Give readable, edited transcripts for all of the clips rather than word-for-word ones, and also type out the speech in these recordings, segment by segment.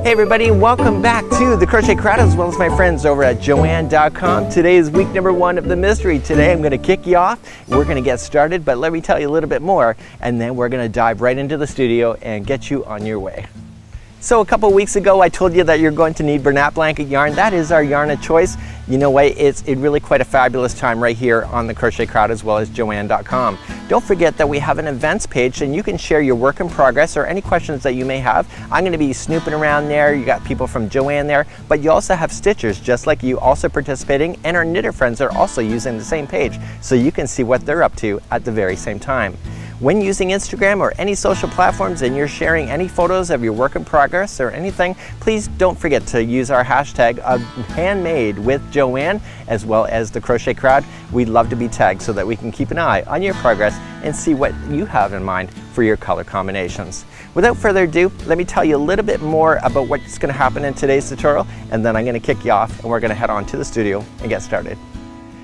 Hey everybody, welcome back to the Crochet Crowd as well as my friends over at Joann.com. Today is week number 1 of the mystery. Today I'm going to kick you off. We're going to get started, but let me tell you a little bit more and then we're going to dive right into the studio and get you on your way. So a couple weeks ago I told you that you're going to need Bernat Blanket yarn. That is our yarn of choice. You know what, it's really quite a fabulous time right here on the Crochet Crowd as well as Joann.com. Don't forget that we have an events page and you can share your work in progress or any questions that you may have. I'm going to be snooping around there. You got people from Joann there, but you also have stitchers just like you also participating, and our knitter friends are also using the same page so you can see what they're up to at the very same time. When using Instagram or any social platforms and you're sharing any photos of your work in progress or anything, please don't forget to use our hashtag of handmade with Joann as well as the Crochet Crowd. We'd love to be tagged so that we can keep an eye on your progress and see what you have in mind for your color combinations. Without further ado, let me tell you a little bit more about what's going to happen in today's tutorial, and then I'm going to kick you off and we're going to head on to the studio and get started.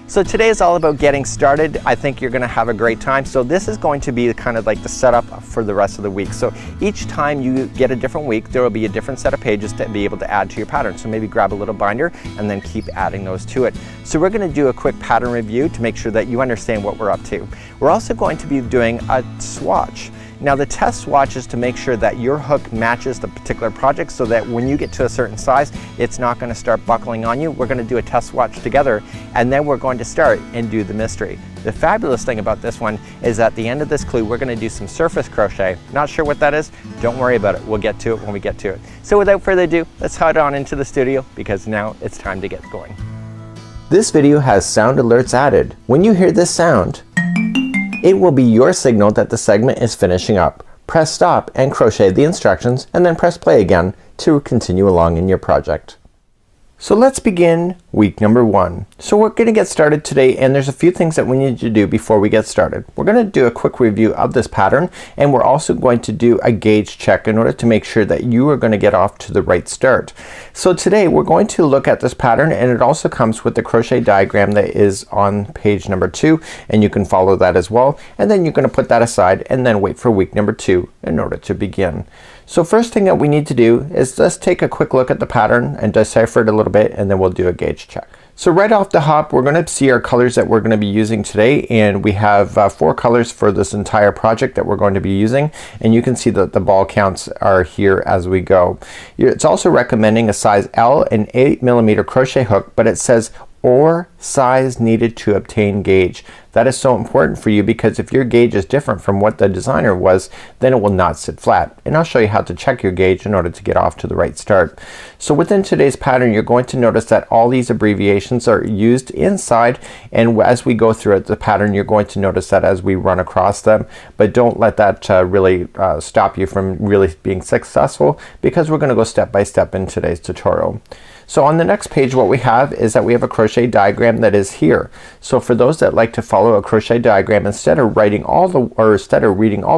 So today is all about getting started. I think you're going to have a great time. So this is going to be kind of like the setup for the rest of the week. So each time you get a different week, there will be a different set of pages to be able to add to your pattern. So maybe grab a little binder and then keep adding those to it. So we're going to do a quick pattern review to make sure that you understand what we're up to. We're also going to be doing a swatch. Now the test swatch is to make sure that your hook matches the particular project so that when you get to a certain size, it's not going to start buckling on you. We're going to do a test swatch together and then we're going to start and do the mystery. The fabulous thing about this one is at the end of this clue, we're going to do some surface crochet. Not sure what that is? Don't worry about it. We'll get to it when we get to it. So without further ado, let's head on into the studio because now it's time to get going. This video has sound alerts added. When you hear this sound, it will be your signal that the segment is finishing up. Press stop and crochet the instructions and then press play again to continue along in your project. So let's begin week number 1. So we're going to get started today and there's a few things that we need to do before we get started. We're going to do a quick review of this pattern and we're also going to do a gauge check in order to make sure that you are going to get off to the right start. So today we're going to look at this pattern and it also comes with the crochet diagram that is on page number 2 and you can follow that as well, and then you're going to put that aside and then wait for week number 2 in order to begin. So first thing that we need to do is let's take a quick look at the pattern and decipher it a little bit and then we'll do a gauge check. So right off the hop we're going to see our colors that we're going to be using today, and we have 4 colors for this entire project that we're going to be using, and you can see that the ball counts are here as we go. It's also recommending a size L and 8mm crochet hook, but it says or size needed to obtain gauge. That is so important for you because if your gauge is different from what the designer was, then it will not sit flat. And I'll show you how to check your gauge in order to get off to the right start. So within today's pattern you're going to notice that all these abbreviations are used inside, and as we go through the pattern you're going to notice that as we run across them, but don't let that really stop you from really being successful because we're going to go step by step in today's tutorial. So on the next page what we have is that we have a crochet diagram that is here. So for those that like to follow a crochet diagram instead of reading all the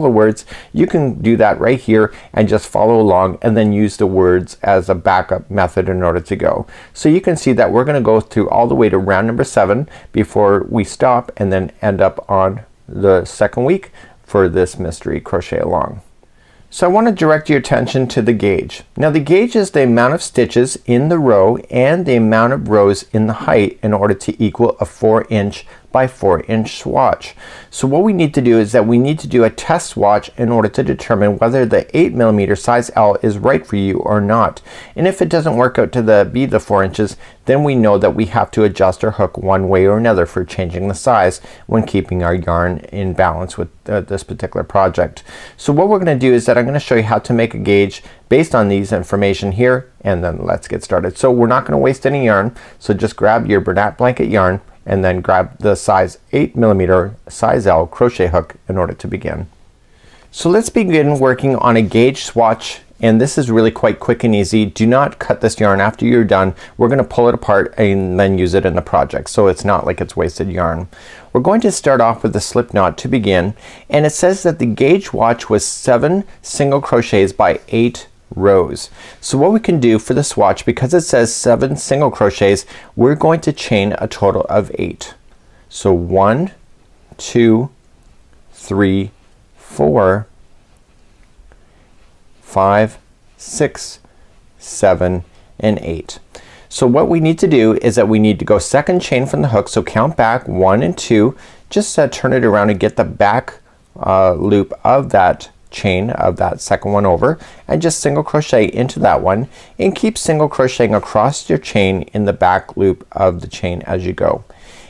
words, you can do that right here and just follow along and then use the words as a backup method in order to go. So you can see that we're going to go through all the way to round number 7 before we stop and then end up on the second week for this mystery crochet along. So I want to direct your attention to the gauge. Now the gauge is the amount of stitches in the row and the amount of rows in the height in order to equal a 4" by 4" swatch. So what we need to do is that we need to do a test swatch in order to determine whether the 8mm size L is right for you or not. And if it doesn't work out to be the 4 inches, then we know that we have to adjust our hook one way or another for changing the size when keeping our yarn in balance with this particular project. So what we're going to do is that I'm going to show you how to make a gauge based on these information here, and then let's get started. So we're not going to waste any yarn, so just grab your Bernat Blanket yarn and then grab the size 8mm size L crochet hook in order to begin. So let's begin working on a gauge swatch, and this is really quite quick and easy. Do not cut this yarn after you're done. We're going to pull it apart and then use it in the project, so it's not like it's wasted yarn. We're going to start off with the slip knot to begin, and it says that the gauge swatch was 7 single crochets by 8 rows. So what we can do for the swatch, because it says 7 single crochets, we're going to chain a total of 8. So 1, 2, 3, 4, 5, 6, 7, and 8. So what we need to do is that we need to go second chain from the hook. So count back 1 and 2. Just turn it around and get the back loop of that chain of that second one over, and just single crochet into that one, and keep single crocheting across your chain in the back loop of the chain as you go.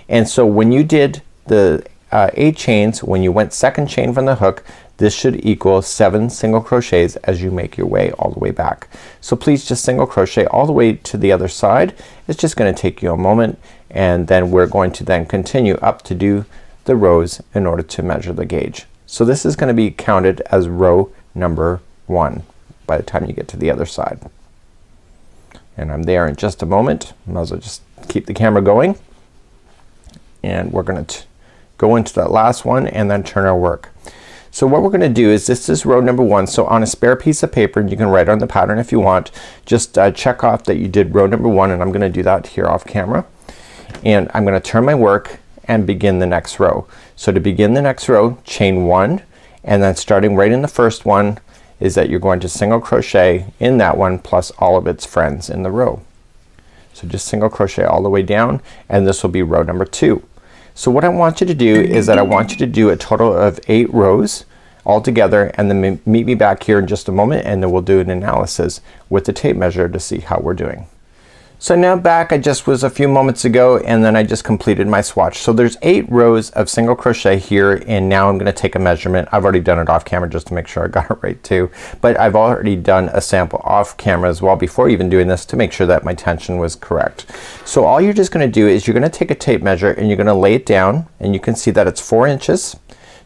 And so when you did the 8 chains, when you went second chain from the hook, this should equal 7 single crochets as you make your way all the way back. So please just single crochet all the way to the other side. It's just gonna take you a moment, and then we're going to then continue up to do the rows in order to measure the gauge. So this is gonna be counted as row number 1 by the time you get to the other side. And I'm there in just a moment. Might as well just keep the camera going, and we're gonna go into that last one and then turn our work. So what we're gonna do is, this is row number 1. So on a spare piece of paper, and you can write on the pattern if you want, just check off that you did row number 1, and I'm gonna do that here off camera. And I'm gonna turn my work and begin the next row. So to begin the next row, chain 1, and then starting right in the first one is that you're going to single crochet in that one plus all of its friends in the row. So just single crochet all the way down, and this will be row number 2. So what I want you to do is that I want you to do a total of 8 rows all together, and then meet me back here in just a moment, and then we'll do an analysis with the tape measure to see how we're doing. So now back, I just was a few moments ago, and then I just completed my swatch. So there's 8 rows of single crochet here, and now I'm gonna take a measurement. I've already done it off camera just to make sure I got it right too, but I've already done a sample off camera as well before even doing this to make sure that my tension was correct. So all you're just gonna do is you're gonna take a tape measure, and you're gonna lay it down, and you can see that it's 4 inches,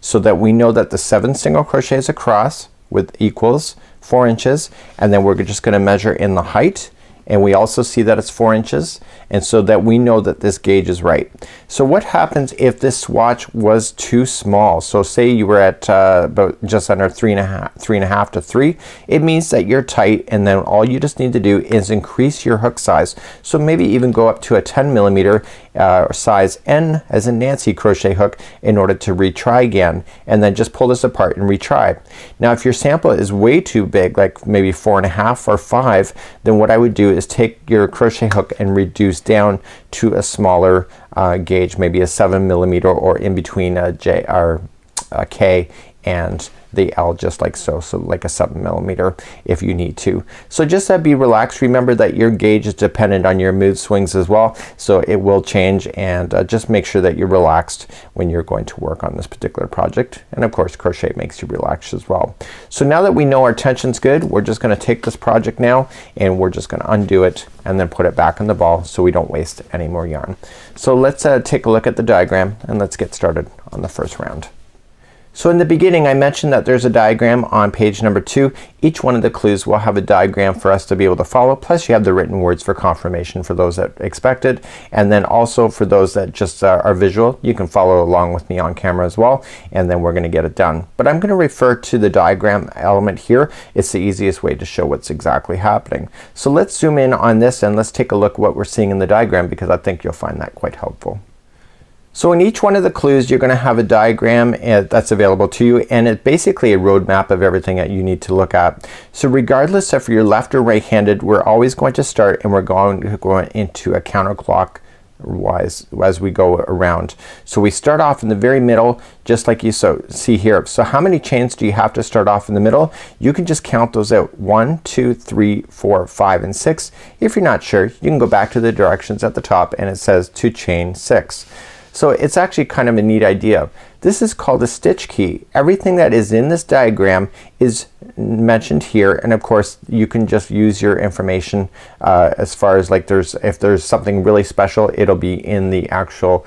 so that we know that the 7 single crochets across with equals 4 inches, and then we're just gonna measure in the height, and we also see that it's 4 inches, and so that we know that this gauge is right. So what happens if this swatch was too small? So say you were at about just under 3.5 to 3. It means that you're tight, and then all you just need to do is increase your hook size. So maybe even go up to a 10mm size N as in Nancy crochet hook in order to retry again, and then just pull this apart and retry. Now if your sample is way too big, like maybe 4.5 or 5, then what I would do is take your crochet hook and reduce down to a smaller gauge, maybe a 7mm, or in between a J or a K and the L, just like so. So like a 7mm if you need to. So just be relaxed. Remember that your gauge is dependent on your mood swings as well, so it will change, and just make sure that you're relaxed when you're going to work on this particular project. And of course crochet makes you relax as well. So now that we know our tension's good, we're just gonna take this project now, and we're just gonna undo it and then put it back in the ball so we don't waste any more yarn. So let's take a look at the diagram, and let's get started on the first round. So in the beginning I mentioned that there's a diagram on page number 2. Each one of the clues will have a diagram for us to be able to follow, plus you have the written words for confirmation for those that expect it, and then also for those that just are visual, you can follow along with me on camera as well, and then we're gonna get it done. But I'm gonna refer to the diagram element here. It's the easiest way to show what's exactly happening. So let's zoom in on this, and let's take a look at what we're seeing in the diagram, because I think you'll find that quite helpful. So in each one of the clues you're gonna have a diagram that's available to you, and it's basically a roadmap of everything that you need to look at. So regardless if you're left or right handed, we're always going to start, and we're going to go into a counterclockwise as we go around. So we start off in the very middle, just like you see here. So how many chains do you have to start off in the middle? You can just count those out. 1, 2, 3, 4, 5, and 6. If you're not sure, you can go back to the directions at the top, and it says to chain 6. So it's actually kind of a neat idea. This is called a stitch key. Everything that is in this diagram is mentioned here, and of course you can just use your information as far as like if there's something really special, it'll be in the actual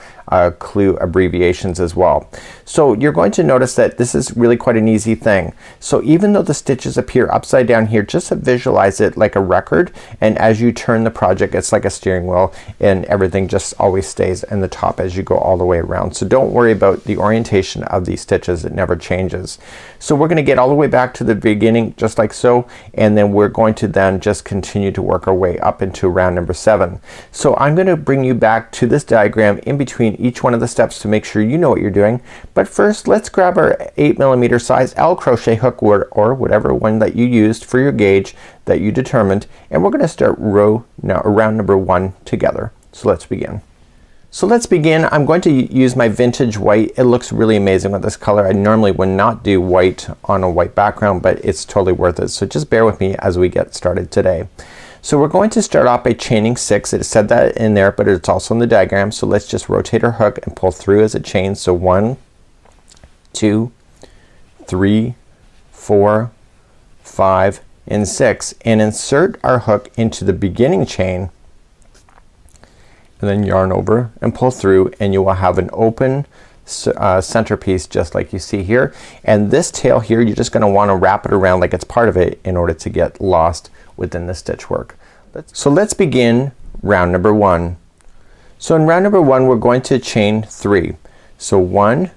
clue abbreviations as well. So you're going to notice that this is really quite an easy thing. So even though the stitches appear upside down here, just to visualize it like a record, and as you turn the project it's like a steering wheel, and everything just always stays in the top as you go all the way around. So don't worry about the orientation of these stitches, it never changes. So we're gonna get all the way back back to the beginning just like so, and then we're going to then just continue to work our way up into round number 7. So I'm going to bring you back to this diagram in between each one of the steps to make sure you know what you're doing. But first let's grab our 8mm size L crochet hook, or whatever one that you used for your gauge that you determined, and we're going to start round number 1 together. So let's begin. So let's begin. I'm going to use my vintage white. It looks really amazing with this color. I normally would not do white on a white background, but it's totally worth it. So just bear with me as we get started today. So we're going to start off by chaining 6. It said that in there, but it's also in the diagram. So let's just rotate our hook and pull through as it chains. So 1, 2, 3, 4, 5, and 6, and insert our hook into the beginning chain, and then yarn over and pull through, and you will have an open center piece just like you see here. And this tail here, you're just gonna want to wrap it around like it's part of it in order to get lost within the stitch work. So let's begin round number 1. So in round number 1 we're going to chain 3. So 1,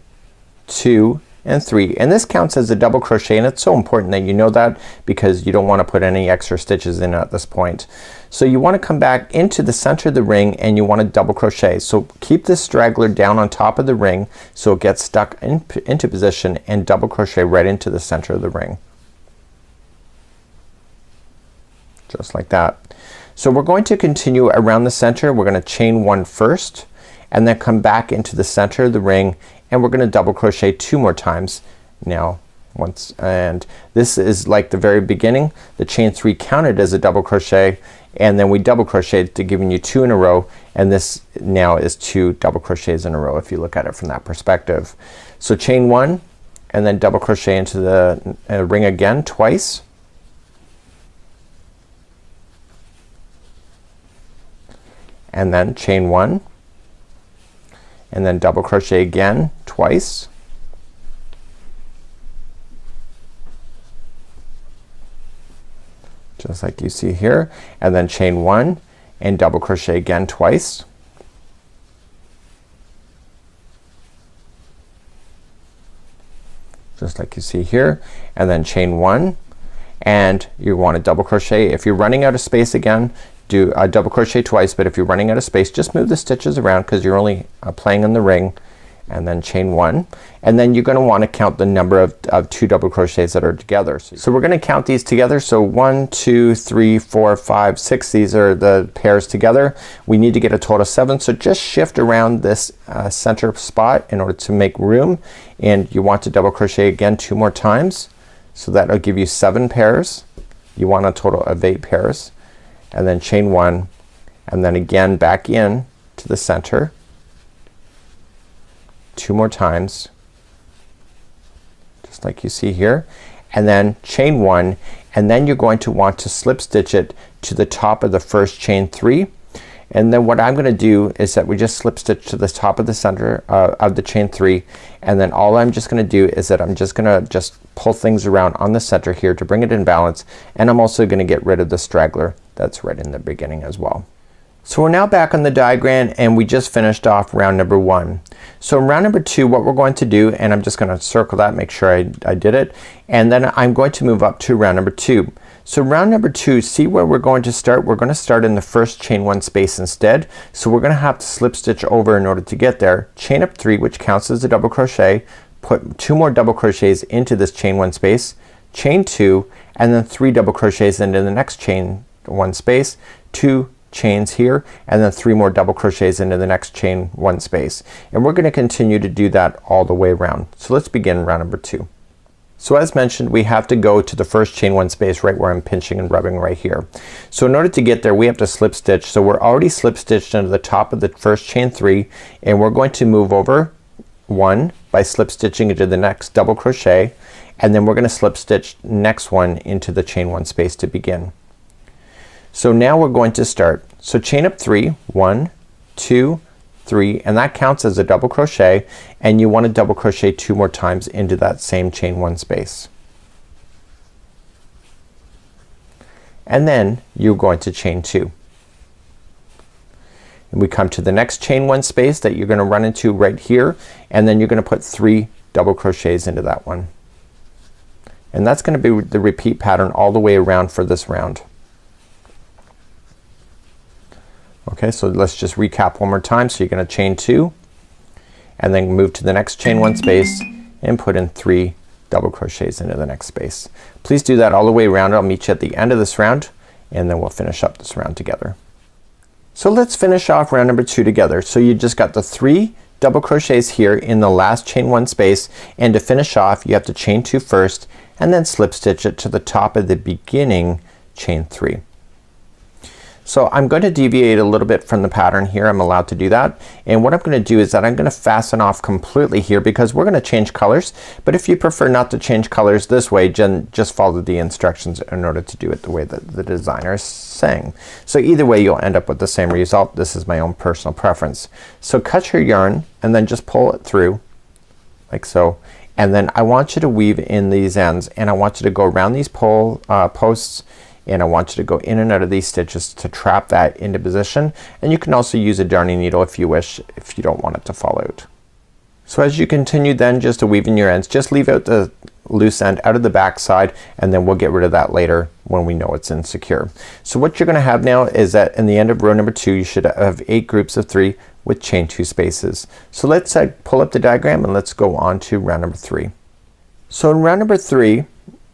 2, and 3, and this counts as a double crochet, and it's so important that you know that because you don't want to put any extra stitches in at this point. So you want to come back into the center of the ring and you want to double crochet. So keep this straggler down on top of the ring so it gets stuck into position, and double crochet right into the center of the ring. Just like that. So we're going to continue around the center. We're going to chain 1 first and then come back into the center of the ring, and we're gonna double crochet 2 more times now once, and this is like the very beginning. The chain 3 counted as a double crochet, and then we double crocheted to giving you 2 in a row, and this now is 2 double crochets in a row if you look at it from that perspective. So chain 1 and then double crochet into the ring again twice, and then chain 1 and then double crochet again twice, just like you see here, and then chain 1 and double crochet again twice, just like you see here, and then chain 1, and you want to double crochet. If you're running out of space again, do a double crochet twice, but if you're running out of space just move the stitches around because you're only playing in the ring, and then chain 1, and then you're gonna want to count the number of 2 double crochets that are together. So we're gonna count these together. So 1, 2, 3, 4, 5, 6, these are the pairs together. We need to get a total of 7, so just shift around this center spot in order to make room, and you want to double crochet again 2 more times, so that'll give you 7 pairs. You want a total of 8 pairs, and then chain 1, and then again back in to the center 2 more times just like you see here, and then chain 1, and then you're going to want to slip stitch it to the top of the first chain 3, and then what I'm gonna do is that we just slip stitch to the top of the center of the chain 3, and then all I'm just gonna do is that I'm just gonna pull things around on the center here to bring it in balance, and I'm also gonna get rid of the straggler that's right in the beginning as well. So we're now back on the diagram, and we just finished off round number 1. So in round number 2 what we're going to do, and I'm just gonna circle that, make sure I did it, and then I'm going to move up to round number 2. So round number 2, see where we're going to start? We're gonna start in the first chain 1 space instead. So we're gonna have to slip stitch over in order to get there. Chain up 3, which counts as a double crochet, put 2 more double crochets into this chain 1 space, chain 2, and then 3 double crochets into the next chain 1 space, 2 chains here, and then 3 more double crochets into the next chain 1 space, and we're gonna continue to do that all the way around. So let's begin round number 2. So as mentioned, we have to go to the first chain 1 space right where I'm pinching and rubbing right here. So in order to get there we have to slip stitch. So we're already slip stitched into the top of the first chain 3, and we're going to move over 1 by slip stitching into the next double crochet, and then we're gonna slip stitch next one into the chain 1 space to begin. So now we're going to start. So chain up 3, 1, 2, 3, and that counts as a double crochet, and you want to double crochet 2 more times into that same chain 1 space. And then you're going to chain 2. And we come to the next chain 1 space that you're gonna run into right here, and then you're gonna put 3 double crochets into that one. And that's going to be the repeat pattern all the way around for this round. Okay, so let's just recap one more time. So you're going to chain 2 and then move to the next chain 1 space and put in 3 double crochets into the next space. Please do that all the way around. I'll meet you at the end of this round and then we'll finish up this round together. So let's finish off round number 2 together. So you just got the 3 double crochets here in the last chain 1 space, and to finish off you have to chain 2 first and then slip stitch it to the top of the beginning chain 3. So I'm going to deviate a little bit from the pattern here. I'm allowed to do that, and what I'm going to do is that I'm going to fasten off completely here because we're going to change colors, but if you prefer not to change colors this way, just follow the instructions in order to do it the way that the designer is saying. So either way you'll end up with the same result. This is my own personal preference. So cut your yarn and then just pull it through like so, and then I want you to weave in these ends, and I want you to go around these posts, and I want you to go in and out of these stitches to trap that into position, and you can also use a darning needle if you wish, if you don't want it to fall out. So as you continue then just to weave in your ends, just leave out the loose end out of the back side, and then we'll get rid of that later when we know it's insecure. So what you're gonna have now is that in the end of row number 2 you should have 8 groups of 3 with chain 2 spaces. So let's pull up the diagram and let's go on to round number 3. So in round number 3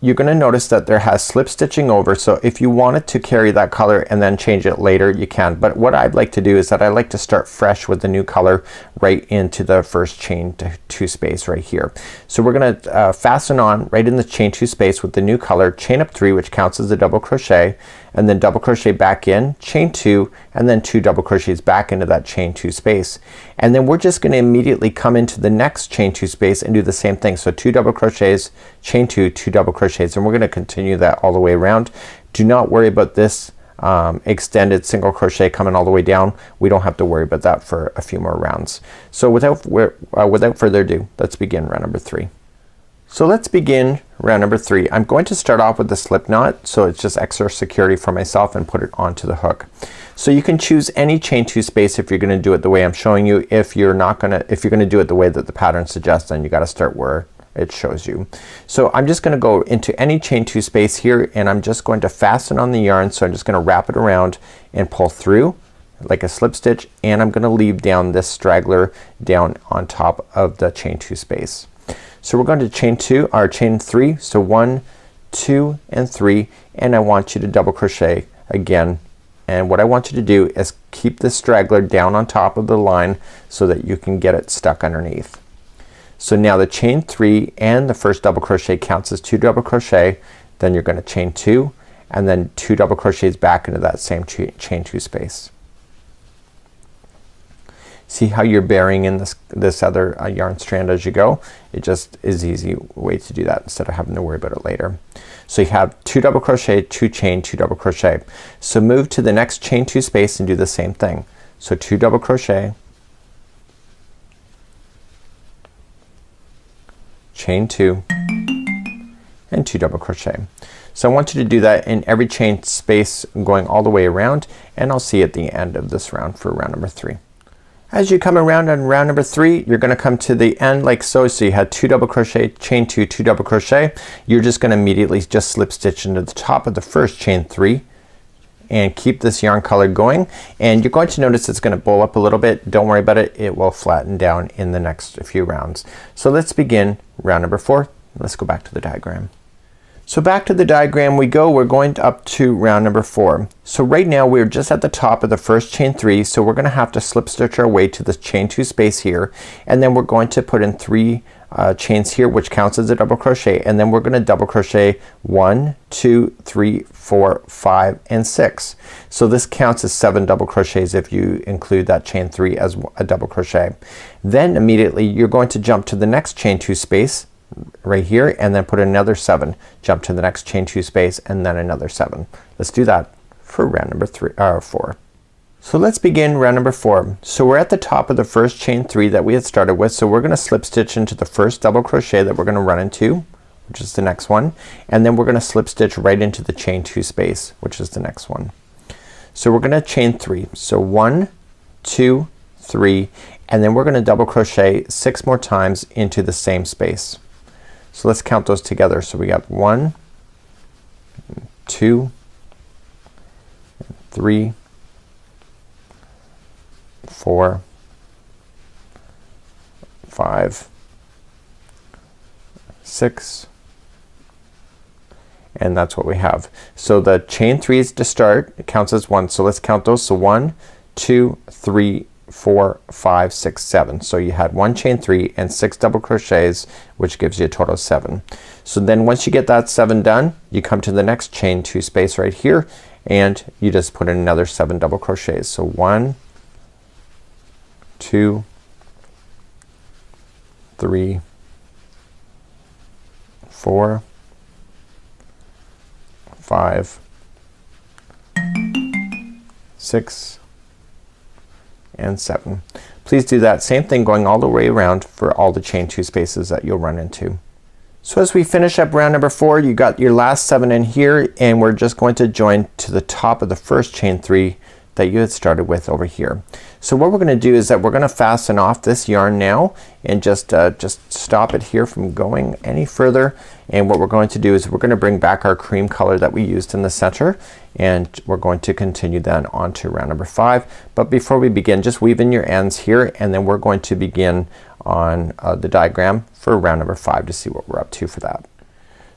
you're gonna notice that there has slip stitching over, so if you wanted to carry that color and then change it later you can, but what I'd like to do is that I like to start fresh with the new color right into the first chain 2 space right here. So we're gonna fasten on right in the chain 2 space with the new color, chain up 3 which counts as a double crochet, and then double crochet back in, chain 2, and then 2 double crochets back into that chain 2 space, and then we're just gonna immediately come into the next chain 2 space and do the same thing. So 2 double crochets, chain 2, 2 double crochets, and we're gonna continue that all the way around. Do not worry about this extended single crochet coming all the way down. We don't have to worry about that for a few more rounds. So without further ado, let's begin round number 3. So let's begin round number 3. I'm going to start off with the slip knot, so it's just extra security for myself, and put it onto the hook. So you can choose any chain 2 space if you're gonna do it the way I'm showing you. If you're gonna do it the way that the pattern suggests, then you gotta start where it shows you. So I'm just gonna go into any chain 2 space here, and I'm just going to fasten on the yarn. So I'm just gonna wrap it around and pull through like a slip stitch, and I'm gonna leave down this straggler down on top of the chain 2 space. So we're going to chain 3, so 1, 2, and 3, and I want you to double crochet again, and what I want you to do is keep the straggler down on top of the line so that you can get it stuck underneath. So now the chain 3 and the first double crochet counts as 2 double crochet, then you're gonna chain 2 and then 2 double crochets back into that same chain 2 space. See how you're burying in this other yarn strand as you go? It just is an easy way to do that instead of having to worry about it later. So you have 2 double crochet, 2 chain, 2 double crochet. So move to the next chain 2 space and do the same thing. So 2 double crochet, chain 2, and 2 double crochet. So I want you to do that in every chain space going all the way around, and I'll see you at the end of this round for round number 3. As you come around on round number 3, you're gonna come to the end like so. So you had 2 double crochet, chain 2, 2 double crochet. You're just gonna immediately just slip stitch into the top of the first chain 3 and keep this yarn color going, and you're going to notice it's gonna bowl up a little bit. Don't worry about it, it will flatten down in the next few rounds. So let's begin round number 4. Let's go back to the diagram. So back to the diagram we go. We're going up to round number 4. So right now we're just at the top of the first chain 3, so we're gonna have to slip stitch our way to the chain 2 space here, and then we're going to put in 3 chains here, which counts as a double crochet, and then we're gonna double crochet 1, 2, 3, 4, 5, and 6. So this counts as 7 double crochets if you include that chain 3 as a double crochet. Then immediately you're going to jump to the next chain 2 space right here, and then put another 7. Jump to the next chain 2 space, and then another 7. Let's do that for round number 4. So let's begin round number 4. So we're at the top of the first chain 3 that we had started with, so we're gonna slip stitch into the first double crochet that we're gonna run into, which is the next one, and then we're gonna slip stitch right into the chain 2 space, which is the next one. So we're gonna chain 3. So 1, 2, 3, and then we're gonna double crochet 6 more times into the same space. So let's count those together. So we got 1, 2, 3, 4, 5, 6, and that's what we have. So the chain 3 is to start. It counts as 1. So let's count those. So 1, 2, 3, 4, 5, 6, 7. So you had 1 chain 3 and 6 double crochets, which gives you a total of 7. So then once you get that 7 done, you come to the next chain 2 space right here and you just put in another 7 double crochets. So 1, 2, 3, 4, 5, 6, and 7. Please do that same thing going all the way around for all the chain 2 spaces that you'll run into. So as we finish up round number 4, you got your last 7 in here and we're just going to join to the top of the first chain 3 that you had started with over here. So what we're gonna do is that we're gonna fasten off this yarn now and just stop it here from going any further. And what we're going to do is we're gonna bring back our cream color that we used in the center and we're going to continue then on to round number 5. But before we begin, just weave in your ends here and then we're going to begin on the diagram for round number 5 to see what we're up to for that.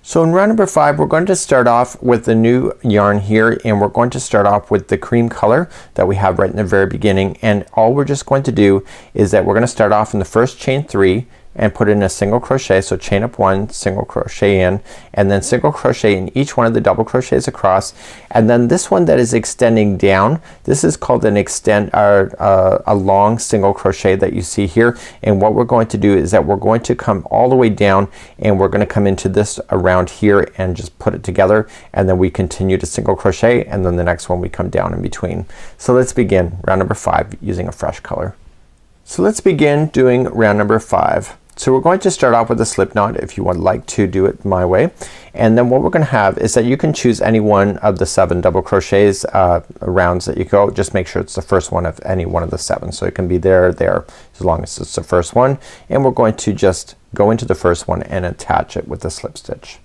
So in round number 5 we're going to start off with the new yarn here and we're going to start off with the cream color that we have right in the very beginning, and all we're just going to do is that we're going to start off in the first chain 3 and put in a single crochet. So chain up 1, single crochet in, and then single crochet in each one of the double crochets across, and then this one that is extending down, this is called an a long single crochet that you see here. And what we're going to do is that we're going to come all the way down and we're going to come into this around here and just put it together, and then we continue to single crochet and then the next one we come down in between. So let's begin round number 5 using a fresh color. So let's begin doing round number 5. So we're going to start off with a slip knot if you would like to do it my way, and then what we're gonna have is that you can choose any one of the 7 double crochets rounds that you go. Just make sure it's the first one of any one of the 7. So it can be there as long as it's the first one, and we're going to just go into the first one and attach it with a slip stitch.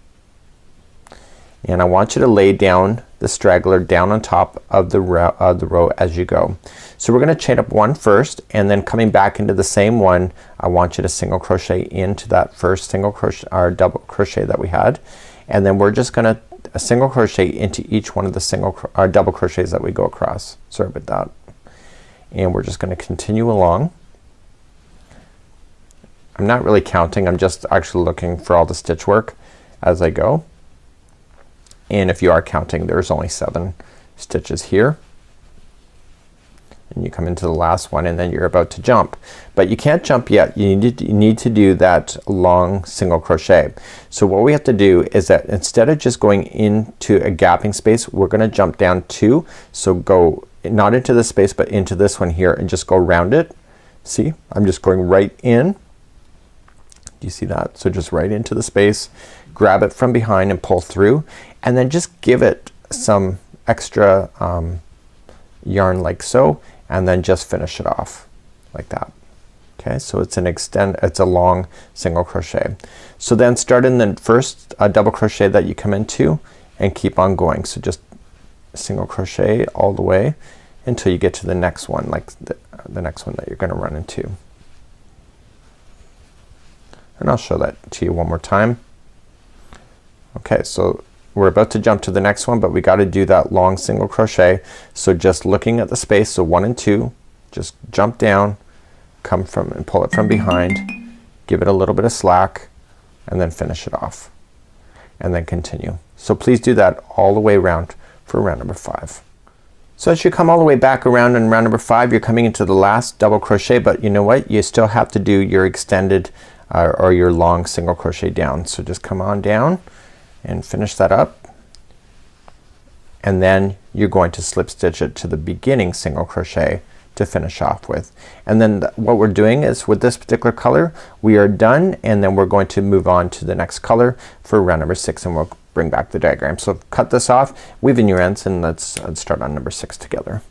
And I want you to lay down the straggler down on top of the row as you go. So we're gonna chain up 1 first, and then coming back into the same one I want you to single crochet into that first single crochet or double crochet that we had, and then we're just gonna single crochet into each one of the double crochets that we go across. Sorry about that. And we're just gonna continue along. I'm not really counting, I'm just actually looking for all the stitch work as I go. And if you are counting, there's only 7 stitches here. And you come into the last one and then you're about to jump. But you can't jump yet. You need to do that long single crochet. So what we have to do is that instead of just going into a gapping space, we're gonna jump down 2. So go not into this space but into this one here and just go around it. See, I'm just going right in. Do you see that? So just right into the space, grab it from behind and pull through, and then just give it some extra yarn like so, and then just finish it off like that. Okay, so it's a long single crochet. So then start in the first double crochet that you come into and keep on going. So just single crochet all the way until you get to the next one, like the next one that you're gonna run into. And I'll show that to you one more time. Okay, so we're about to jump to the next one, but we got to do that long single crochet. So just looking at the space, so 1 and 2, just jump down, come from and pull it from behind, give it a little bit of slack, and then finish it off, and then continue. So please do that all the way around for round number 5. So as you come all the way back around in round number 5, you're coming into the last double crochet, but you know what? You still have to do your extended or your long single crochet down. So just come on down and finish that up, and then you're going to slip stitch it to the beginning single crochet to finish off with. And then what we're doing is with this particular color we are done, and then we're going to move on to the next color for round number 6, and we'll bring back the diagram. So cut this off, weave in your ends, and let's start on number 6 together.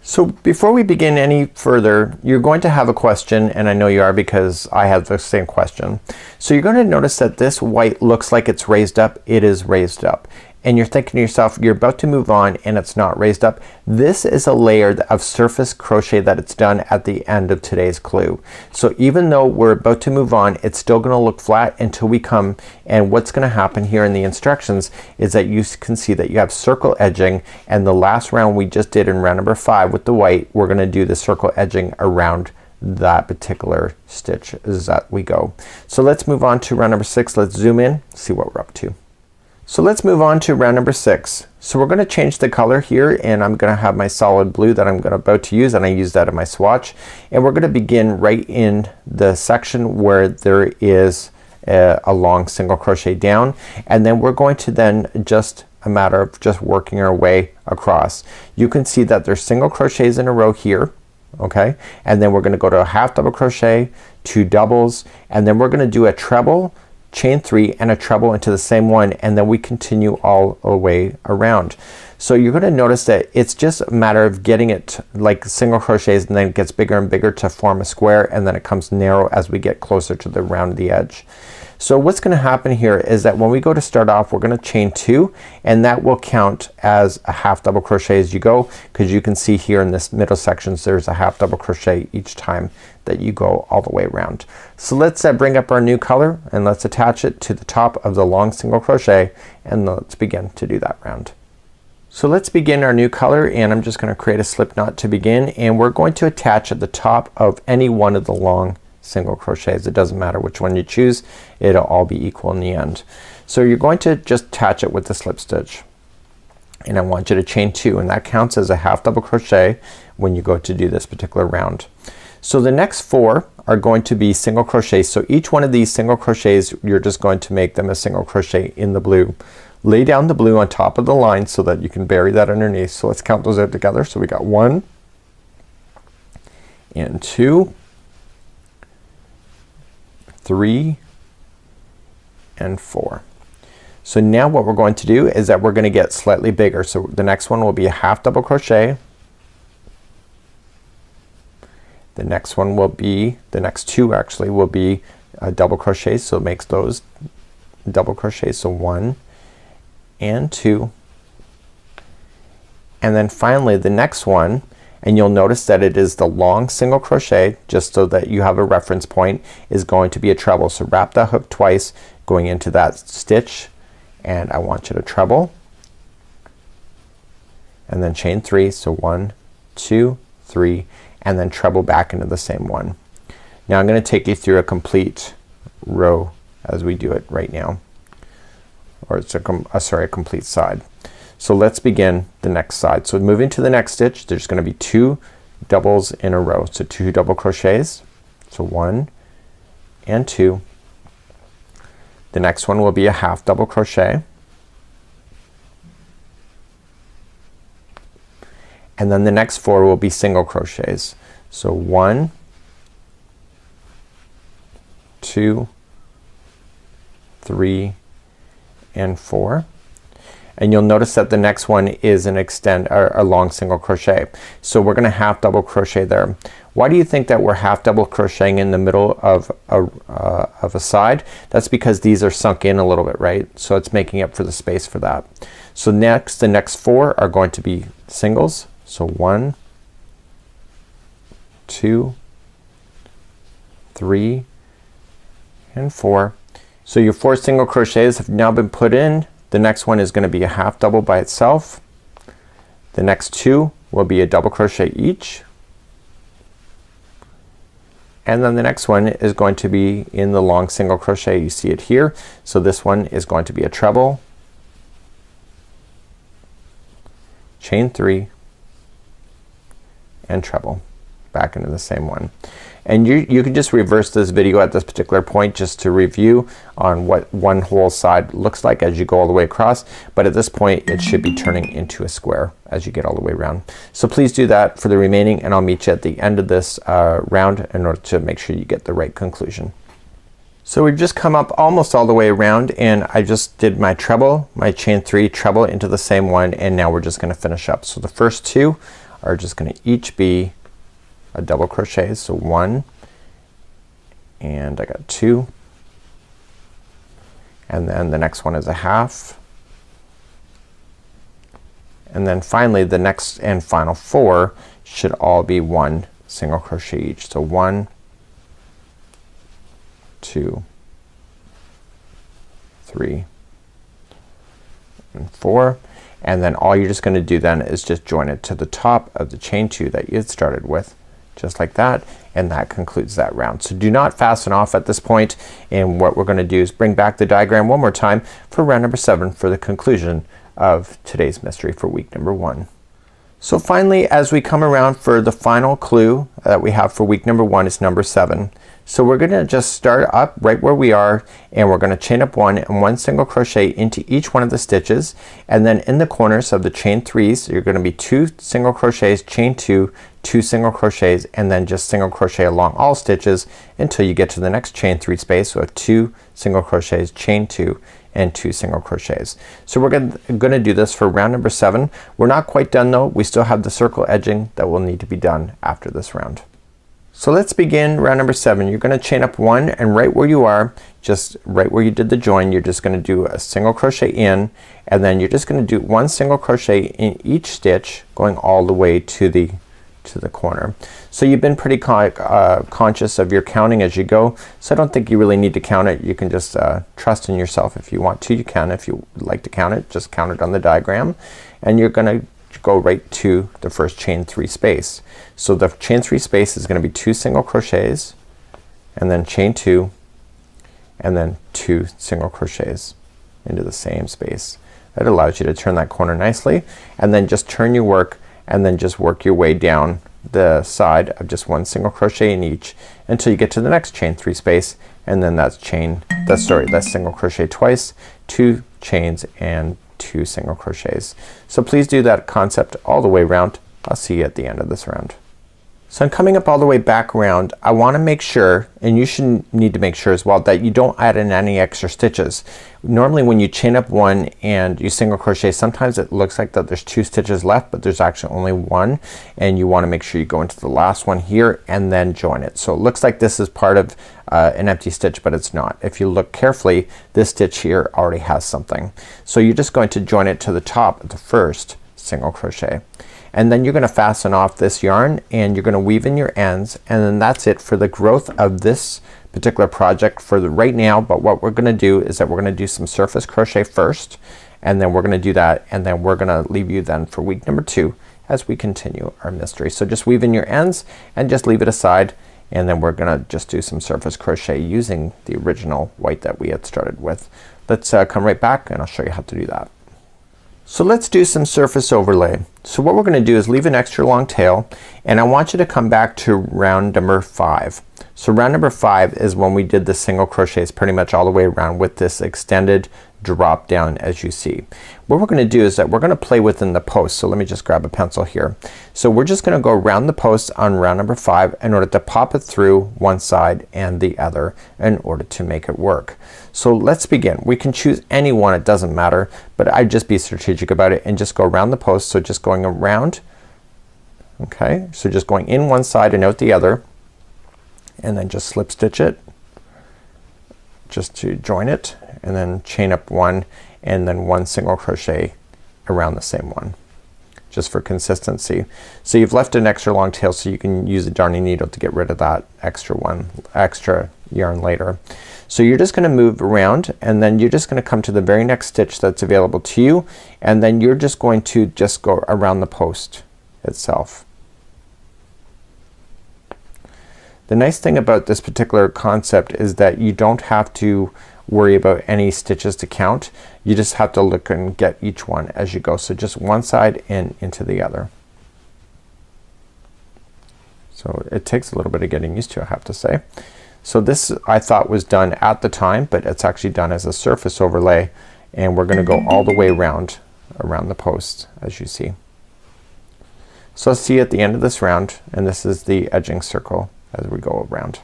So before we begin any further, you're going to have a question, and I know you are because I have the same question. So you're going to notice that this white looks like it's raised up. It is raised up. And you're thinking to yourself, you're about to move on and it's not raised up. This is a layer of surface crochet that it's done at the end of today's clue. So even though we're about to move on, it's still gonna look flat until we come, and what's gonna happen here in the instructions is that you can see that you have circle edging, and the last round we just did in round number 5 with the white, we're gonna do the circle edging around that particular stitch as that we go. So let's move on to round number 6. Let's zoom in, see what we're up to. So let's move on to round number 6. So we're gonna change the color here, and I'm gonna have my solid blue that I'm about to use, and I use that in my swatch. And we're gonna begin right in the section where there is a long single crochet down, and then we're going to then just a matter of just working our way across. You can see that there's single crochets in a row here, okay, and then we're gonna go to a half double crochet, 2 doubles, and then we're gonna do a treble, chain 3, and a treble into the same one, and then we continue all the way around. So you're gonna notice that it's just a matter of getting it like single crochets, and then it gets bigger and bigger to form a square, and then it comes narrow as we get closer to the round of the edge. So what's gonna happen here is that when we go to start off, we're gonna chain 2, and that will count as a half double crochet as you go, because you can see here in this middle sections there's a half double crochet each time that you go all the way around. So let's bring up our new color, and let's attach it to the top of the long single crochet, and let's begin to do that round. So let's begin our new color, and I'm just gonna create a slip knot to begin, and we're going to attach at the top of any one of the long single crochets. It doesn't matter which one you choose, it'll all be equal in the end. So you're going to just attach it with the slip stitch, and I want you to chain 2, and that counts as a half double crochet when you go to do this particular round. So the next 4 are going to be single crochets. So each one of these single crochets, you're just going to make them a single crochet in the blue. Lay down the blue on top of the line so that you can bury that underneath. So let's count those out together. So we got 1 and 2, 3 and 4. So now what we're going to do is that we're gonna get slightly bigger. So the next one will be a half double crochet. The next one will be, the next 2 actually will be a double crochet, so it makes those double crochets. So 1 and 2, and then finally the next one, and you'll notice that it is the long single crochet, just so that you have a reference point, is going to be a treble. So wrap that hook twice going into that stitch, and I want you to treble, and then chain 3. So 1, 2, 3, and then treble back into the same one. Now I'm gonna take you through a complete row as we do it right now, or it's a complete side. So let's begin the next side. So moving to the next stitch, there's gonna be 2 doubles in a row. So 2 double crochets. So 1 and 2. The next one will be a half double crochet, and then the next 4 will be single crochets. So 1, 2, 3 and 4, and you'll notice that the next one is an a long single crochet. So we're gonna half double crochet there. Why do you think that we're half double crocheting in the middle of a side? That's because these are sunk in a little bit, right? So it's making up for the space for that. So next, the next 4 are going to be singles. So 1, 2, 3 and 4. So your 4 single crochets have now been put in. The next one is gonna be a half double by itself. The next 2 will be a double crochet each, and then the next one is going to be in the long single crochet. You see it here. So this one is going to be a treble, chain 3 and treble back into the same one. And you can just reverse this video at this particular point just to review on what one whole side looks like as you go all the way across, but at this point it should be turning into a square as you get all the way around. So please do that for the remaining, and I'll meet you at the end of this round in order to make sure you get the right conclusion. So we've just come up almost all the way around, and I just did my treble, my chain 3, treble into the same one, and now we're just gonna finish up. So the first 2 are just gonna each be a double crochet. So 1, and I got 2, and then the next one is a half, and then finally the next and final 4 should all be 1 single crochet each. So 1, 2, 3, and 4, and then all you're just gonna do then is just join it to the top of the chain 2 that you had started with, just like that, and that concludes that round. So do not fasten off at this point, and what we're gonna do is bring back the diagram one more time for round number 7 for the conclusion of today's mystery for week number 1. So finally, as we come around for the final clue that we have for week number 1 is number 7. So we're gonna just start up right where we are, and we're gonna chain up 1 and 1 single crochet into each one of the stitches, and then in the corners of the chain 3s you're gonna be 2 single crochets, chain 2, 2 single crochets, and then just single crochet along all stitches until you get to the next chain 3 space. So 2 single crochets, chain 2, and 2 single crochets. So we're gonna do this for round number 7. We're not quite done though. We still have the circle edging that will need to be done after this round. So let's begin round number 7. You're gonna chain up 1, and right where you are, just right where you did the join, you're just gonna do a single crochet in, and then you're just gonna do 1 single crochet in each stitch going all the way to the corner. So you've been pretty conscious of your counting as you go, so I don't think you really need to count it. You can just trust in yourself. If you want to, you can. If you like to count it, just count it on the diagram, and you're gonna go right to the first chain 3 space. So the chain 3 space is gonna be 2 single crochets, and then chain 2, and then 2 single crochets into the same space. That allows you to turn that corner nicely, and then just turn your work, and then just work your way down the side of just 1 single crochet in each until you get to the next chain 3 space, and then that's single crochet twice, 2 chains, and 2 single crochets. So please do that concept all the way around. I'll see you at the end of this round. So I'm coming up all the way back around. I want to make sure, and you should need to make sure as well, that you don't add in any extra stitches. Normally when you chain up 1 and you single crochet, sometimes it looks like that there's 2 stitches left, but there's actually only 1, and you want to make sure you go into the last one here and then join it. So it looks like this is part of an empty stitch, but it's not. If you look carefully, this stitch here already has something. So you're just going to join it to the top of the first single crochet, and then you're gonna fasten off this yarn, and you're gonna weave in your ends, and then that's it for the growth of this particular project for the right now. But what we're gonna do is that we're gonna do some surface crochet first, and then we're gonna do that, and then we're gonna leave you then for week number 2 as we continue our mystery. So just weave in your ends and just leave it aside, and then we're gonna just do some surface crochet using the original white that we had started with. Let's come right back, and I'll show you how to do that. So let's do some surface overlay. So what we're gonna do is leave an extra long tail, and I want you to come back to round number 5. So round number 5 is when we did the single crochets pretty much all the way around with this extended drop down as you see. What we're gonna do is that we're gonna play within the post. So let me just grab a pencil here. So we're just gonna go around the post on round number 5 in order to pop it through one side and the other in order to make it work. So let's begin. We can choose any one, it doesn't matter, but I'd just be strategic about it and just go around the post. So just going around, okay, so just going in one side and out the other, and then just slip stitch it just to join it, and then chain up 1 and then 1 single crochet around the same one just for consistency. So you've left an extra long tail so you can use a darning needle to get rid of that extra yarn later. So you're just gonna move around, and then you're just gonna come to the very next stitch that's available to you, and then you're just going to just go around the post itself. The nice thing about this particular concept is that you don't have to worry about any stitches to count. You just have to look and get each one as you go. So just one side and into the other. So it takes a little bit of getting used to, I have to say. So this I thought was done at the time, but it's actually done as a surface overlay, and we're gonna go all the way around the post as you see. So let's see at the end of this round, and this is the edging circle as we go around.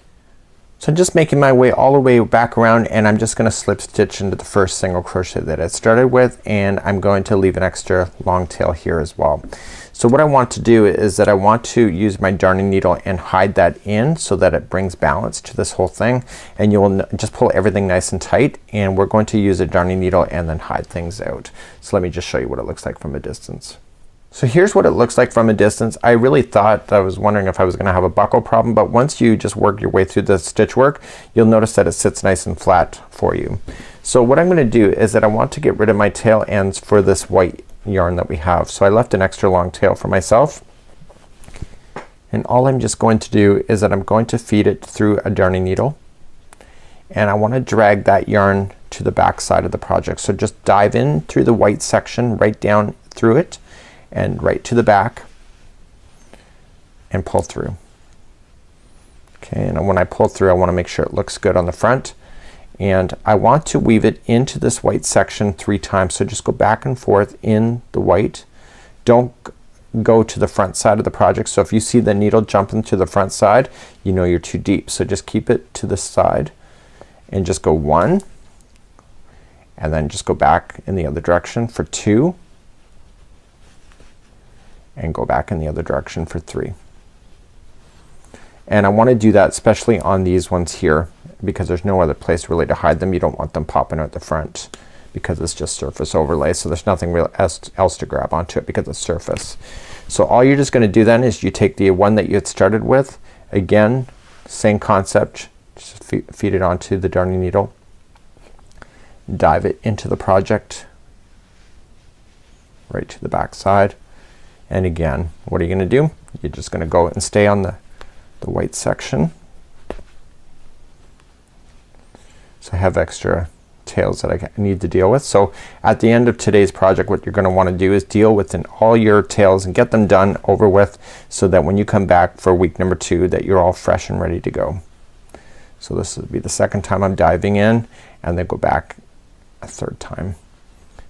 So I'm just making my way all the way back around, and I'm just gonna slip stitch into the first single crochet that I started with, and I'm going to leave an extra long tail here as well. So what I want to do is that I want to use my darning needle and hide that in so that it brings balance to this whole thing, and you will just pull everything nice and tight, and we're going to use a darning needle and then hide things out. So let me just show you what it looks like from a distance. So here's what it looks like from a distance. I really thought, I was wondering if I was gonna have a buckle problem, but once you just work your way through the stitch work, you'll notice that it sits nice and flat for you. So what I'm gonna do is that I want to get rid of my tail ends for this white yarn that we have. So I left an extra long tail for myself, and all I'm just going to do is that I'm going to feed it through a darning needle, and I want to drag that yarn to the back side of the project. So just dive in through the white section, right down through it and right to the back, and pull through. Okay, and when I pull through I want to make sure it looks good on the front, and I want to weave it into this white section 3 times. So just go back and forth in the white. Don't go to the front side of the project. So if you see the needle jumping to the front side, you know you're too deep. So just keep it to the side and just go 1, and then just go back in the other direction for 2, and go back in the other direction for 3. And I want to do that especially on these ones here, because there's no other place really to hide them. You don't want them popping out the front because it's just surface overlay, so there's nothing real else to grab onto it because it's surface. So all you're just gonna do then is you take the one that you had started with, again same concept, just feed it onto the darning needle, dive it into the project right to the back side, and again what are you gonna do? You're just gonna go and stay on the white section. So I have extra tails that I need to deal with. So at the end of today's project what you're gonna want to do is deal with all your tails and get them done over with, so that when you come back for week number 2 that you're all fresh and ready to go. So this will be the second time I'm diving in, and then go back a 3rd time.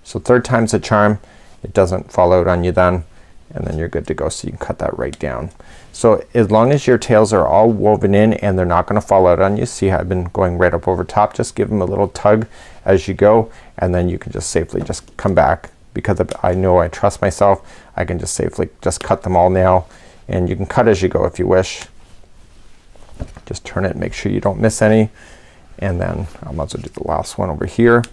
So 3rd time's a charm. It doesn't fall out on you then, and then you're good to go. So you can cut that right down. So as long as your tails are all woven in and they're not gonna fall out on you, see how I've been going right up over top, just give them a little tug as you go, and then you can just safely just come back. Because I know I trust myself, I can just safely just cut them all now, and you can cut as you go if you wish. Just turn it and make sure you don't miss any, and then I might as well do the last one over here,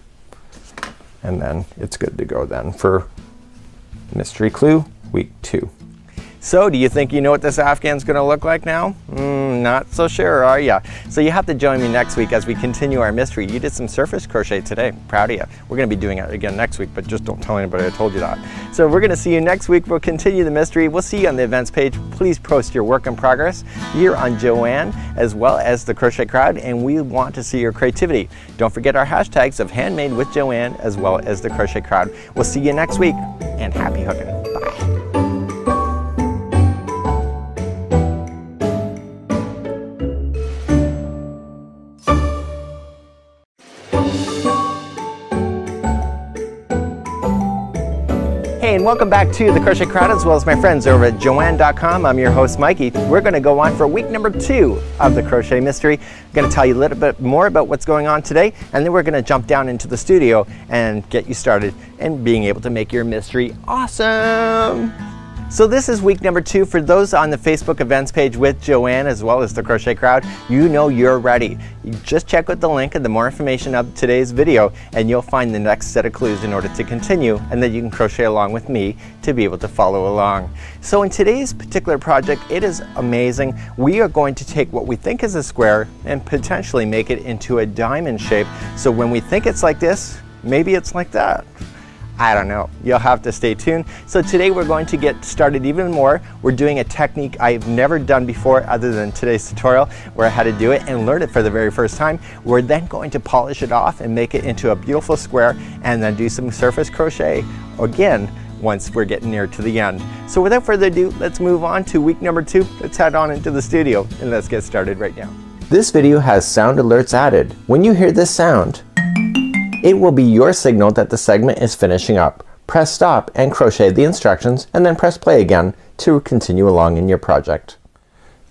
and then it's good to go then for Mystery Clue week 2. So do you think you know what this Afghan's gonna look like now? Not so sure, are ya? So you have to join me next week as we continue our mystery. You did some surface crochet today. Proud of you. We're gonna be doing it again next week, but just don't tell anybody I told you that. So we're gonna see you next week. We'll continue the mystery. We'll see you on the events page. Please post your work in progress here on Joanne as well as the Crochet Crowd, and we want to see your creativity. Don't forget our hashtags of Handmade with Joanne as well as the Crochet Crowd. We'll see you next week, and happy hooking. Bye. Hey, and welcome back to the Crochet Crowd as well as my friends over at Joanne.com. I'm your host Mikey. We're going to go on for week number 2 of the Crochet Mystery. I'm going to tell you a little bit more about what's going on today, and then we're going to jump down into the studio and get you started in being able to make your mystery awesome. So this is week number 2. For those on the Facebook events page with Joanne as well as the Crochet Crowd, you know you're ready. You just check out the link and the more information of today's video, and you'll find the next set of clues in order to continue, and then you can crochet along with me to be able to follow along. So in today's particular project, it is amazing. We are going to take what we think is a square and potentially make it into a diamond shape. So when we think it's like this, maybe it's like that. I don't know. You'll have to stay tuned. So today we're going to get started even more. We're doing a technique I've never done before other than today's tutorial where I had to do it and learn it for the very first time. We're then going to polish it off and make it into a beautiful square, and then do some surface crochet again once we're getting near to the end. So without further ado, let's move on to week number 2. Let's head on into the studio and let's get started right now. This video has sound alerts added. When you hear this sound, it will be your signal that the segment is finishing up. Press stop and crochet the instructions, and then press play again to continue along in your project.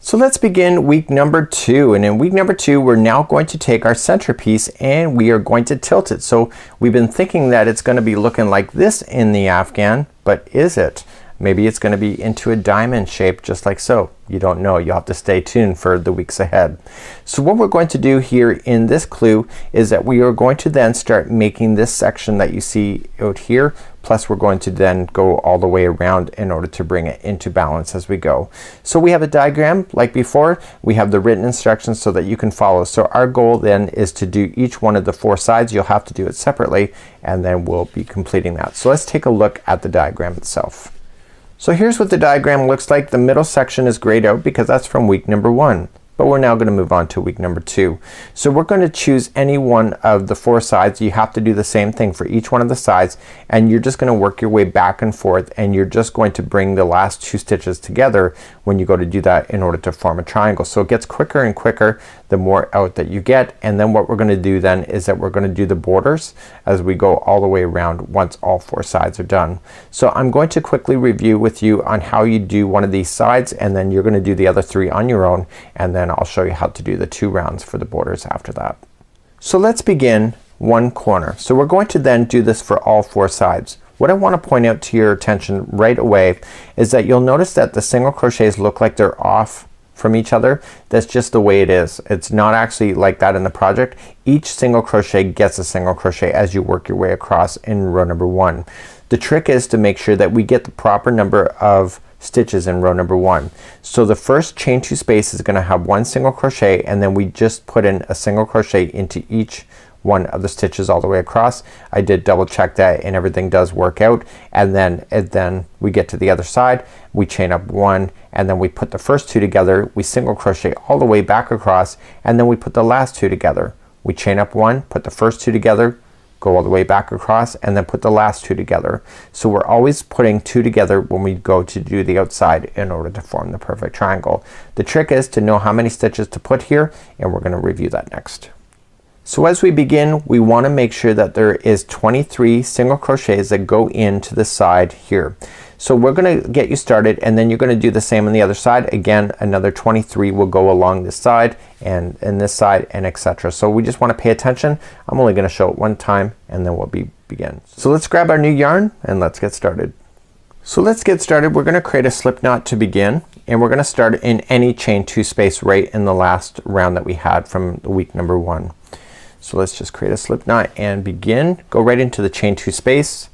So let's begin week number 2, and in week number 2 we're now going to take our centerpiece and we are going to tilt it. So we've been thinking that it's going to be looking like this in the Afghan, but is it? Maybe it's going to be into a diamond shape just like so. You don't know. You'll have to stay tuned for the weeks ahead. So what we're going to do here in this clue is that we are going to then start making this section that you see out here, plus we're going to then go all the way around in order to bring it into balance as we go. So we have a diagram like before. We have the written instructions so that you can follow. So our goal then is to do each one of the 4 sides. You'll have to do it separately and then we'll be completing that. So let's take a look at the diagram itself. So here's what the diagram looks like. The middle section is grayed out because that's from week number 1. But we're now going to move on to week number 2. So we're going to choose any one of the 4 sides. You have to do the same thing for each one of the sides, and you're just going to work your way back and forth, and you're just going to bring the last 2 stitches together when you go to do that in order to form a triangle. So it gets quicker and quicker the more out that you get. And then what we're going to do then is that we're going to do the borders as we go all the way around once all 4 sides are done. So I'm going to quickly review with you on how you do one of these sides, and then you're going to do the other 3 on your own, and then I'll show you how to do the 2 rounds for the borders after that. So let's begin one corner. So we're going to then do this for all 4 sides. What I want to point out to your attention right away is that you'll notice that the single crochets look like they're off from each other. That's just the way it is. It's not actually like that in the project. Each single crochet gets a single crochet as you work your way across in row number 1. The trick is to make sure that we get the proper number of stitches in row number 1. So the first chain 2 space is gonna have 1 single crochet, and then we just put in a single crochet into each one of the stitches all the way across. I did double check that and everything does work out, and then we get to the other side, we chain up 1, and then we put the first 2 together, we single crochet all the way back across, and then we put the last 2 together. We chain up 1, put the first 2 together, go all the way back across, and then put the last 2 together. So we're always putting 2 together when we go to do the outside in order to form the perfect triangle. The trick is to know how many stitches to put here, and we're gonna review that next. So as we begin, we want to make sure that there is 23 single crochets that go into the side here. So we're gonna get you started, and then you're gonna do the same on the other side. Again, another 23 will go along this side and this side, and etc. So we just want to pay attention. I'm only gonna show it one time and then we'll begin. So let's grab our new yarn and let's get started. So let's get started. We're gonna create a slip knot to begin, and we're gonna start in any chain 2 space right in the last round that we had from week number 1. So let's just create a slip knot and begin. Go right into the chain 2 space,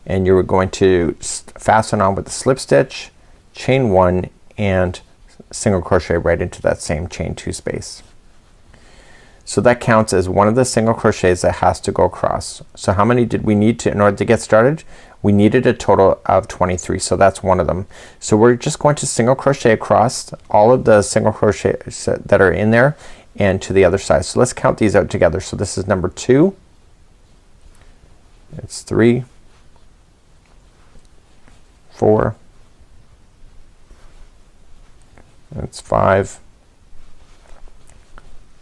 and you're going to fasten on with the slip stitch, chain 1, and single crochet right into that same chain 2 space. So that counts as one of the single crochets that has to go across. So how many did we need to in order to get started? We needed a total of 23, so that's one of them. So we're just going to single crochet across all of the single crochets that are in there and to the other side. So let's count these out together. So this is number 2, it's 3, 4, that's 5,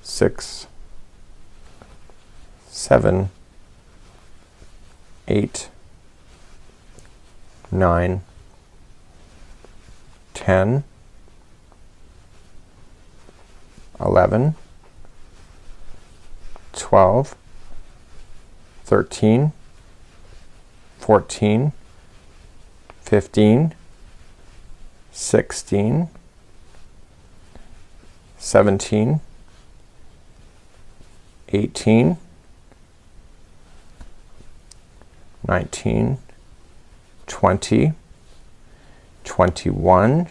6, 7, 8, 9, 10, 11, 12, 13, 14, 15, 16, 17, 18, 19, 20, 21,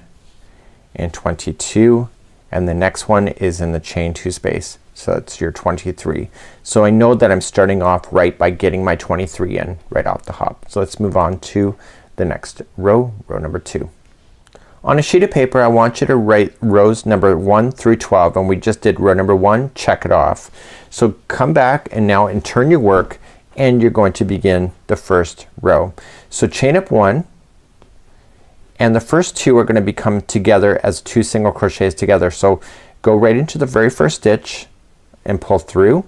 and 22, and the next one is in the chain 2 space. So that's your 23. So I know that I'm starting off right by getting my 23 in right off the hop. So let's move on to the next row, row number 2. On a sheet of paper I want you to write rows number 1 through 12, and we just did row number 1. Check it off. So come back and now and turn your work, and you're going to begin the first row. So chain up 1, and the first 2 are gonna become together as 2 single crochets together. So go right into the very first stitch and pull through,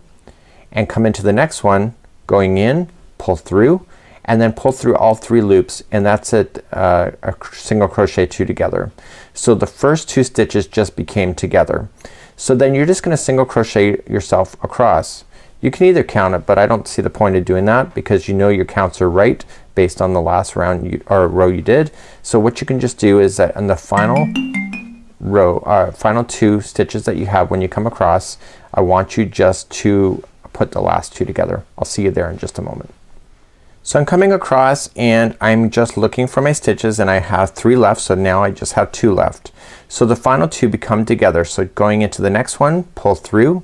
and come into the next one, going in, pull through, and then pull through all 3 loops, and that's it, a single crochet 2 together. So the first 2 stitches just became together. So then you're just gonna single crochet yourself across. You can either count it, but I don't see the point of doing that because you know your counts are right based on the last round or row you did. So what you can just do is that in the final row, final 2 stitches that you have when you come across, I want you just to put the last 2 together. I'll see you there in just a moment. So I'm coming across and I'm just looking for my stitches, and I have 3 left, so now I just have 2 left. So the final 2 become together. So going into the next one, pull through,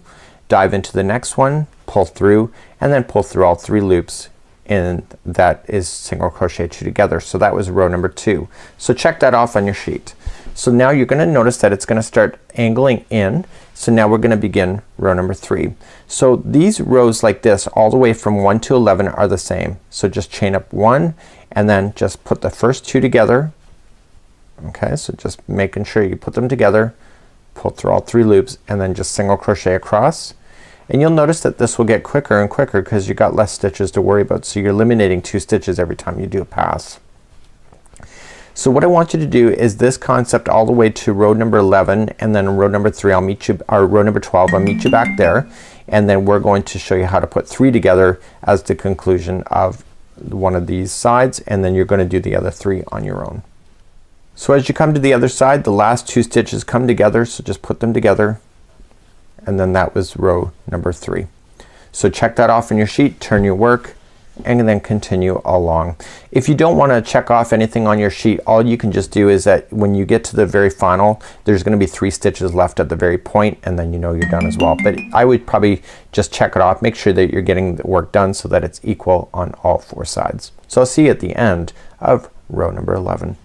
dive into the next one, pull through, and then pull through all 3 loops, and that is single crochet 2 together. So that was row number 2. So check that off on your sheet. So now you're gonna notice that it's gonna start angling in. So now we're gonna begin row number 3. So these rows like this all the way from 1 to 11 are the same. So just chain up 1 and then just put the first 2 together. Okay, so just making sure you put them together, pull through all 3 loops, and then just single crochet across. And you'll notice that this will get quicker and quicker because you got less stitches to worry about. So you're eliminating 2 stitches every time you do a pass. So what I want you to do is this concept all the way to row number 11, and then row number 3 I'll meet you, or row number 12 I'll meet you back there, and then we're going to show you how to put 3 together as the conclusion of one of these sides, and then you're gonna do the other 3 on your own. So as you come to the other side, the last 2 stitches come together, so just put them together, and then that was row number 3. So check that off on your sheet, turn your work, and then continue along. If you don't want to check off anything on your sheet, all you can just do is that when you get to the very final, there's gonna be 3 stitches left at the very point, and then you know you're done as well. But I would probably just check it off, make sure that you're getting the work done so that it's equal on all 4 sides. So I'll see you at the end of row number 11.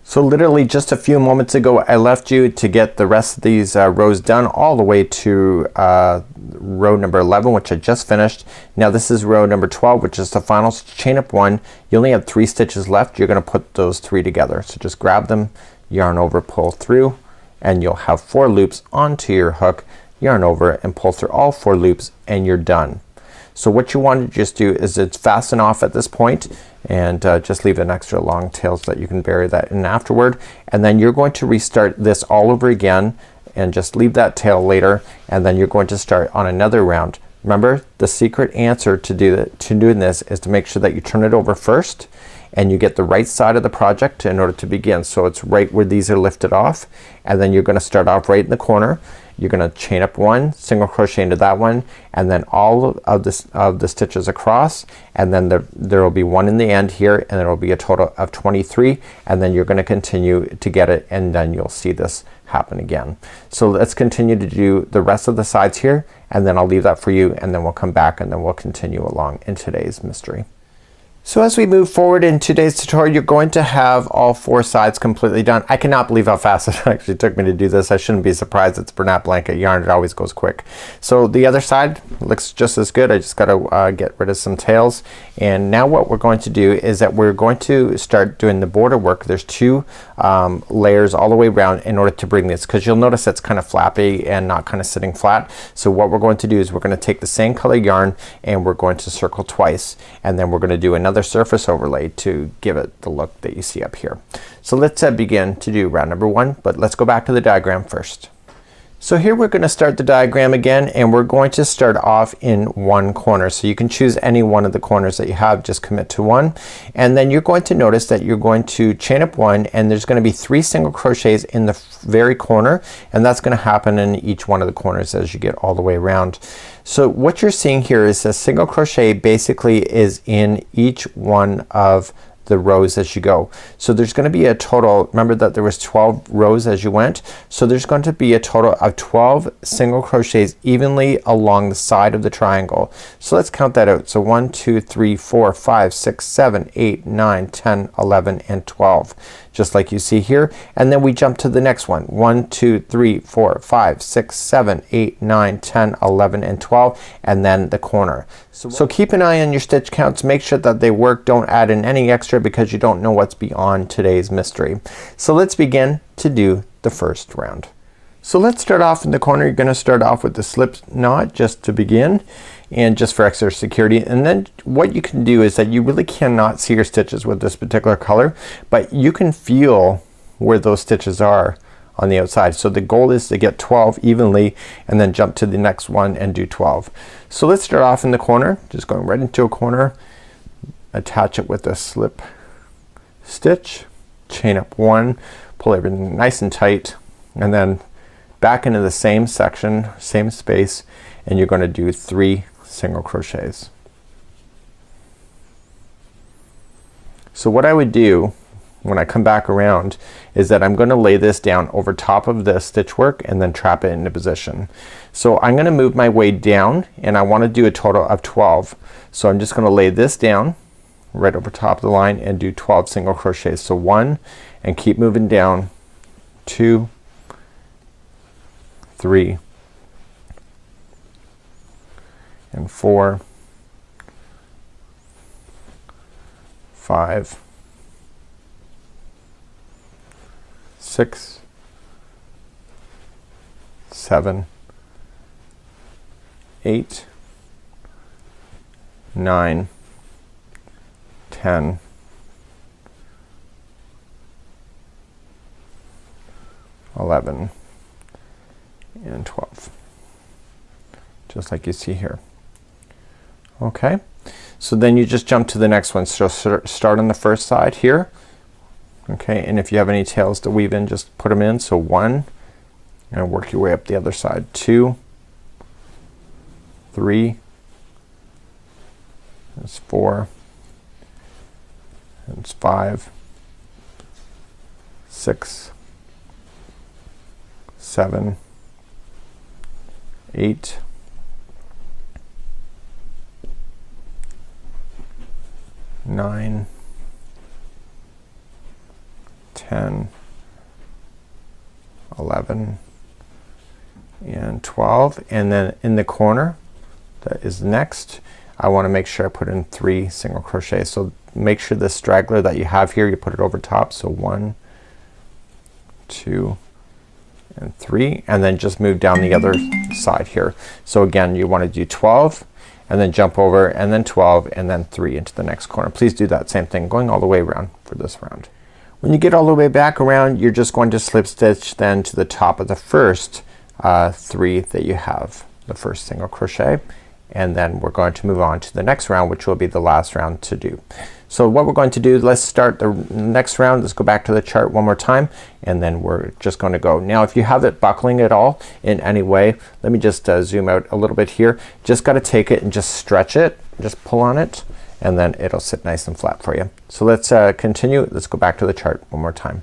So literally just a few moments ago I left you to get the rest of these rows done all the way to row number 11, which I just finished. Now this is row number 12, which is the final. So chain up 1. You only have 3 stitches left. You're gonna put those 3 together. So just grab them, yarn over, pull through, and you'll have 4 loops onto your hook. Yarn over and pull through all 4 loops, and you're done. So what you want to just do is it's fasten off at this point, and just leave an extra long tail so that you can bury that in afterward, and then you're going to restart this all over again and just leave that tail later, and then you're going to start on another round. Remember, the secret answer to doing this is to make sure that you turn it over first and you get the right side of the project in order to begin. So it's right where these are lifted off, and then you're gonna start off right in the corner. You're gonna chain up 1, single crochet into that one, and then all of the stitches across, and then there will be 1 in the end here, and there will be a total of 23, and then you're gonna continue to get it, and then you'll see this happen again. So let's continue to do the rest of the sides here, and then I'll leave that for you, and then we'll come back and then we'll continue along in today's mystery. So as we move forward in today's tutorial, you're going to have all 4 sides completely done. I cannot believe how fast it actually took me to do this. I shouldn't be surprised. It's Bernat Blanket yarn. It always goes quick. So the other side looks just as good. I just gotta get rid of some tails. And now what we're going to do is that we're going to start doing the border work. There's 2 layers all the way around in order to bring this, because you'll notice it's kind of flappy and not kind of sitting flat. So what we're going to do is we're going to take the same color yarn and we're going to circle twice, and then we're going to do another surface overlay to give it the look that you see up here. So let's begin to do round number 1, but let's go back to the diagram first. So here we're gonna start the diagram again, and we're going to start off in one corner. So you can choose any one of the corners that you have, just commit to one, and then you're going to notice that you're going to chain up 1, and there's going to be 3 single crochets in the very corner, and that's going to happen in each one of the corners as you get all the way around. So what you're seeing here is a single crochet basically is in each one of the rows as you go. So there's going to be a total, remember that there was 12 rows as you went, so there's going to be a total of 12 single crochets evenly along the side of the triangle. So let's count that out. So 1 2 3 4 5 6 7 8 9 10 11 and 12, just like you see here. And then we jump to the next one. 1 2 3 4 5 6 7 8 9 10 11 and 12, and then the corner. So keep an eye on your stitch counts, make sure that they work. Don't add in any extra because you don't know what's beyond today's mystery. So let's begin to do the first round. So let's start off in the corner. You're going to start off with the slip knot just to begin, and just for extra security. And then what you can do is that you really cannot see your stitches with this particular color, but you can feel where those stitches are on the outside. So the goal is to get 12 evenly and then jump to the next one and do 12. So let's start off in the corner, just going right into a corner, attach it with a slip stitch, chain up 1, pull everything nice and tight, and then back into the same section, same space, and you're going to do 3 single crochets. So what I would do when I come back around is that I'm going to lay this down over top of the stitch work and then trap it into position. So I'm gonna move my way down and I want to do a total of 12. So I'm just gonna lay this down right over top of the line and do 12 single crochets. So 1 and keep moving down, 2, 3 and 4, 5, 6, 7, 8, 9, 10, 11 and 12, just like you see here. Okay, so then you just jump to the next one. So start on the first side here. Okay, and if you have any tails to weave in, just put them in. So 1 and work your way up the other side. 2, 3, that's 4, that's 5, 6, 7, 8, 9, 10, 11 and 12, and then in the corner that is next I want to make sure I put in 3 single crochets. So make sure the straggler that you have here, you put it over top. So 1, 2 and 3, and then just move down the other side here. So again you want to do 12 and then jump over and then 12 and then 3 into the next corner. Please do that same thing going all the way around for this round. When you get all the way back around, you're just going to slip stitch then to the top of the first 3 that you have, the first single crochet, and then we're going to move on to the next round, which will be the last round to do. So what we're going to do, let's start the next round. Let's go back to the chart one more time and then we're just going to go. Now if you have it buckling at all in any way, let me just zoom out a little bit here. Just got to take it and just stretch it, just pull on it, and then it'll sit nice and flat for you. So let's continue. Let's go back to the chart one more time.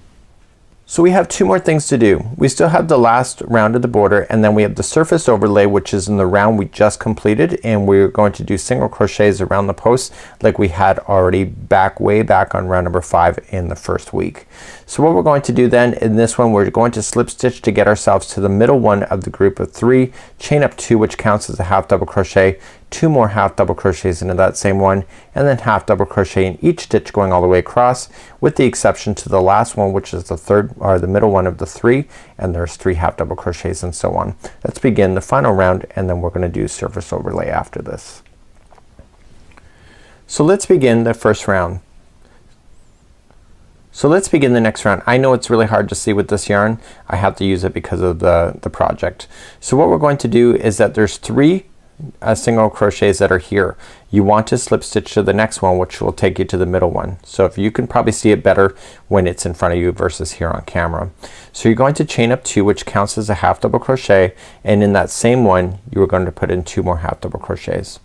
So we have 2 more things to do. We still have the last round of the border and then we have the surface overlay, which is in the round we just completed, and we're going to do single crochets around the post like we had already way back on round number 5 in the first week. So what we're going to do then in this one, we're going to slip stitch to get ourselves to the middle one of the group of 3, chain up 2, which counts as a half double crochet, 2 more half double crochets into that same one, and then half double crochet in each stitch going all the way across, with the exception to the last one, which is the third or the middle one of the 3, and there's 3 half double crochets and so on. Let's begin the final round and then we're going to do surface overlay after this. So let's begin the first round. So let's begin the next round. I know it's really hard to see with this yarn. I have to use it because of the project. So what we're going to do is that there's 3 single crochets that are here. You want to slip stitch to the next one, which will take you to the middle one. So if you can probably see it better when it's in front of you versus here on camera. So you're going to chain up 2, which counts as a half double crochet, and in that same one you're going to put in 2 more half double crochets.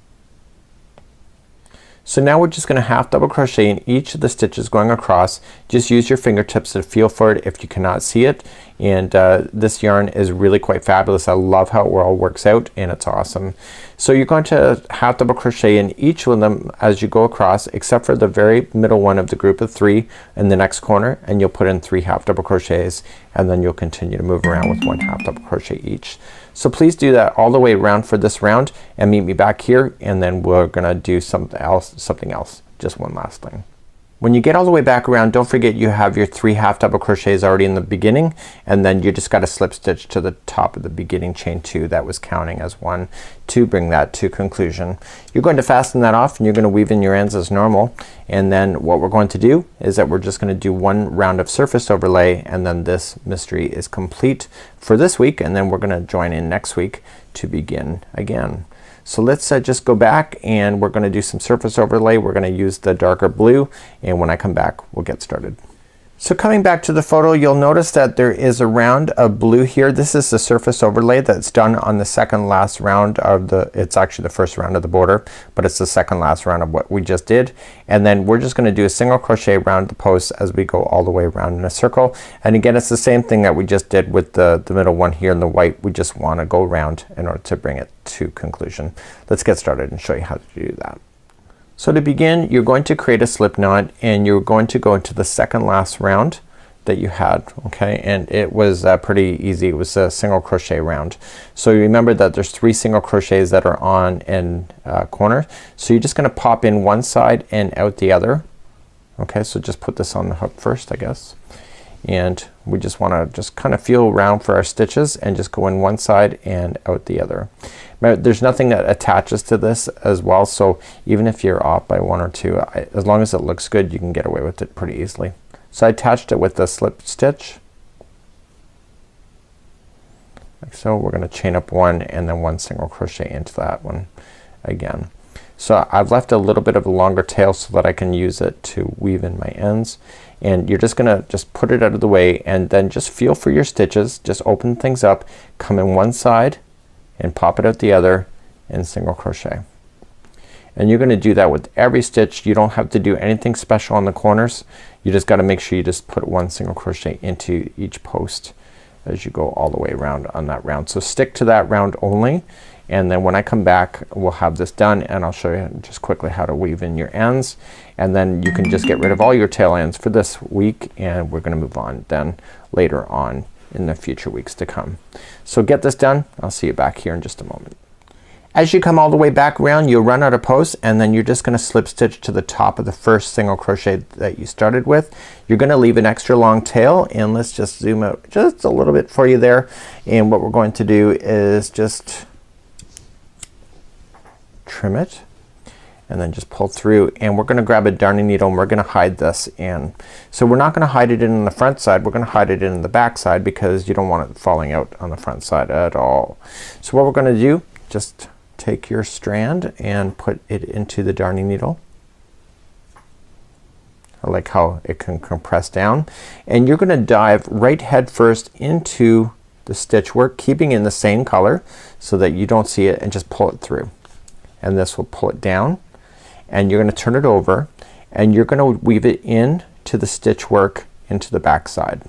So now we're just gonna half double crochet in each of the stitches going across. Just use your fingertips to feel for it if you cannot see it, and this yarn is really quite fabulous. I love how it all works out and it's awesome. So you're going to half double crochet in each of them as you go across, except for the very middle one of the group of 3 in the next corner, and you'll put in 3 half double crochets, and then you'll continue to move around with 1 half double crochet each. So please do that all the way around for this round and meet me back here, and then we're gonna do something else, just one last thing. When you get all the way back around, don't forget you have your 3 half double crochets already in the beginning, and then you just got to slip stitch to the top of the beginning chain 2 that was counting as 1 to bring that to conclusion. You're going to fasten that off and you're going to weave in your ends as normal, and then what we're going to do is that we're just going to do 1 round of surface overlay, and then this mystery is complete for this week, and then we're going to join in next week to begin again. So let's just go back and we're gonna do some surface overlay. We're gonna use the darker blue, and when I come back we'll get started. So coming back to the photo, you'll notice that there is a round of blue here. This is the surface overlay that's done on the second last round of the, it's actually the first round of the border, but it's the second last round of what we just did. And then we're just gonna do a single crochet around the post as we go all the way around in a circle. And again, it's the same thing that we just did with the middle one here in the white. We just wanna go around in order to bring it to conclusion. Let's get started and show you how to do that. So to begin, you're going to create a slip knot, and you're going to go into the second last round that you had, okay, and it was pretty easy. It was a single crochet round. So you remember that there's 3 single crochets that are on in corner, so you're just gonna pop in one side and out the other. Okay, so just put this on the hook first, I guess, and we just want to just kind of feel around for our stitches and just go in one side and out the other. Remember, there's nothing that attaches to this as well, so even if you're off by 1 or 2, as long as it looks good, you can get away with it pretty easily. So I attached it with the slip stitch like so. We're gonna chain up 1 and then 1 single crochet into that one again. So I've left a little bit of a longer tail so that I can use it to weave in my ends, and you're just gonna just put it out of the way and then just feel for your stitches. Just open things up, come in one side and pop it out the other and single crochet. And you're gonna do that with every stitch. You don't have to do anything special on the corners. You just gotta make sure you just put 1 single crochet into each post as you go all the way around on that round. So stick to that round only, and then when I come back we'll have this done, and I'll show you just quickly how to weave in your ends, and then you can just get rid of all your tail ends for this week, and we're gonna move on then later on in the future weeks to come. So get this done. I'll see you back here in just a moment. As you come all the way back around, you'll run out of posts, and then you're just gonna slip stitch to the top of the first single crochet that you started with. You're gonna leave an extra long tail, and let's just zoom out just a little bit for you there. And what we're going to do is just trim it and then just pull through, and we're gonna grab a darning needle and we're gonna hide this in. So we're not gonna hide it in the front side, we're gonna hide it in the back side because you don't want it falling out on the front side at all. So what we're gonna do, just take your strand and put it into the darning needle. I like how it can compress down, and you're gonna dive right head first into the stitch work, keeping in the same color so that you don't see it, and just pull it through, and this will pull it down, and you're gonna turn it over and you're gonna weave it in to the stitch work into the back side.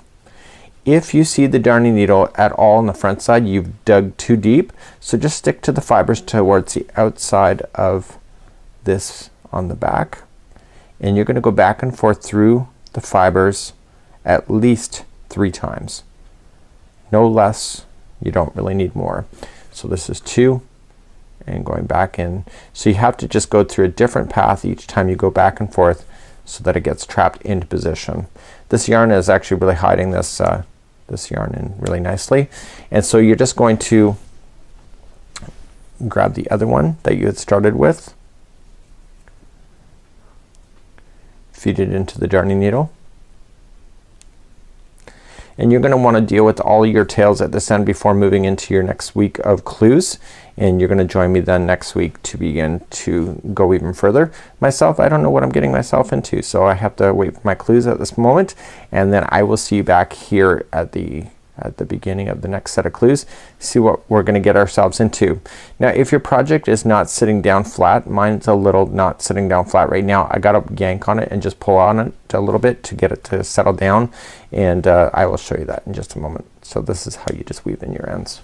If you see the darning needle at all on the front side, you've dug too deep, so just stick to the fibers towards the outside of this on the back, and you're gonna go back and forth through the fibers at least 3 times. No less. You don't really need more. So this is 2 and going back in. So you have to just go through a different path each time you go back and forth so that it gets trapped into position. This yarn is actually really hiding this this yarn in really nicely, and so you're just going to grab the other one that you had started with, feed it into the darning needle, and you're gonna want to deal with all your tails at this end before moving into your next week of clues, and you're gonna join me then next week to begin to go even further. Myself, I don't know what I'm getting myself into, so I have to wait for my clues at this moment, and then I will see you back here at the beginning of the next set of clues, see what we're gonna get ourselves into. Now if your project is not sitting down flat, mine's a little not sitting down flat right now, I gotta yank on it and just pull on it a little bit to get it to settle down, and I will show you that in just a moment. So this is how you just weave in your ends.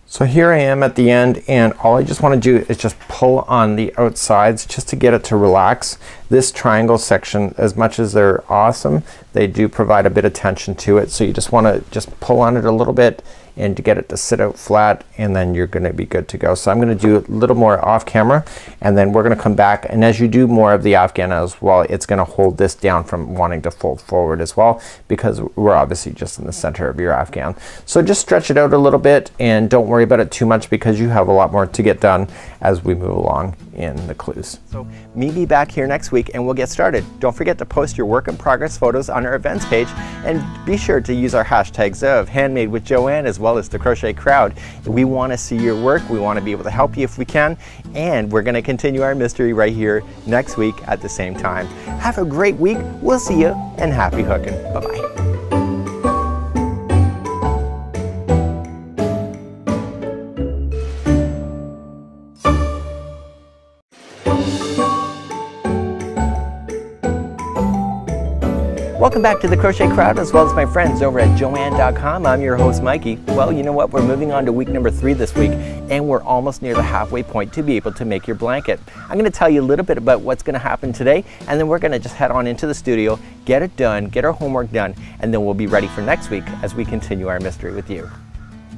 So here I am at the end, and all I just want to do is just pull on the outsides just to get it to relax. This triangle section, as much as they're awesome, they do provide a bit of tension to it, so you just want to just pull on it a little bit and to get it to sit out flat, and then you're gonna be good to go. So I'm gonna do a little more off camera, and then we're gonna come back, and as you do more of the afghan as well, it's gonna hold this down from wanting to fold forward as well, because we're obviously just in the center of your afghan. So just stretch it out a little bit and don't worry about it too much, because you have a lot more to get done as we move along in the clues. So meet me back here next week and we'll get started. Don't forget to post your work in progress photos on our events page, and be sure to use our hashtags of Handmade with Joanne as well as the Crochet Crowd. We want to see your work. We want to be able to help you if we can, and we're going to continue our mystery right here next week at the same time. Have a great week. We'll see you, and happy hooking. Bye-bye. Welcome back to the Crochet Crowd as well as my friends over at Joann.com. I'm your host Mikey. Well, you know what? We're moving on to week number 3 this week, and we're almost near the halfway point to be able to make your blanket. I'm going to tell you a little bit about what's going to happen today, and then we're going to just head on into the studio, get it done, get our homework done, and then we'll be ready for next week as we continue our mystery with you.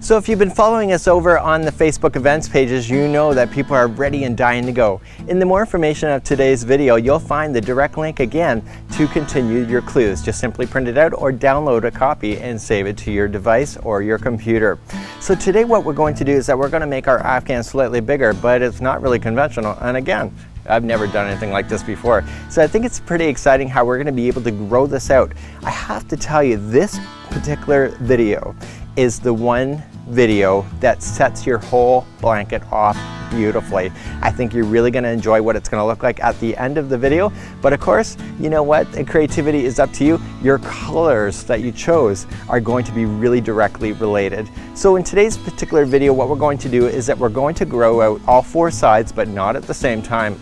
So if you've been following us over on the Facebook events pages, you know that people are ready and dying to go. In the more information of today's video, you'll find the direct link again to continue your clues. Just simply print it out or download a copy and save it to your device or your computer. So today what we're going to do is that we're going to make our afghan slightly bigger, but it's not really conventional. And again, I've never done anything like this before. So I think it's pretty exciting how we're going to be able to grow this out. I have to tell you, this particular video is the one video that sets your whole blanket off beautifully. I think you're really going to enjoy what it's going to look like at the end of the video. But of course, you know what? The creativity is up to you. Your colors that you chose are going to be really directly related. So in today's particular video, what we're going to do is that we're going to grow out all 4 sides, but not at the same time.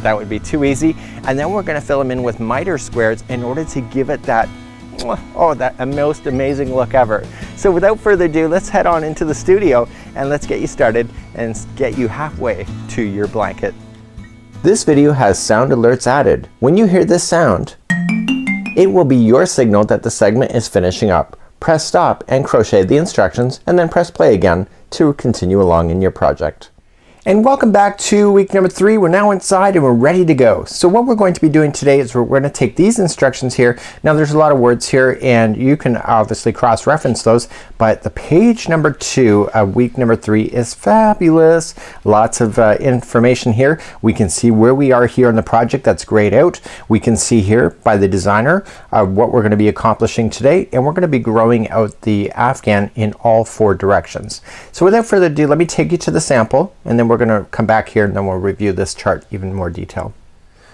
That would be too easy. And then we're going to fill them in with miter squares in order to give it that that most amazing look ever. So without further ado, let's head on into the studio and let's get you started and get you halfway to your blanket. This video has sound alerts added. When you hear this sound, it will be your signal that the segment is finishing up. Press stop and crochet the instructions, and then press play again to continue along in your project. And welcome back to week number 3. We're now inside and we're ready to go. So what we're going to be doing today is we're going to take these instructions here. Now there's a lot of words here and you can obviously cross-reference those, but the page number 2 of week number 3 is fabulous. Lots of information here. We can see where we are here in the project. That's grayed out. We can see here by the designer what we're going to be accomplishing today, and we're going to be growing out the afghan in all 4 directions. So without further ado, let me take you to the sample, and then we're going to come back here and then we'll review this chart even more detail.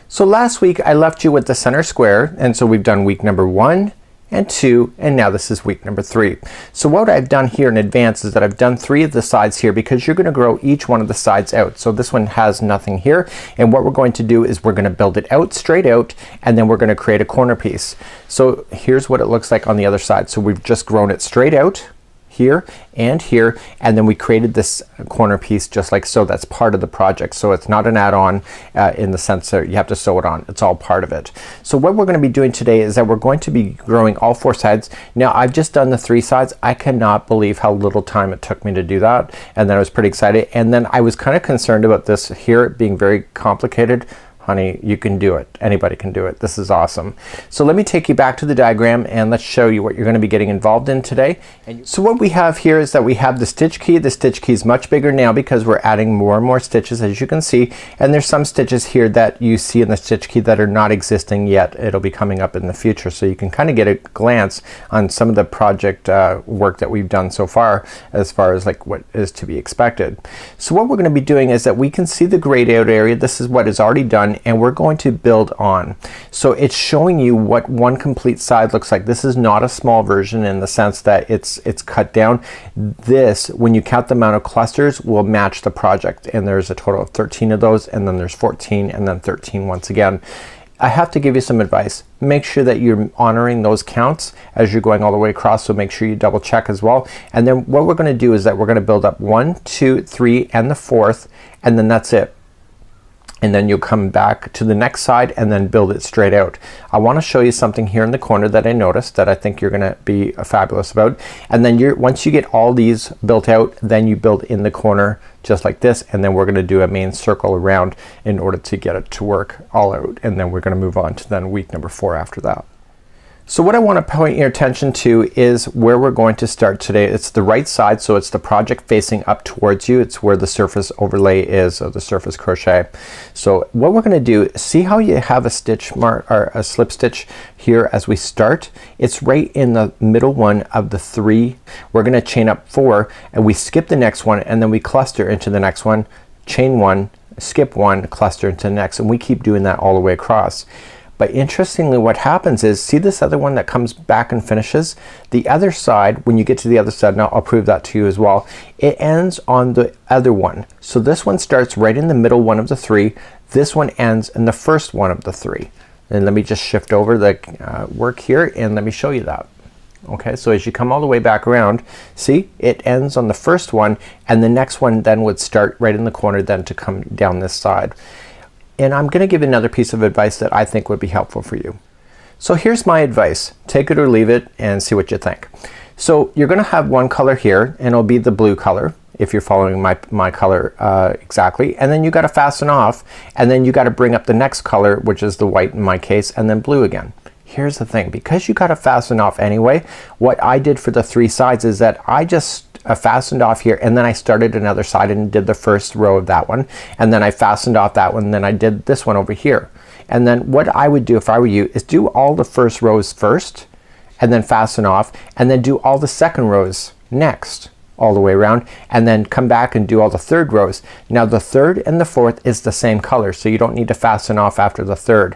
So last week I left you with the center square, and so we've done week number 1 and 2, and now this is week number 3. So what I've done here in advance is that I've done 3 of the sides here because you're going to grow each one of the sides out. So this one has nothing here, and what we're going to do is we're going to build it out straight out, and then we're going to create a corner piece. So here's what it looks like on the other side. So we've just grown it straight out here, and then we created this corner piece just like so. That's part of the project. So it's not an add-on in the sense that you have to sew it on. It's all part of it. So what we're going to be doing today is that we're going to be growing all 4 sides. Now I've just done the 3 sides. I cannot believe how little time it took me to do that, and then I was pretty excited, and then I was kind of concerned about this here being very complicated. Honey, you can do it. Anybody can do it. This is awesome. So let me take you back to the diagram and let's show you what you're going to be getting involved in today. So what we have here is that we have the stitch key. The stitch key is much bigger now because we're adding more and more stitches, as you can see, and there's some stitches here that you see in the stitch key that are not existing yet. It'll be coming up in the future, so you can kind of get a glance on some of the project work that we've done so far as like what is to be expected. So what we're going to be doing is that we can see the grayed out area. This is what is already done, and we're going to build on. So it's showing you what one complete side looks like. This is not a small version in the sense that it's cut down. This, when you count the amount of clusters, will match the project, and there's a total of 13 of those, and then there's 14 and then 13 once again. I have to give you some advice. Make sure that you're honoring those counts as you're going all the way across, so make sure you double check as well. And then what we're going to do is that we're going to build up 1, 2, 3 and the 4th, and then that's it. and then you'll come back to the next side and then build it straight out. I want to show you something here in the corner that I noticed that I think you're gonna be fabulous about. And then once you get all these built out, then you build in the corner just like this, and then we're gonna do a main circle around in order to get it to work all out, and then we're gonna move on to then week number 4 after that. So what I want to point your attention to is where we're going to start today. It's the right side, so it's the project facing up towards you. It's where the surface overlay is, or the surface crochet. So what we're gonna do, see how you have a stitch mark or a slip stitch here as we start? It's right in the middle one of the 3. We're gonna chain up 4 and we skip the next one, and then we cluster into the next one, chain 1, skip 1, cluster into the next, and we keep doing that all the way across. But interestingly, what happens is, see this other one that comes back and finishes? The other side, when you get to the other side, now I'll prove that to you as well, it ends on the other one. So this one starts right in the middle one of the 3. This one ends in the first one of the 3. And let me just shift over the work here and let me show you that. Okay, so as you come all the way back around, see it ends on the first one, and the next one then would start right in the corner then to come down this side. And I'm gonna give another piece of advice that I think would be helpful for you. So here's my advice. Take it or leave it and see what you think. So you're gonna have one color here, and it'll be the blue color if you're following my color exactly. And then you gotta fasten off, and then you gotta bring up the next color, which is the white in my case, and then blue again. Here's the thing, because you gotta fasten off anyway, what I did for the 3 sides is that I just fastened off here, and then I started another side and did the first row of that one, and then I fastened off that one, and then I did this one over here. And then what I would do if I were you is do all the first rows first, and then fasten off, and then do all the second rows next all the way around, and then come back and do all the third rows. Now the third and the fourth is the same color, so you don't need to fasten off after the third.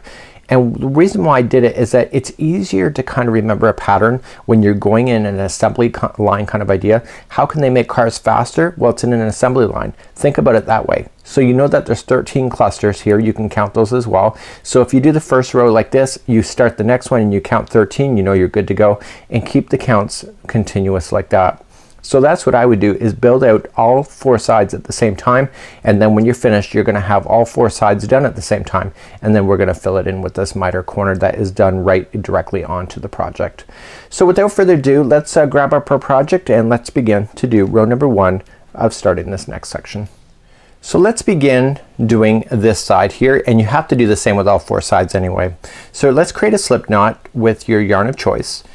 And the reason why I did it is that it's easier to kind of remember a pattern when you're going in an assembly line kind of idea. How can they make cars faster? Well, it's in an assembly line. Think about it that way. So you know that there's 13 clusters here. You can count those as well. So if you do the first row like this, you start the next one and you count 13, you know you're good to go, and keep the counts continuous like that. So that's what I would do, is build out all 4 sides at the same time, and then when you're finished you're gonna have all 4 sides done at the same time, and then we're gonna fill it in with this miter corner that is done right directly onto the project. So without further ado, let's grab our project and let's begin to do row number 1 of starting this next section. So let's begin doing this side here, and you have to do the same with all 4 sides anyway. So let's create a slip knot with your yarn of choice.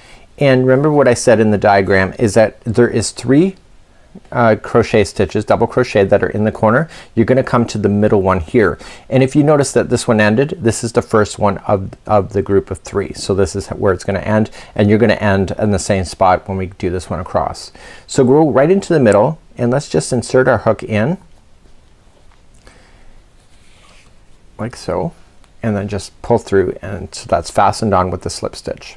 And remember what I said in the diagram is that there is 3 crochet stitches, double crochet, that are in the corner. You're gonna come to the middle one here, and if you notice that this one ended, this is the first one of the group of 3. So this is where it's gonna end, and you're gonna end in the same spot when we do this one across. So go right into the middle, and let's just insert our hook in like so, and then just pull through, and so that's fastened on with the slip stitch.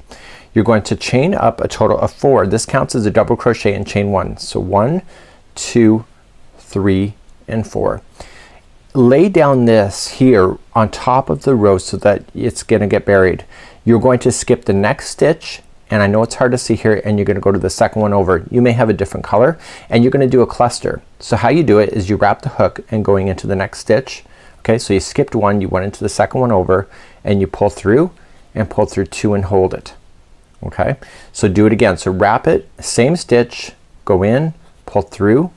You're going to chain up a total of 4. This counts as a double crochet and chain 1. So 1, 2, 3, and 4. Lay down this here on top of the row so that it's gonna get buried. You're going to skip the next stitch, and I know it's hard to see here, and you're gonna go to the second one over. You may have a different color, and you're gonna do a cluster. So how you do it is you wrap the hook and going into the next stitch. Okay, so you skipped 1, you went into the second one over, and you pull through and pull through 2 and hold it. Okay, so do it again. So wrap it, same stitch, go in, pull through,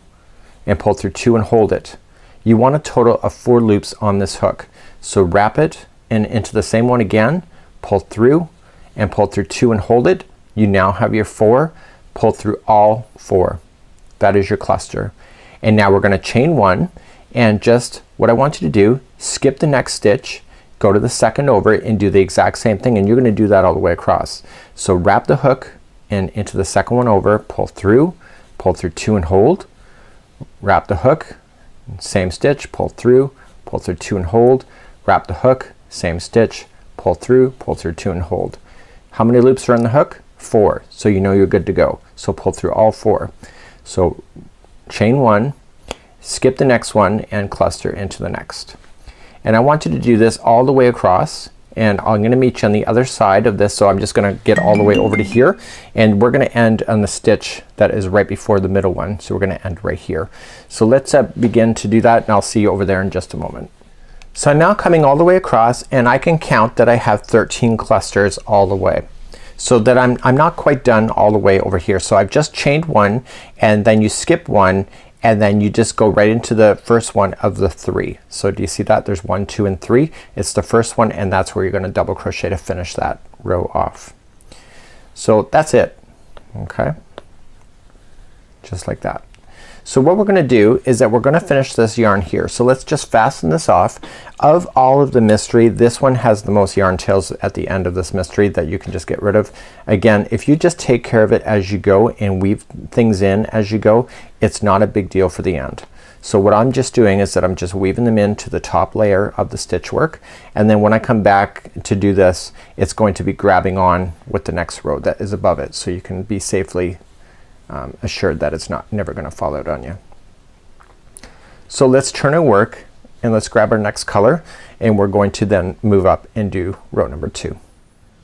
and pull through 2 and hold it. You want a total of 4 loops on this hook. So wrap it and into the same one again, pull through and pull through 2 and hold it. You now have your 4. Pull through all 4. That is your cluster. And now we're gonna chain 1, and just what I want you to do, skip the next stitch, go to the second over and do the exact same thing, and you're gonna do that all the way across. So wrap the hook and into the second one over, pull through 2 and hold, wrap the hook, same stitch, pull through 2 and hold, wrap the hook, same stitch, pull through 2 and hold. How many loops are on the hook? 4. So you know you're good to go. So pull through all 4. So chain 1, skip the next one, and cluster into the next. And I want you to do this all the way across, and I'm gonna meet you on the other side of this. So I'm just gonna get all the way over to here, and we're gonna end on the stitch that is right before the middle one. So we're gonna end right here. So let's begin to do that, and I'll see you over there in just a moment. So I'm now coming all the way across, and I can count that I have 13 clusters all the way. So that I'm not quite done all the way over here. So I've just chained one, and then you skip one, and then you just go right into the first one of the 3. So do you see that? There's 1, 2, and 3. It's the first one, and that's where you're gonna double crochet to finish that row off. So that's it. Okay, just like that. So what we're gonna do is that we're gonna finish this yarn here. So let's just fasten this off. Of all of the mystery, this one has the most yarn tails at the end of this mystery that you can just get rid of. Again, if you just take care of it as you go and weave things in as you go, it's not a big deal for the end. So what I'm just doing is that I'm just weaving them into the top layer of the stitch work, and then when I come back to do this, it's going to be grabbing on with the next row that is above it, so you can be safely assured that it's never gonna fall out on you. So let's turn our work and let's grab our next color, and we're going to then move up and do row number 2.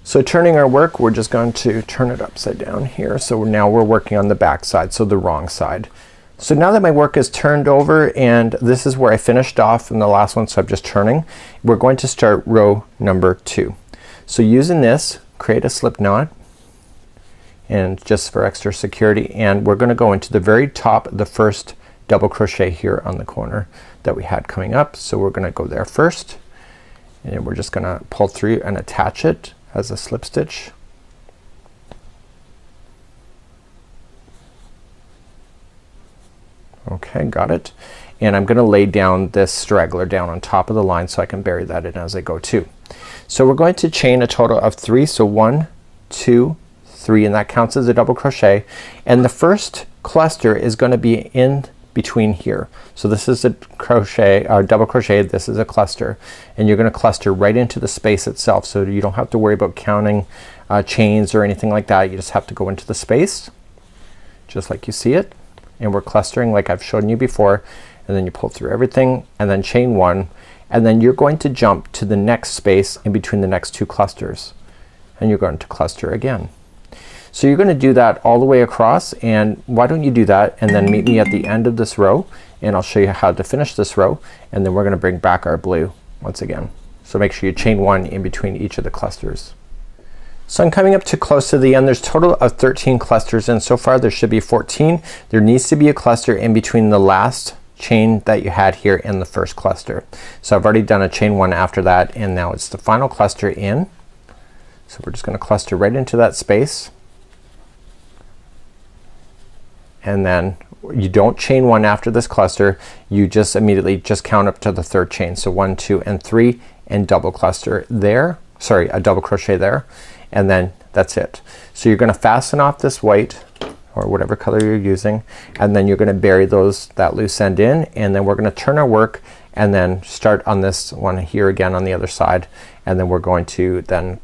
So turning our work, we're just going to turn it upside down here. So now we're working on the back side, so the wrong side. So now that my work is turned over, and this is where I finished off in the last one, so I'm just turning, we're going to start row number 2. So using this, create a slip knot, and just for extra security, and we're gonna go into the very top of the first double crochet here on the corner that we had coming up. So we're gonna go there first, and we're just gonna pull through and attach it as a slip stitch. Okay, got it. And I'm gonna lay down this straggler down on top of the line so I can bury that in as I go too. So we're going to chain a total of 3. So 1, 2, 3, and that counts as a double crochet, and the first cluster is going to be in between here. So this is a crochet double crochet, this is a cluster, and you're gonna cluster right into the space itself, so you don't have to worry about counting chains or anything like that. You just have to go into the space just like you see it, and we're clustering like I've shown you before, and then you pull through everything and then chain 1, and then you're going to jump to the next space in between the next 2 clusters, and you're going to cluster again. So you're gonna do that all the way across, and why don't you do that and then meet me at the end of this row, and I'll show you how to finish this row, and then we're gonna bring back our blue once again. So make sure you chain 1 in between each of the clusters. So I'm coming up to close to the end. There's a total of 13 clusters, and so far there should be 14. There needs to be a cluster in between the last chain that you had here in the first cluster. So I've already done a chain 1 after that, and now it's the final cluster in. So we're just gonna cluster right into that space, and then you don't chain 1 after this cluster, you just immediately just count up to the 3rd chain. So 1, 2, and 3, and double cluster there, sorry, a double crochet there, and then that's it. So you're gonna fasten off this white or whatever color you're using, and then you're gonna bury that loose end in, and then we're gonna turn our work and then start on this one here again on the other side, and then we're going to then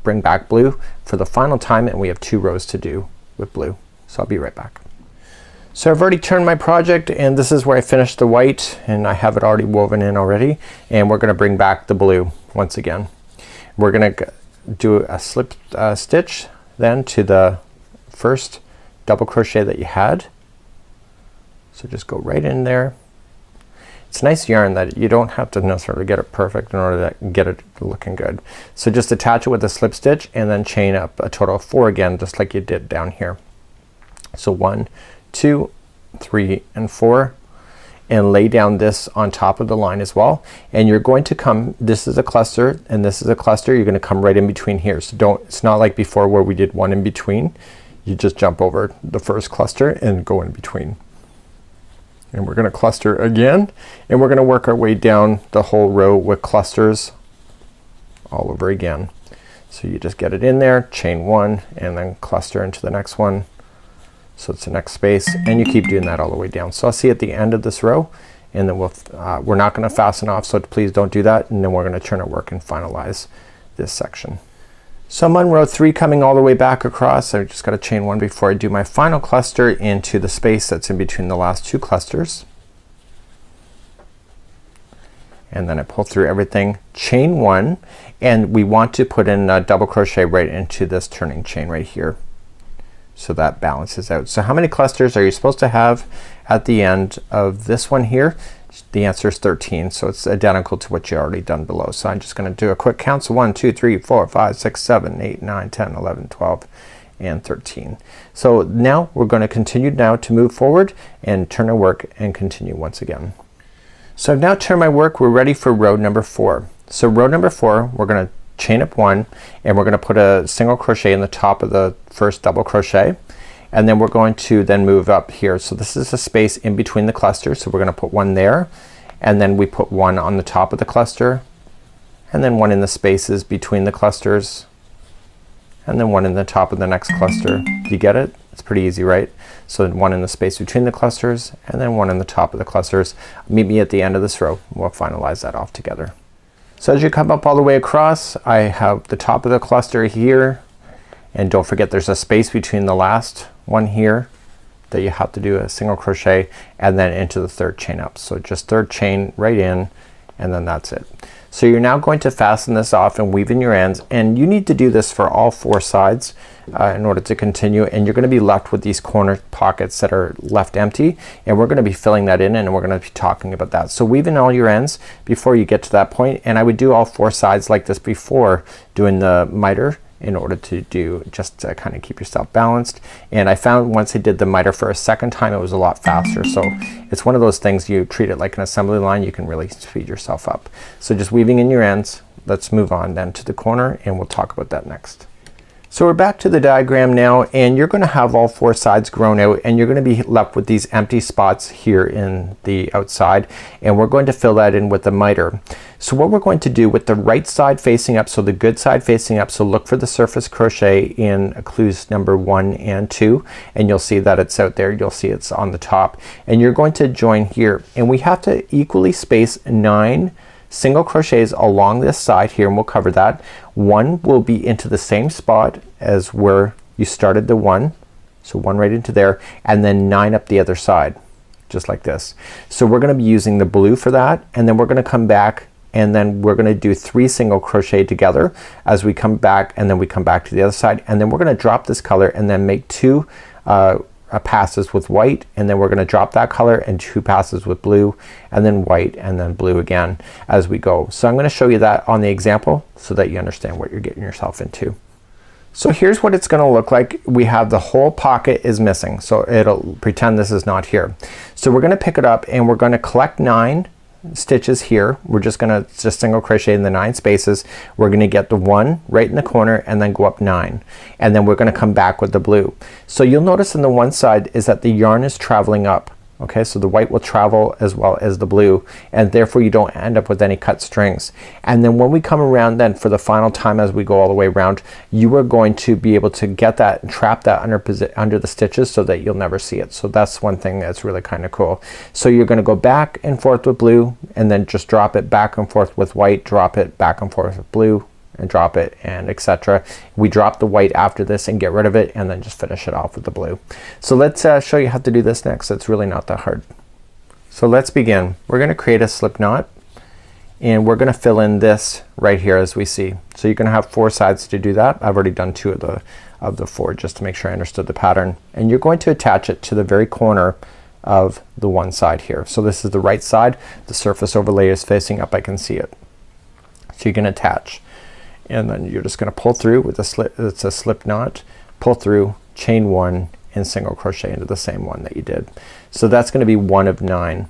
bring back blue for the final time, and we have 2 rows to do with blue. So I'll be right back. So I've already turned my project, and this is where I finished the white, and I have it already woven in already, and we're gonna bring back the blue once again. We're gonna do a slip stitch then to the first double crochet that you had. So just go right in there. It's nice yarn that you don't have to necessarily get it perfect in order to get it looking good. So just attach it with a slip stitch and then chain up a total of 4 again, just like you did down here. So 1, 2, 3, and 4, and lay down this on top of the line as well, and you're going to come, this is a cluster and this is a cluster, you're gonna come right in between here. So it's not like before where we did 1 in between. You just jump over the first cluster and go in between, and we're gonna cluster again, and we're gonna work our way down the whole row with clusters all over again. So you just get it in there, chain 1, and then cluster into the next one. So it's the next space, and you keep doing that all the way down. So I'll see you at the end of this row, and then we're not gonna fasten off, so please don't do that, and then we're gonna turn our work and finalize this section. So I'm on row 3 coming all the way back across. I just gotta chain 1 before I do my final cluster into the space that's in between the last 2 clusters. And then I pull through everything, chain 1, and we want to put in a double crochet right into this turning chain right here. So that balances out. So how many clusters are you supposed to have at the end of this one here? The answer is 13, so it's identical to what you already done below. So I'm just gonna do a quick count. So 1, 2, 3, 4, 5, 6, 7, 8, 9, 10, 11, 12 and 13. So now we're going to continue now to move forward and turn our work and continue once again. So I've now turned my work. We're ready for row number 4. So row number 4, we're gonna chain up 1 and we're gonna put a single crochet in the top of the first double crochet, and then we're going to then move up here. So this is a space in between the clusters, so we're gonna put 1 there, and then we put 1 on the top of the cluster, and then 1 in the spaces between the clusters, and then 1 in the top of the next cluster. Do you get it? It's pretty easy, right? So 1 in the space between the clusters, and then 1 in the top of the clusters. Meet me at the end of this row. We'll finalize that off together. So as you come up all the way across, I have the top of the cluster here, and don't forget there's a space between the last one here that you have to do a single crochet, and then into the 3rd chain up. So just 3rd chain right in, and then that's it. So you're now going to fasten this off and weave in your ends, and you need to do this for all 4 sides in order to continue, and you're gonna be left with these corner pockets that are left empty, and we're gonna be filling that in, and we're gonna be talking about that. So weave in all your ends before you get to that point, and I would do all 4 sides like this before doing the miter in order to do just to kind of keep yourself balanced. And I found once I did the miter for a second time it was a lot faster. So it's one of those things, you treat it like an assembly line, you can really speed yourself up. So just weaving in your ends. Let's move on then to the corner and we'll talk about that next. So we're back to the diagram now, and you're gonna have all 4 sides grown out, and you're gonna be left with these empty spots here in the outside, and we're going to fill that in with the miter. So what we're going to do with the right side facing up, so the good side facing up, so look for the surface crochet in clues number 1 and 2, and you'll see that it's out there. You'll see it's on the top, and you're going to join here, and we have to equally space 9 single crochets along this side here, and we'll cover that. 1 will be into the same spot as where you started the 1, so 1 right into there, and then 9 up the other side just like this. So we're gonna be using the blue for that, and then we're gonna come back, and then we're gonna do 3 single crochet together as we come back, and then we come back to the other side, and then we're gonna drop this color and then make 2 passes with white, and then we're gonna drop that color and 2 passes with blue, and then white, and then blue again as we go. So I'm gonna show you that on the example so that you understand what you're getting yourself into. So here's what it's gonna look like. We have the whole pocket is missing, so it'll pretend this is not here. So we're gonna pick it up and we're gonna collect 9 stitches here. We're just gonna single crochet in the 9 spaces. We're gonna get the 1 right in the corner and then go up 9, and then we're gonna come back with the blue. So you'll notice on the one side is that the yarn is traveling up. Okay, so the white will travel as well as the blue, and therefore you don't end up with any cut strings. And then when we come around then for the final time as we go all the way around, you are going to be able to get that and trap that under the stitches so that you'll never see it. So that's one thing that's really kind of cool. So you're gonna go back and forth with blue, and then just drop it back and forth with white, drop it back and forth with blue, and drop it, and etc. We drop the white after this and get rid of it, and then just finish it off with the blue. So let's show you how to do this next. It's really not that hard. So let's begin. We're gonna create a slip knot, and we're gonna fill in this right here as we see. So you're gonna have 4 sides to do that. I've already done 2 of the 4 just to make sure I understood the pattern, and you're going to attach it to the very corner of the one side here. So this is the right side. The surface overlay is facing up. I can see it. So you can attach, and then you're just gonna pull through with a slip. It's a slip knot, pull through, chain 1, and single crochet into the same one that you did. So that's gonna be 1 of 9.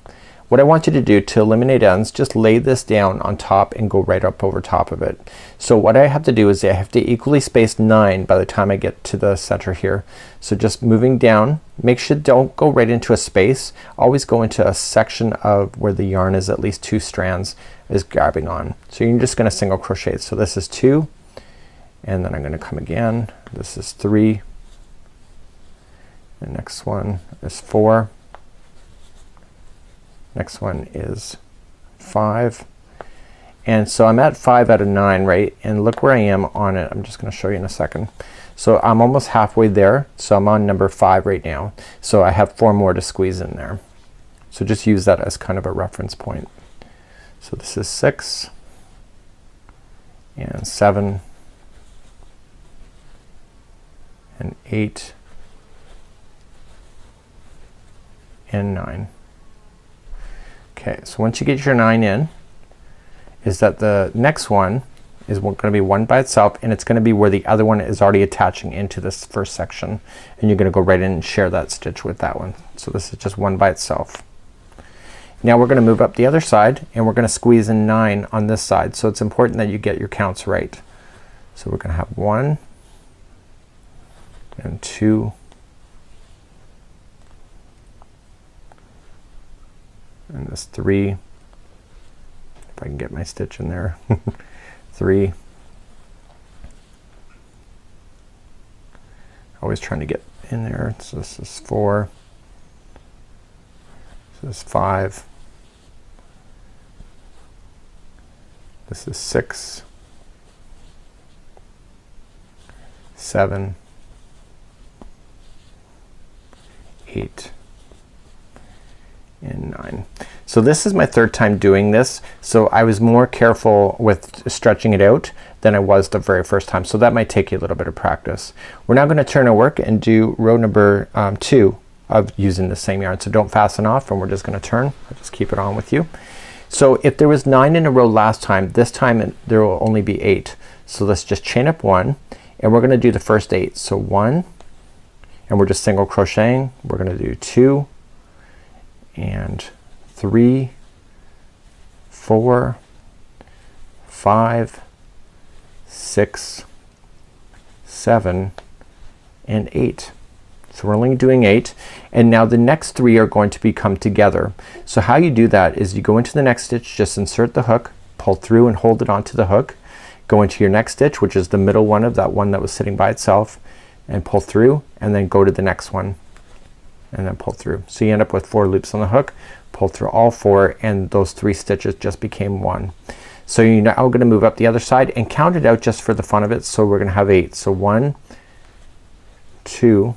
What I want you to do to eliminate ends, just lay this down on top and go right up over top of it. So what I have to do is I have to equally space 9 by the time I get to the center here. So just moving down, make sure don't go right into a space. Always go into a section of where the yarn is at least 2 strands is grabbing on. So you're just gonna single crochet. So this is 2, and then I'm gonna come again. This is 3. The next one is 4. Next one is 5. And so I'm at 5 out of 9, right? And look where I am on it. I'm just gonna show you in a second. So I'm almost halfway there. So I'm on number 5 right now. So I have 4 more to squeeze in there. So just use that as kind of a reference point. So this is 6 and 7 and 8 and 9. Okay, so once you get your 9 in, is that the next one is going to be one by itself, and it's going to be where the other one is already attaching into this first section, and you're going to go right in and share that stitch with that one. So this is just one by itself. Now we're going to move up the other side, and we're going to squeeze in 9 on this side. So it's important that you get your counts right. So we're going to have 1 and 2 and this 3, if I can get my stitch in there. 3, always trying to get in there. So this is 4, this is 5, this is 6, 7, 8, and 9. So this is my third time doing this, so I was more careful with stretching it out than I was the very first time, so that might take you a little bit of practice. We're now going to turn our work and do row number 2 of using the same yarn. So don't fasten off, and we're just going to turn. I'll just keep it on with you. So if there was 9 in a row last time, this time there will only be 8. So let's just chain up 1, and we're going to do the first 8. So 1, and we're just single crocheting. We're going to do 2 and 3, 4, 5, 6, 7, and 8. So we're only doing 8, and now the next 3 are going to become together. So how you do that is you go into the next stitch, just insert the hook, pull through and hold it onto the hook, go into your next stitch, which is the middle one of that one that was sitting by itself, and pull through, and then go to the next one and then pull through. So you end up with 4 loops on the hook, pull through all 4, and those 3 stitches just became 1. So you're now going to move up the other side and count it out just for the fun of it. So we're going to have 8. So 1, 2,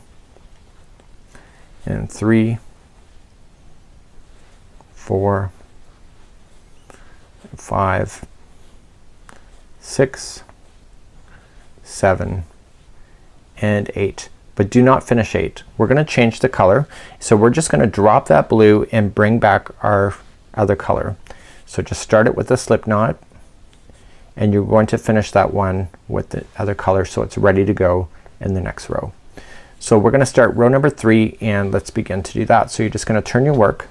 and 3, 4, 5, 6, 7, and 8. But do not finish 8. We're going to change the color. So we're just going to drop that blue and bring back our other color. So just start it with a slip knot, and you're going to finish that one with the other color so it's ready to go in the next row. So we're going to start row number 3, and let's begin to do that. So you're just going to turn your work,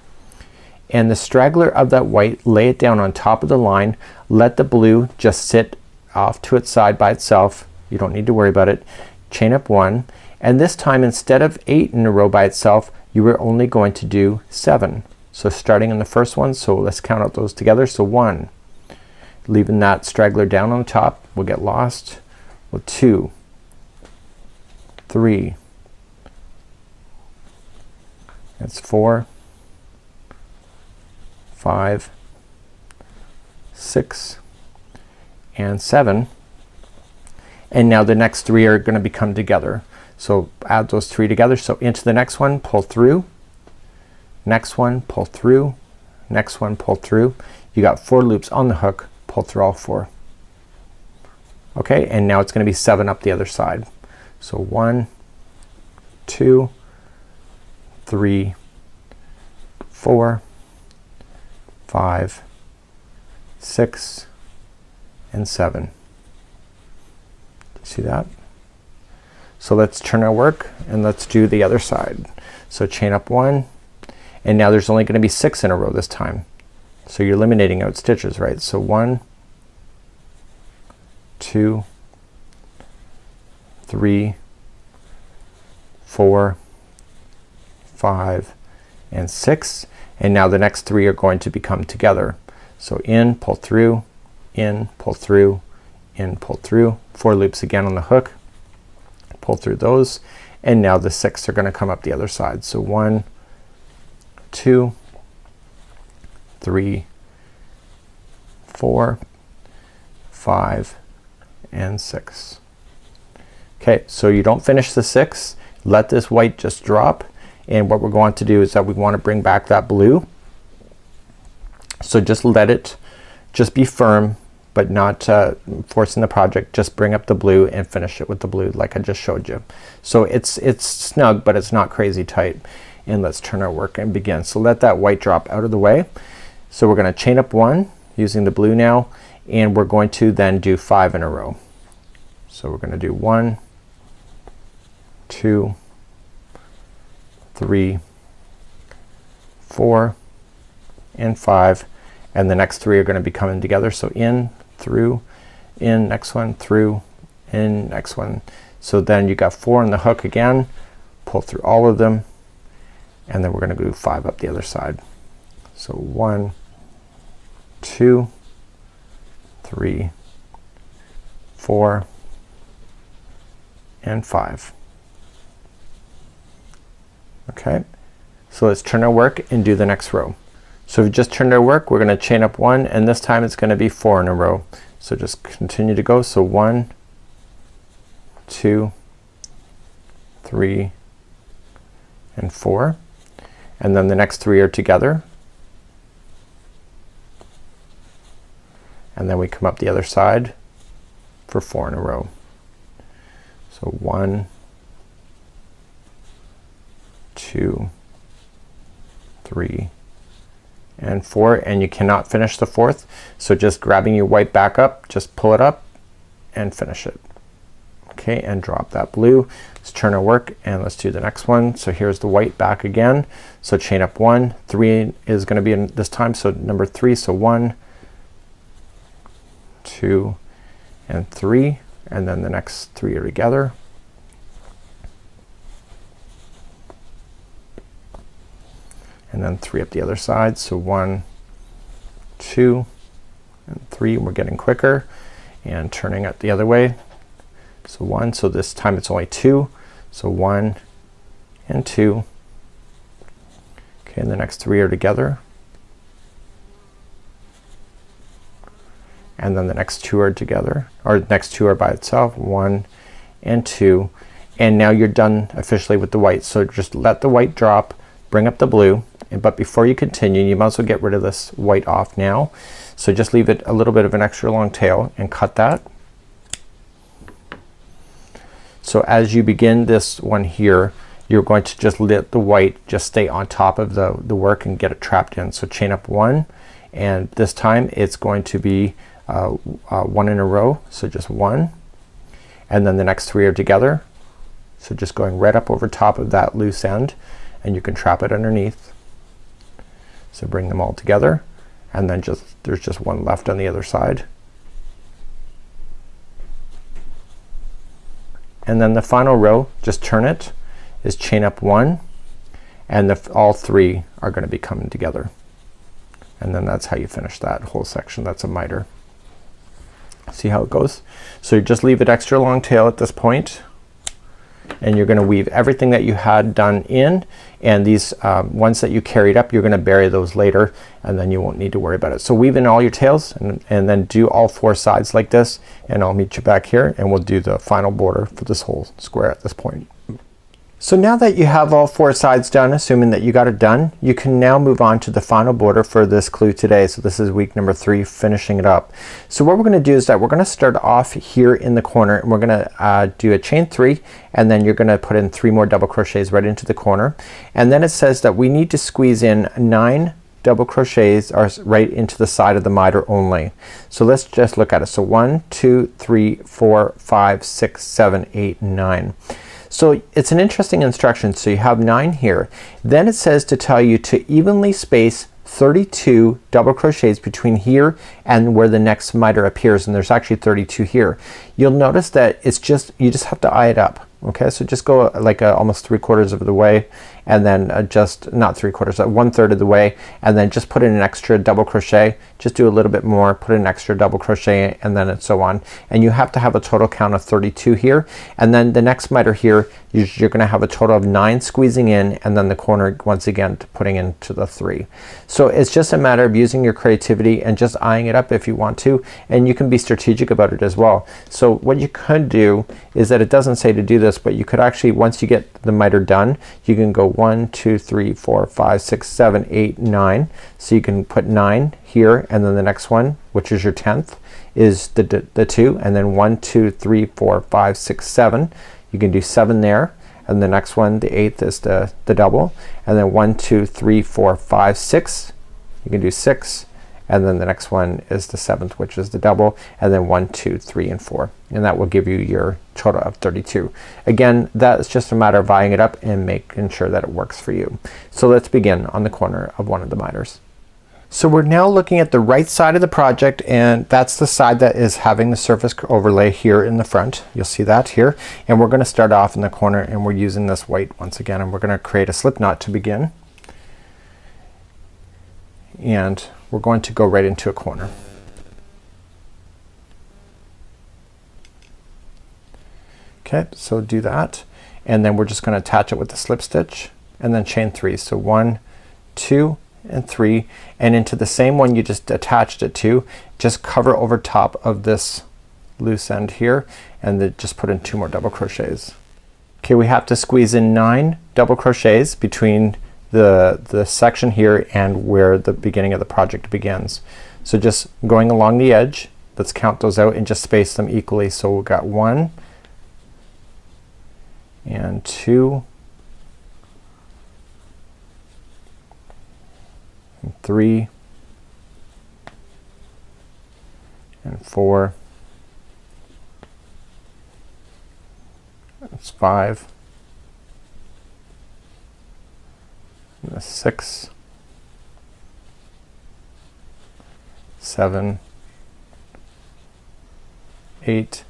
and the straggler of that white, lay it down on top of the line. Let the blue just sit off to its side by itself. You don't need to worry about it. Chain up 1, and this time instead of 8 in a row by itself, you were only going to do 7. So starting in the first one, so let's count out those together. So 1, leaving that straggler down on the top, we'll get lost. Well, 2, 3, that's 4, 5, 6, and 7. And now the next 3 are going to become together. So add those 3 together. So into the next one, pull through, next one, pull through, next one, pull through. You got 4 loops on the hook, pull through all 4. Okay, and now it's going to be 7 up the other side. So 1, 2, 3, 4, 5, 6, and 7. See that? So let's turn our work and let's do the other side. So chain up 1, and now there's only going to be 6 in a row this time. So you're eliminating out stitches, right? So 1, 2, 3, 4, 5, and 6. And now the next 3 are going to become together. So in, pull through, in, pull through, in, pull through. 4 loops again on the hook, pull through those, and now the 6 are going to come up the other side. So 1, 2, 3, 4, 5, and 6. Okay, so you don't finish the 6. Let this white just drop, and what we're going to do is that we want to bring back that blue. So just let it just be firm, but not forcing the project. Just bring up the blue and finish it with the blue like I just showed you. So it's snug, but it's not crazy tight. And let's turn our work and begin. So let that white drop out of the way. So we're gonna chain up 1 using the blue now, and we're going to then do 5 in a row. So we're gonna do 1, 2, 3, 4, and 5, and the next 3 are gonna be coming together. So in, through, in, next one, through, in, next one. So then you got 4 on the hook again, pull through all of them, and then we're gonna do 5 up the other side. So 1, 2, 3, 4, and 5. Okay, so let's turn our work and do the next row. So we just turned our work, we're gonna chain up 1, and this time it's gonna be 4 in a row. So just continue to go. So 1, 2, 3, and 4, and then the next 3 are together, and then we come up the other side for 4 in a row. So 1, 2, 3, and 4, and you cannot finish the 4th. So just grabbing your white back up, just pull it up and finish it. Okay, and drop that blue. Let's turn our work and let's do the next one. So here's the white back again. So chain up 1, 3 is gonna be in this time, so number 3. So 1, 2, and 3, and then the next 3 are together. And then 3 up the other side. So 1, 2, and 3. We're getting quicker and turning it the other way. So 1, so this time it's only 2. So 1 and 2. Okay, and the next 3 are together. And then the next 2 are together, or the next 2 are by itself. 1 and 2, and now you're done officially with the white. So just let the white drop, bring up the blue, but before you continue you might as well get rid of this white off now. So just leave it a little bit of an extra long tail and cut that. So as you begin this one here, you're going to just let the white just stay on top of the work and get it trapped in. So chain up 1, and this time it's going to be 1 in a row. So just 1, and then the next 3 are together. So just going right up over top of that loose end, and you can trap it underneath. So bring them all together, and then there's just 1 left on the other side. And then the final row, just turn it, is chain up 1, and all 3 are gonna be coming together. And then that's how you finish that whole section. That's a miter. See how it goes? So you just leave it extra long tail at this point, and you're gonna weave everything that you had done in, and these ones that you carried up, you're gonna bury those later, and then you won't need to worry about it. So weave in all your tails, and then do all 4 sides like this, and I'll meet you back here and we'll do the final border for this whole square at this point. So now that you have all 4 sides done, assuming that you got it done, you can now move on to the final border for this clue today. So this is week number 3, finishing it up. So what we're gonna do is that we're gonna start off here in the corner, and we're gonna do a chain 3, and then you're gonna put in 3 more double crochets right into the corner. And then it says that we need to squeeze in 9 double crochets are right into the side of the miter only. So let's just look at it. So 1, 2, 3, 4, 5, 6, 7, 8, 9. So it's an interesting instruction. So you have 9 here. Then it says to tell you to evenly space 32 double crochets between here and where the next miter appears, and there's actually 32 here. You'll notice that it's just, you just have to eye it up. Okay, so just go like almost 3/4 of the way, and then just not 3/4, 1/3 of the way, and then just put in an extra double crochet. Just do a little bit more, put in an extra double crochet, and then and so on. And you have to have a total count of 32 here. And then the next miter here, you're gonna have a total of 9 squeezing in, and then the corner once again putting into the 3. So it's just a matter of using your creativity and just eyeing it up if you want to, and you can be strategic about it as well. So what you could do is that it doesn't say to do this, but you could actually, once you get the miter done, you can go 1, 2, 3, 4, 5, 6, 7, 8, 9. So you can put 9 here, and then the next one, which is your 10th, is the 2, and then 1, 2, 3, 4, 5, 6, 7. You can do 7 there, and the next one, the 8th, is the double, and then 1, 2, 3, 4, 5, 6, you can do 6, and then the next one is the 7th, which is the double, and then 1, 2, 3, and 4, and that will give you your total of 32. Again, that's just a matter of eyeing it up and making sure that it works for you. So let's begin on the corner of one of the miters. So we're now looking at the right side of the project, and that's the side that is having the surface overlay here in the front. You'll see that here, and we're going to start off in the corner, and we're using this white once again, and we're going to create a slip knot to begin, and we're going to go right into a corner. Okay, so do that, and then we're just going to attach it with the slip stitch and then chain 3. So 1, 2, and 3, and into the same one you just attached it to, just cover over top of this loose end here, and then just put in 2 more double crochets. Okay, we have to squeeze in 9 double crochets between the section here and where the beginning of the project begins. So just going along the edge, let's count those out and just space them equally. So we've got 1 and 2 and 3 and 4, that's 5, and that's 6, 7, 8,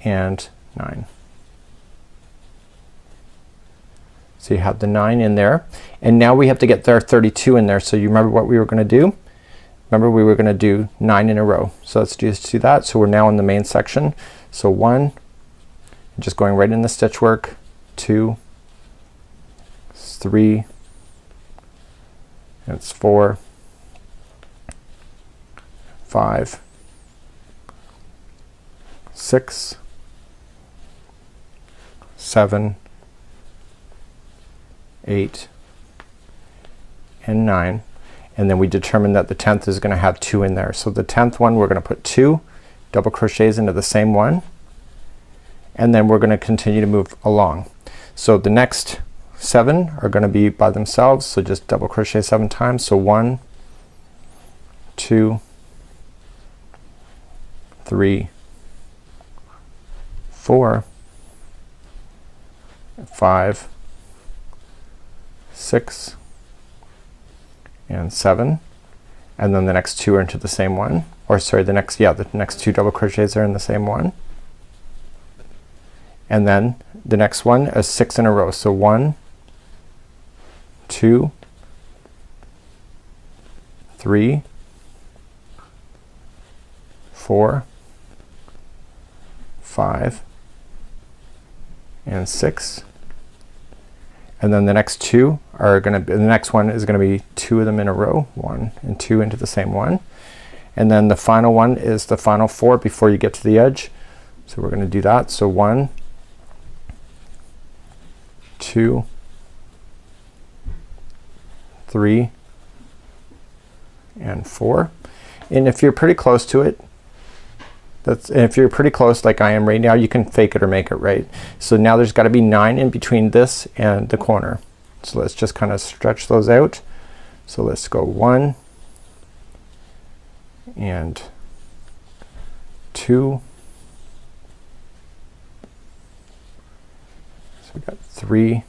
and 9. So you have the 9 in there, and now we have to get our 32 in there. So you remember what we were going to do? Remember we were going to do 9 in a row. So let's just do that. So we're now in the main section. So 1, just going right in the stitch work, 2, 3, that's 4, 5, 6, 7, 8, and 9, and then we determined that the 10th is going to have 2 in there. So the 10th one we're going to put 2 double crochets into the same one, and then we're going to continue to move along. So the next 7 are going to be by themselves, so just double crochet 7 times. So 1, 2, 3, 4, 5, 6, and 7, and then the next 2 are into the same one, or sorry, the next 2 double crochets are in the same one, and then the next one is 6 in a row. So 1, 2, 3, 4, 5, and 6, and then the next 2 are gonna be, the next one is gonna be 2 of them in a row, 1 and 2 into the same one, and then the final one is the final 4 before you get to the edge. So we're gonna do that. So 1, 2, 3, and 4, and if you're pretty close to it, if you're pretty close like I am right now, you can fake it or make it, right? So now there's got to be 9 in between this and the corner. So let's just kind of stretch those out. So let's go 1 and 2. So we got 3.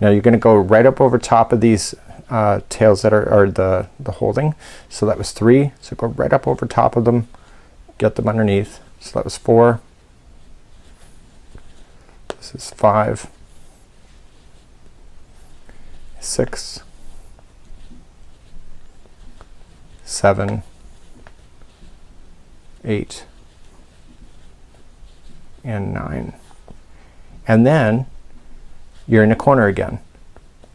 Now you're going to go right up over top of these tails that are the holding. So that was 3. So go right up over top of them. Get them underneath. So that was 4. This is 5, 6, 7, 8, and 9. And then you're in a corner again.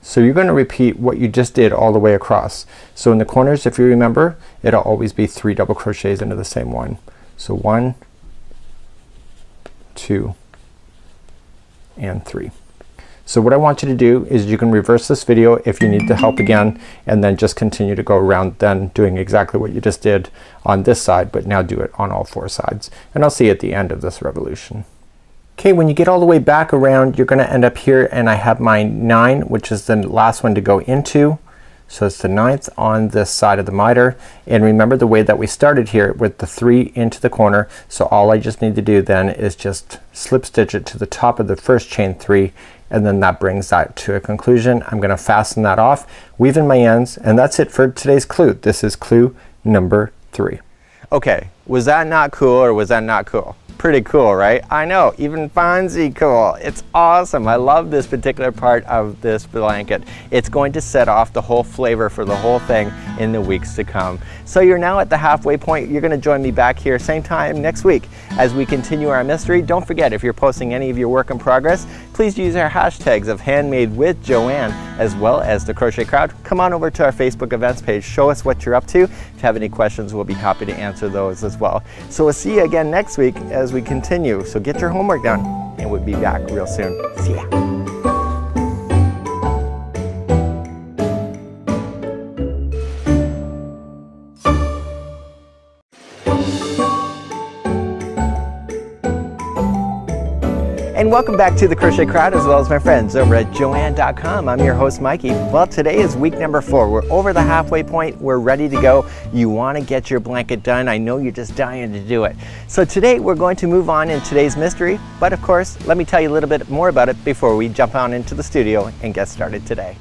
So you're going to repeat what you just did all the way across. So in the corners, if you remember, it'll always be 3 double crochets into the same one. So 1, 2, and 3. So what I want you to do is you can reverse this video if you need the help again, and then just continue to go around then doing exactly what you just did on this side, but now do it on all 4 sides. And I'll see you at the end of this revolution. Okay, when you get all the way back around, you're gonna end up here, and I have my 9, which is the last one to go into. So it's the 9th on this side of the miter, and remember the way that we started here with the 3 into the corner. So all I just need to do then is just slip stitch it to the top of the first chain 3, and then that brings that to a conclusion. I'm gonna fasten that off, weave in my ends, and that's it for today's clue. This is clue number 3. Okay, was that not cool, or was that not cool? Pretty cool, right? I know, even Fonzie cool. It's awesome. I love this particular part of this blanket. It's going to set off the whole flavor for the whole thing in the weeks to come. So you're now at the halfway point. You're gonna join me back here same time next week as we continue our mystery. Don't forget, if you're posting any of your work in progress, please use our hashtags of Handmade with Joanne as well as the Crochet Crowd. Come on over to our Facebook events page. Show us what you're up to. If you have any questions, we'll be happy to answer those as well. So we'll see you again next week as we continue. So get your homework done, and we'll be back real soon. See ya. And welcome back to the Crochet Crowd as well as my friends over at Joanne.com. I'm your host Mikey. Well, today is week number 4. We're over the halfway point. We're ready to go. You want to get your blanket done. I know you're just dying to do it. So today we're going to move on in today's mystery. But of course, let me tell you a little bit more about it before we jump on into the studio and get started today.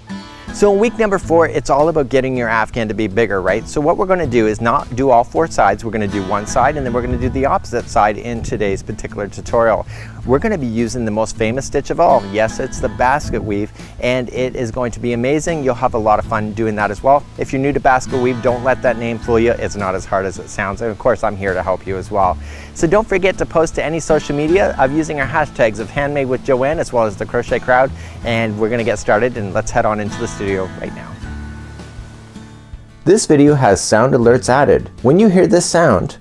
So in week number 4, it's all about getting your afghan to be bigger, right? So what we're going to do is not do all 4 sides. We're going to do one side, and then we're going to do the opposite side in today's particular tutorial. We're going to be using the most famous stitch of all. Yes, it's the basket weave, and it is going to be amazing. You'll have a lot of fun doing that as well. If you're new to basket weave, don't let that name fool you. It's not as hard as it sounds, and of course I'm here to help you as well. So don't forget to post to any social media of using our hashtags of Handmade with Joanne as well as the Crochet Crowd, and we're going to get started, and let's head on into the studio right now. This video has sound alerts added. When you hear this sound,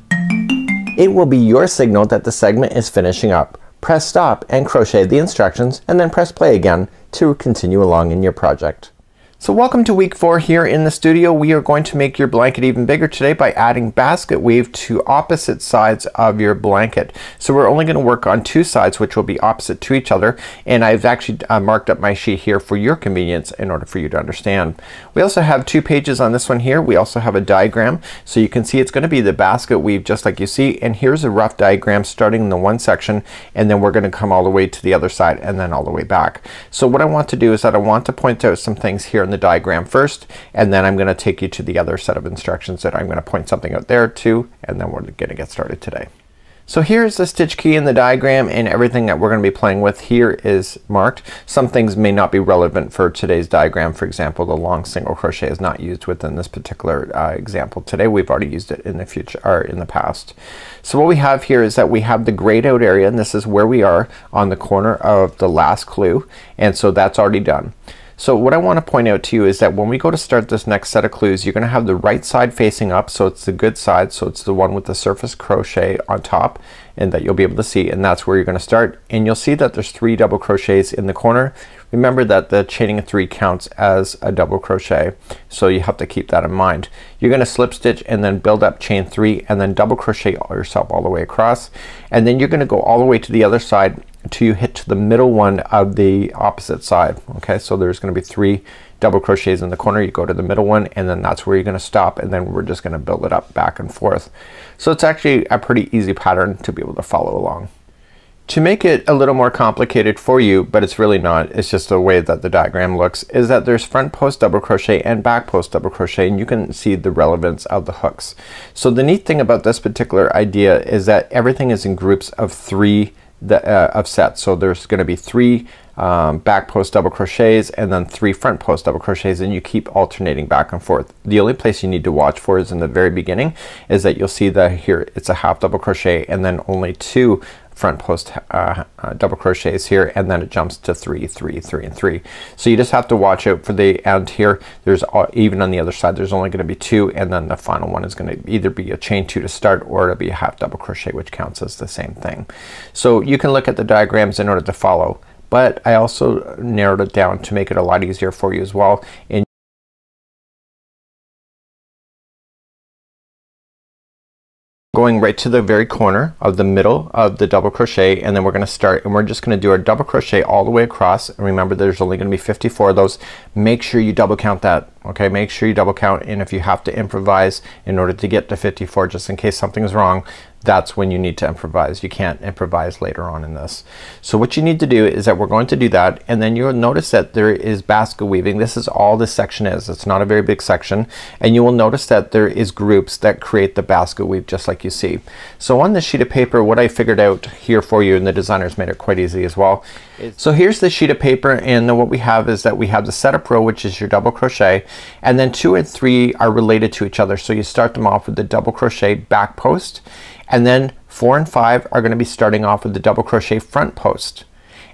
it will be your signal that the segment is finishing up. Press stop and crochet the instructions, and then press play again to continue along in your project. So welcome to week 4 here in the studio. We are going to make your blanket even bigger today by adding basket weave to opposite sides of your blanket. So we're only going to work on 2 sides, which will be opposite to each other, and I've actually marked up my sheet here for your convenience in order for you to understand. We also have 2 pages on this one here. We also have a diagram, so you can see it's going to be the basket weave just like you see, and here's a rough diagram starting in the one section, and then we're going to come all the way to the other side and then all the way back. So what I want to do is that I want to point out some things here in the diagram first, and then I'm going to take you to the other set of instructions that I'm going to point something out there too, and then we're going to get started today. So here's the stitch key in the diagram, and everything that we're going to be playing with here is marked. Some things may not be relevant for today's diagram. For example, the long single crochet is not used within this particular example today. We've already used it in the future or in the past. So what we have here is that we have the grayed out area, and this is where we are on the corner of the last clue, and so that's already done. So what I want to point out to you is that when we go to start this next set of clues, you're going to have the right side facing up, so it's the good side, so it's the one with the surface crochet on top and that you'll be able to see, and that's where you're going to start. And you'll see that there's 3 double crochets in the corner. Remember that the chaining of 3 counts as a double crochet, so you have to keep that in mind. You're going to slip stitch and then build up chain 3 and then double crochet yourself all the way across, and then you're going to go all the way to the other side until you hit to the middle one of the opposite side. Okay, so there's going to be 3 double crochets in the corner. You go to the middle one, and then that's where you're going to stop, and then we're just going to build it up back and forth. So it's actually a pretty easy pattern to be able to follow along. To make it a little more complicated for you, but it's really not, it's just the way that the diagram looks, is that there's front post double crochet and back post double crochet, and you can see the relevance of the hooks. So the neat thing about this particular idea is that everything is in groups of 3 of sets. So there's going to be 3 back post double crochets and then 3 front post double crochets, and you keep alternating back and forth. The only place you need to watch for is in the very beginning, is that you'll see that here it's a half double crochet and then only 2 front post double crochets here, and then it jumps to 3, 3, 3, and 3. So you just have to watch out for the end here. There's even on the other side there's only going to be 2, and then the final one is going to either be a chain 2 to start, or it'll be a half double crochet, which counts as the same thing. So you can look at the diagrams in order to follow, but I also narrowed it down to make it a lot easier for you as well. And going right to the very corner of the middle of the double crochet, and then we're gonna start and we're just gonna do our double crochet all the way across. And remember, there's only gonna be 54 of those. Make sure you double count that. Okay, make sure you double count, and if you have to improvise in order to get to 54 just in case something's wrong, that's when you need to improvise. You can't improvise later on in this. So what you need to do is that we're going to do that, and then you'll notice that there is basket weaving. This is all this section is. It's not a very big section, and you will notice that there is groups that create the basket weave just like you see. So on this sheet of paper, what I figured out here for you, and the designers made it quite easy as well. So here's the sheet of paper, and then what we have is that we have the setup row, which is your double crochet, and then 2 and 3 are related to each other. So you start them off with the double crochet back post, and then 4 and 5 are gonna be starting off with the double crochet front post,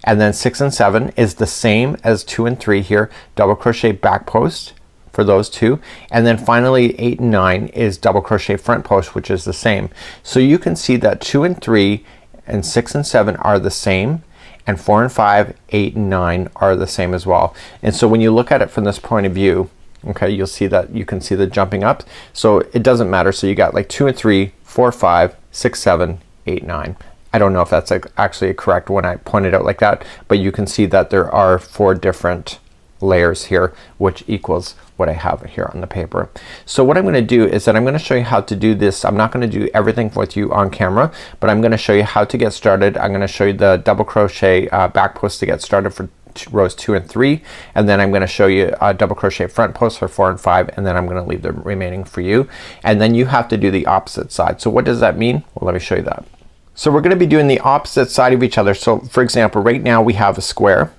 and then 6 and 7 is the same as 2 and 3 here, double crochet back post for those two, and then finally 8 and 9 is double crochet front post, which is the same. So you can see that 2 and 3 and 6 and 7 are the same, and 4 and 5, 8 and 9 are the same as well. And so when you look at it from this point of view, okay, you'll see that you can see the jumping up. So it doesn't matter. So you got like 2 and 3, 4, 5, 6, 7, 8, 9. I don't know if that's actually correct when I point it out like that, but you can see that there are 4 different layers here, which equals what I have here on the paper. So what I'm gonna do is that I'm gonna show you how to do this. I'm not gonna do everything with you on camera, but I'm gonna show you how to get started. I'm gonna show you the double crochet back post to get started for rows 2 and 3, and then I'm gonna show you a double crochet front post for 4 and 5, and then I'm gonna leave the remaining for you, and then you have to do the opposite side. So what does that mean? Well, let me show you that. So we're gonna be doing the opposite side of each other. So for example, right now we have a square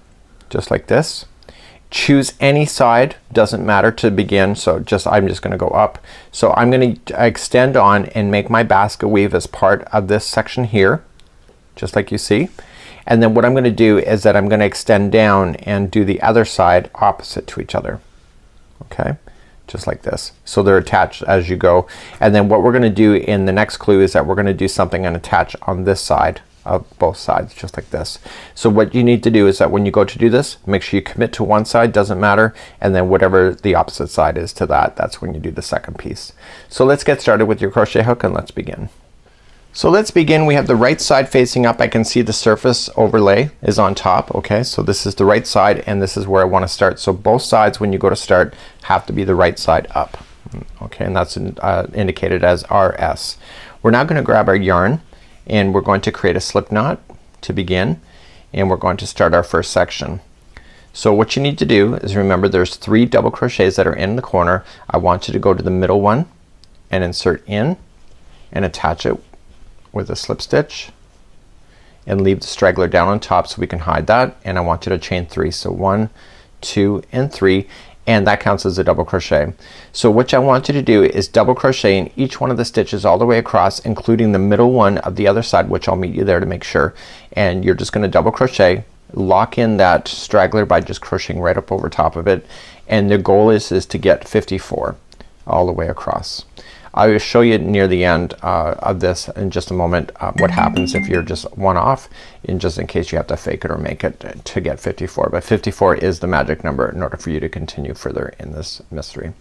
just like this. Choose any side, doesn't matter to begin. So I'm just gonna go up. So I'm gonna extend on and make my basket weave as part of this section here, just like you see. And then what I'm gonna do is that I'm gonna extend down and do the other side opposite to each other. Okay, just like this. So they're attached as you go. And then what we're gonna do in the next clue is that we're gonna do something and attach on this side of both sides, just like this. So what you need to do is that when you go to do this, make sure you commit to one side, doesn't matter, and then whatever the opposite side is to that, that's when you do the second piece. So let's get started with your crochet hook, and let's begin. So let's begin. We have the right side facing up. I can see the surface overlay is on top. Okay, so this is the right side, and this is where I want to start. So both sides, when you go to start, have to be the right side up. Okay, and that's indicated as RS. We're now going to grab our yarn, and we're going to create a slip knot to begin, and we're going to start our first section. So what you need to do is remember there's 3 double crochets that are in the corner. I want you to go to the middle one and insert in and attach it with a slip stitch and leave the straggler down on top so we can hide that, and I want you to chain 3. So 1, 2 and 3, and that counts as a double crochet. So what I want you to do is double crochet in each one of the stitches all the way across, including the middle one of the other side, which I'll meet you there to make sure. And you're just gonna double crochet, lock in that straggler by just crocheting right up over top of it, and the goal is to get 54 all the way across. I will show you near the end of this in just a moment what happens if you're just one off, in just in case you have to fake it or make it to get 54. But 54 is the magic number in order for you to continue further in this mystery.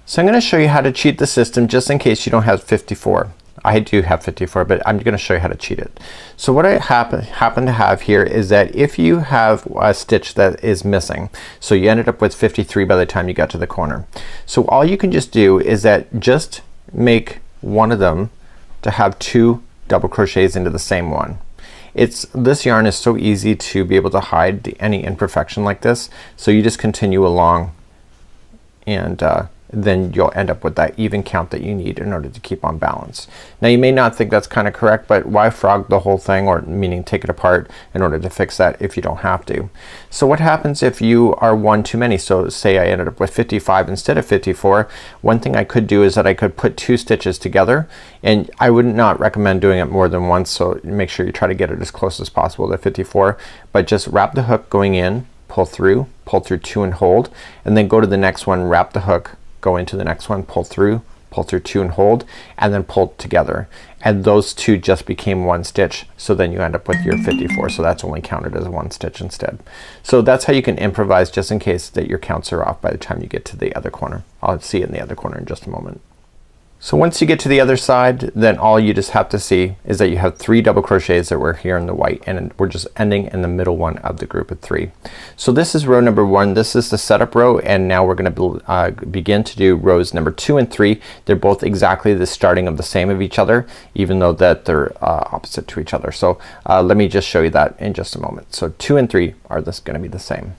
So I'm gonna show you how to cheat the system just in case you don't have 54. I do have 54, but I'm gonna show you how to cheat it. So what I happen to have here is that if you have a stitch that is missing, so you ended up with 53 by the time you got to the corner. So all you can just do is that just make one of them to have 2 double crochets into the same one. This yarn is so easy to be able to hide any imperfection like this. So you just continue along, and then you'll end up with that even count that you need in order to keep on balance. Now you may not think that's kind of correct, but why frog the whole thing, or meaning take it apart in order to fix that if you don't have to. So what happens if you are one too many? So say I ended up with 55 instead of 54. One thing I could do is that I could put 2 stitches together, and I would not recommend doing it more than once, so make sure you try to get it as close as possible to 54. But just wrap the hook going in, pull through 2 and hold, and then go to the next one, wrap the hook, go into the next one, pull through 2 and hold, and then pull together, and those 2 just became 1 stitch. So then you end up with your 54. So that's only counted as 1 stitch instead. So that's how you can improvise just in case that your counts are off by the time you get to the other corner. I'll see it in the other corner in just a moment. So once you get to the other side, then all you just have to see is that you have 3 double crochets that were here in the white, and we're just ending in the middle one of the group of 3. So this is row number 1. This is the setup row, and now we're gonna begin to do rows number 2 and 3. They're both exactly the starting of the same of each other, even though that they're opposite to each other. So let me just show you that in just a moment. So 2 and 3 are gonna be the same.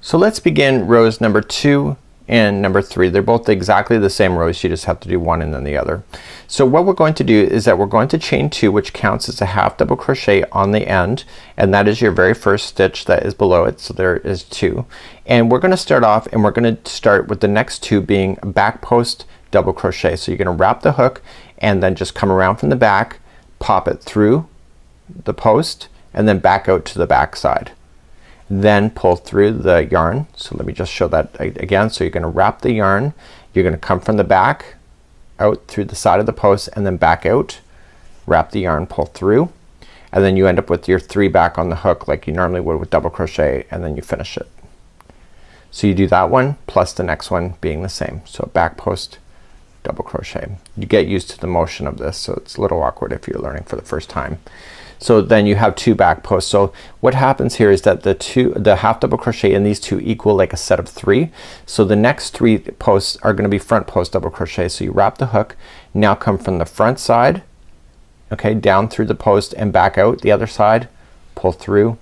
So let's begin rows number 2 and number 3. They're both exactly the same rows. You just have to do one and then the other. So what we're going to do is that we're going to chain 2, which counts as a half double crochet on the end, and that is your very first stitch that is below it. So there is 2, and we're gonna start off, and we're gonna start with the next 2 being back post double crochet. So you're gonna wrap the hook and then just come around from the back, pop it through the post, and then back out to the back side. Then pull through the yarn. So let me just show that again. So you're gonna wrap the yarn, you're gonna come from the back out through the side of the post and then back out, wrap the yarn, pull through, and then you end up with your 3 back on the hook like you normally would with double crochet, and then you finish it. So you do that one plus the next one being the same. So back post double crochet. You get used to the motion of this, so it's a little awkward if you're learning for the first time. So then you have 2 back posts. So what happens here is that the half double crochet in these 2 equal like a set of 3. So the next 3 posts are gonna be front post double crochet. So you wrap the hook, now come from the front side, okay, down through the post and back out the other side, pull through,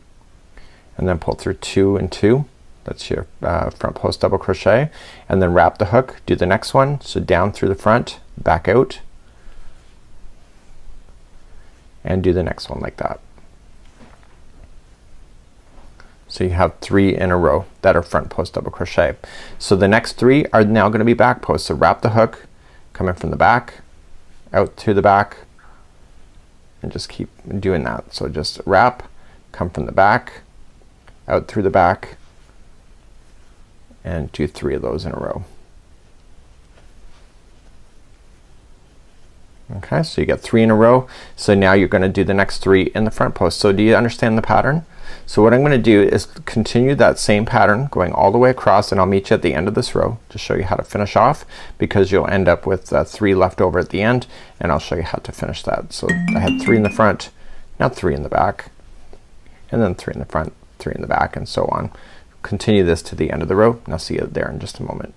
and then pull through 2 and 2. That's your front post double crochet, and then wrap the hook, do the next one. So down through the front, back out, and do the next one like that. So you have 3 in a row that are front post double crochet. So the next 3 are now gonna be back posts. So wrap the hook, come in from the back, out to the back, and just keep doing that. So just wrap, come from the back, out through the back, and do 3 of those in a row. Okay, so you got 3 in a row. So now you're gonna do the next 3 in the front post. So do you understand the pattern? So what I'm gonna do is continue that same pattern going all the way across, and I'll meet you at the end of this row to show you how to finish off, because you'll end up with 3 left over at the end, and I'll show you how to finish that. So I had 3 in the front, now 3 in the back, and then 3 in the front, 3 in the back, and so on. Continue this to the end of the row, and I'll see you there in just a moment.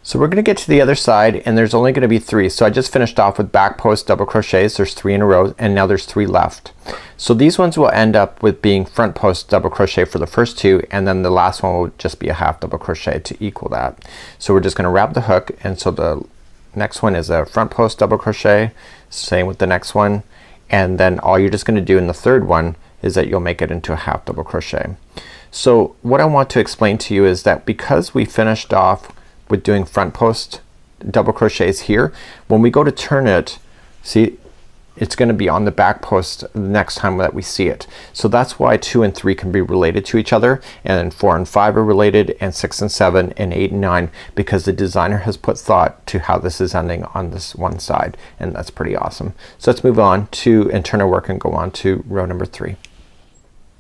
So we're gonna get to the other side, and there's only gonna be 3. So I just finished off with back post double crochets. There's 3 in a row, and now there's 3 left. So these ones will end up with being front post double crochet for the first 2, and then the last one will just be a half double crochet to equal that. So we're just gonna wrap the hook, and so the next one is a front post double crochet, same with the next one, and then all you're just gonna do in the third one is that you'll make it into a half double crochet. So what I want to explain to you is that because we finished off with doing front post double crochets here, when we go to turn it, see, it's gonna be on the back post the next time that we see it. So that's why 2 and 3 can be related to each other, and 4 and 5 are related, and 6 and 7 and 8 and 9, because the designer has put thought to how this is ending on this one side, and that's pretty awesome. So let's move on to and turn our work and go on to row number 3.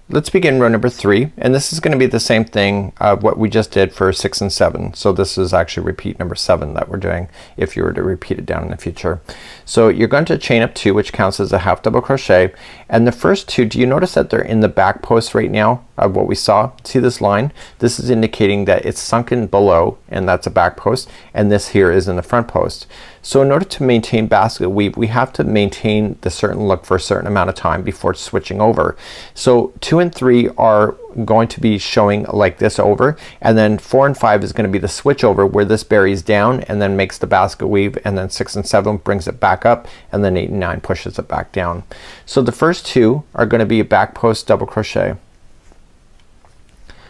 Let's begin row number 3, and this is gonna be the same thing what we just did for 6 and 7. So this is actually repeat number 7 that we're doing if you were to repeat it down in the future. So you're going to chain up 2, which counts as a half double crochet, and the first 2, do you notice that they're in the back post right now of what we saw? See this line? This is indicating that it's sunken below, and that's a back post, and this here is in the front post. So in order to maintain basket weave, we have to maintain the certain look for a certain amount of time before switching over. So 2 and 3 are going to be showing like this over, and then 4 and 5 is going to be the switch over where this buries down and then makes the basket weave, and then 6 and 7 brings it back up, and then 8 and 9 pushes it back down. So the first 2 are going to be a back post double crochet.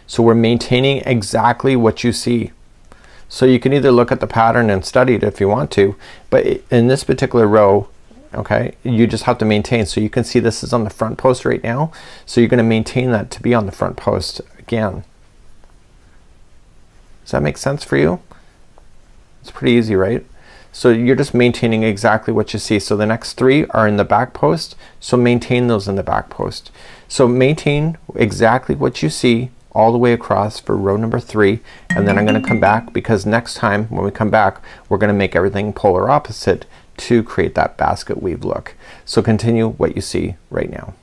So we're maintaining exactly what you see. So you can either look at the pattern and study it if you want to, but in this particular row, okay, you just have to maintain. So you can see this is on the front post right now, so you're gonna maintain that to be on the front post again. Does that make sense for you? It's pretty easy, right? So you're just maintaining exactly what you see. So the next 3 are in the back post, so maintain those in the back post. So maintain exactly what you see all the way across for row number 3, and then I'm gonna come back because next time when we come back we're gonna make everything polar opposite to create that basket weave look. So continue what you see right now.